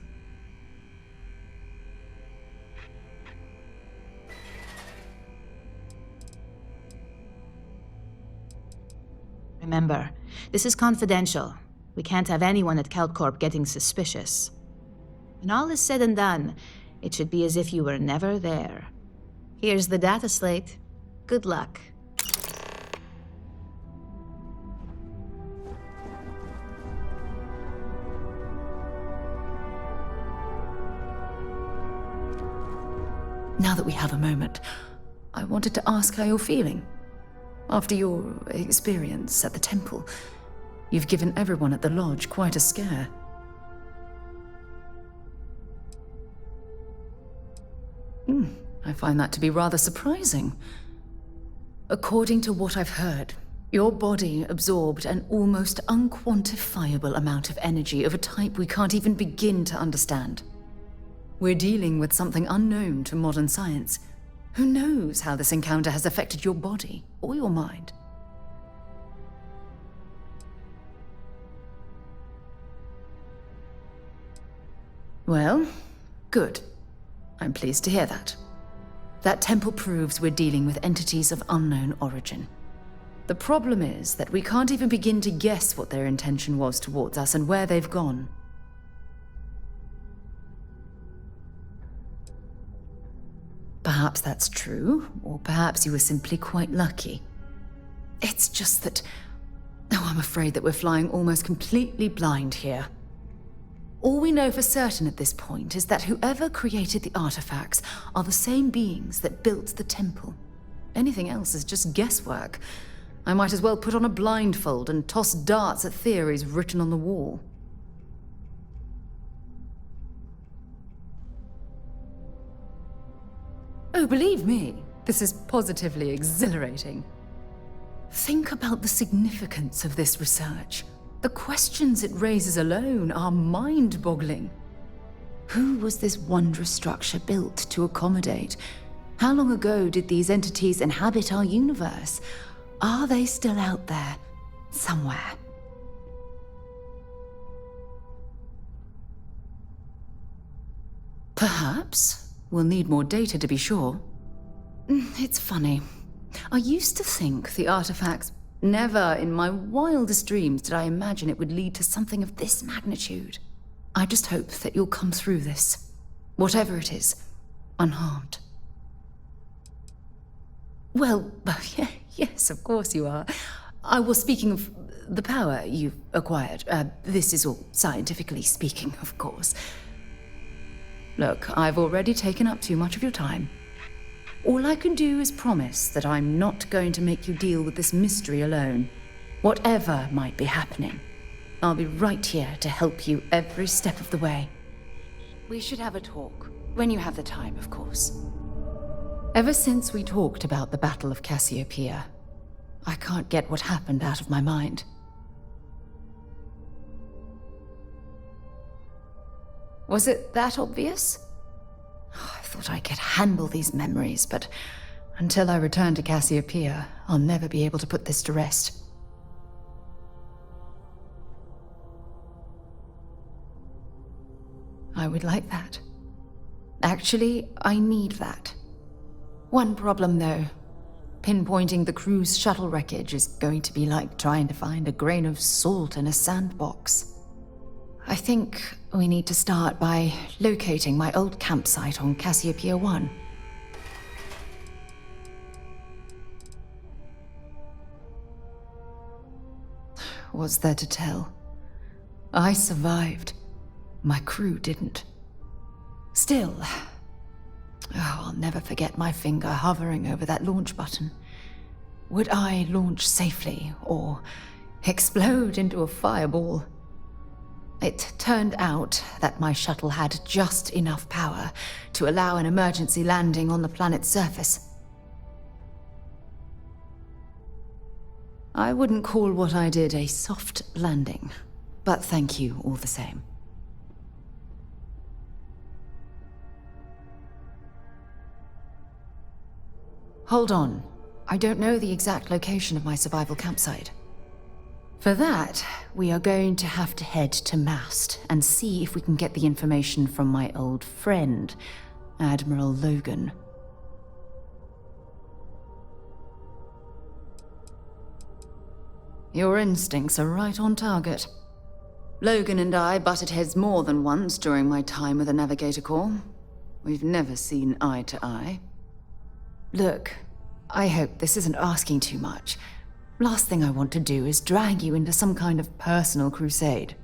Remember, this is confidential. We can't have anyone at Kelt Corp getting suspicious. When all is said and done, it should be as if you were never there. Here's the data slate. Good luck. Now that we have a moment, I wanted to ask how you're feeling. After your experience at the temple, you've given everyone at the lodge quite a scare. I find that to be rather surprising. According to what I've heard, Your body absorbed an almost unquantifiable amount of energy of a type we can't even begin to understand. We're dealing with something unknown to modern science. Who knows how this encounter has affected your body or your mind? Well, good. I'm pleased to hear that. That temple proves we're dealing with entities of unknown origin. The problem is that we can't even begin to guess what their intention was towards us and where they've gone. Perhaps that's true, or perhaps you were simply quite lucky. It's just that... Oh, I'm afraid that we're flying almost completely blind here. All we know for certain at this point is that whoever created the artifacts are the same beings that built the temple. Anything else is just guesswork. I might as well put on a blindfold and toss darts at theories written on the wall. Oh, believe me, this is positively exhilarating. Think about the significance of this research. The questions it raises alone are mind-boggling. Who was this wondrous structure built to accommodate? How long ago did these entities inhabit our universe? Are they still out there, somewhere? Perhaps. We'll need more data to be sure. It's funny. I used to think the artifacts... Never in my wildest dreams did I imagine it would lead to something of this magnitude. I just hope that you'll come through this, whatever it is, unharmed. Well, yes, of course you are. I was speaking of the power you've acquired. This is all scientifically speaking, of course. Look, I've already taken up too much of your time. All I can do is promise that I'm not going to make you deal with this mystery alone. Whatever might be happening, I'll be right here to help you every step of the way. We should have a talk, when you have the time, of course. Ever since we talked about the Battle of Cassiopeia, I can't get what happened out of my mind. Was it that obvious? I thought I could handle these memories, but until I return to Cassiopeia, I'll never be able to put this to rest. I would like that. Actually, I need that. One problem, though. Pinpointing the crew's shuttle wreckage is going to be like trying to find a grain of salt in a sandbox. I think we need to start by locating my old campsite on Cassiopeia 1. What's there to tell? I survived. My crew didn't. Still, I'll never forget my finger hovering over that launch button. Would I launch safely or explode into a fireball? It turned out that my shuttle had just enough power to allow an emergency landing on the planet's surface. I wouldn't call what I did a soft landing, but thank you all the same. Hold on. I don't know the exact location of my survival campsite. For that, we are going to have to head to Mast and see if we can get the information from my old friend, Admiral Logan. Your instincts are right on target. Logan and I butted heads more than once during my time with the Navigator Corps. We've never seen eye to eye. Look, I hope this isn't asking too much. Last thing I want to do is drag you into some kind of personal crusade.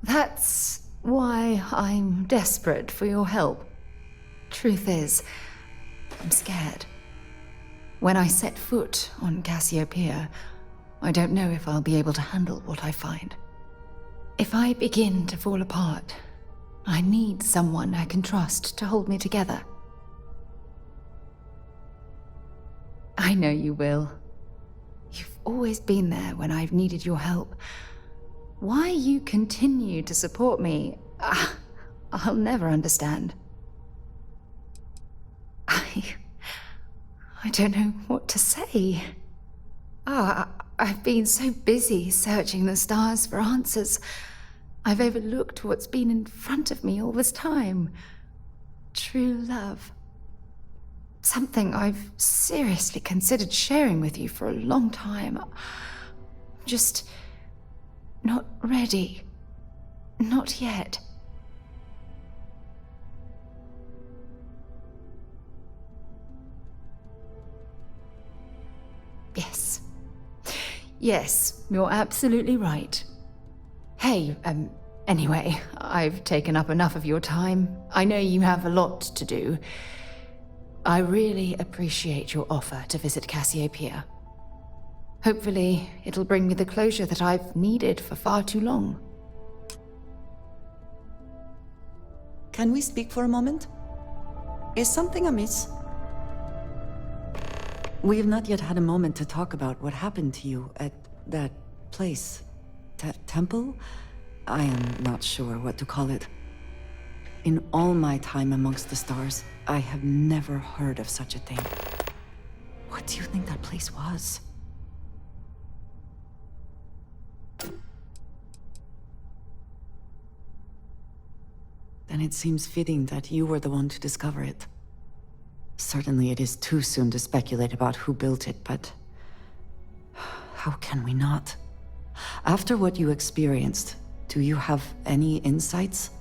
That's why I'm desperate for your help. Truth is, I'm scared. When I set foot on Cassiopeia, I don't know if I'll be able to handle what I find. If I begin to fall apart, I need someone I can trust to hold me together. I know you will. You've always been there when I've needed your help. Why you continue to support me, I'll never understand. I don't know what to say. I've been so busy searching the stars for answers. I've overlooked what's been in front of me all this time. True love. Something I've seriously considered sharing with you for a long time. Just not ready. Not yet. Yes. Yes, you're absolutely right. Hey, anyway, I've taken up enough of your time. I know you have a lot to do. I really appreciate your offer to visit Cassiopeia. Hopefully, it'll bring me the closure that I've needed for far too long. Can we speak for a moment? Is something amiss? We have not yet had a moment to talk about what happened to you at that place. Temple? I am not sure what to call it. In all my time amongst the stars, I have never heard of such a thing. What do you think that place was? Then it seems fitting that you were the one to discover it. Certainly it is too soon to speculate about who built it, but how can we not? After what you experienced, do you have any insights?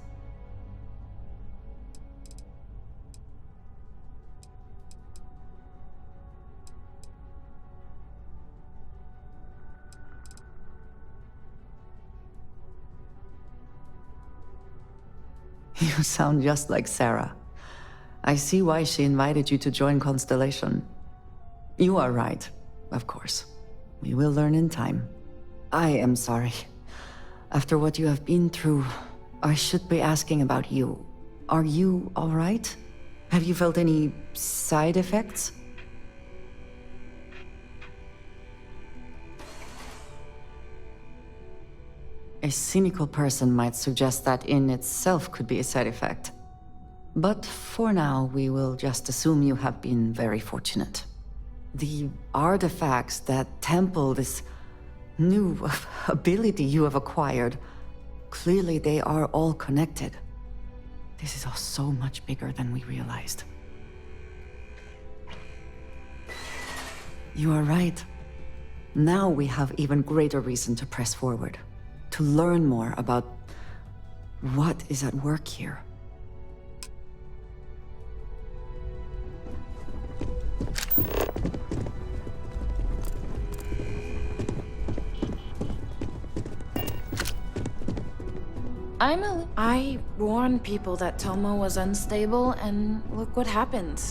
You sound just like Sarah. I see why she invited you to join Constellation. You are right, of course. We will learn in time. I am sorry. After what you have been through, I should be asking about you. Are you all right? Have you felt any side effects? A cynical person might suggest that in itself could be a side effect. But for now, we will just assume you have been very fortunate. The artifacts, that temple, this new ability you have acquired, clearly they are all connected. This is all so much bigger than we realized. You are right. Now we have even greater reason to press forward, to learn more about what is at work here. I warned people that Tomo was unstable, and look what happened.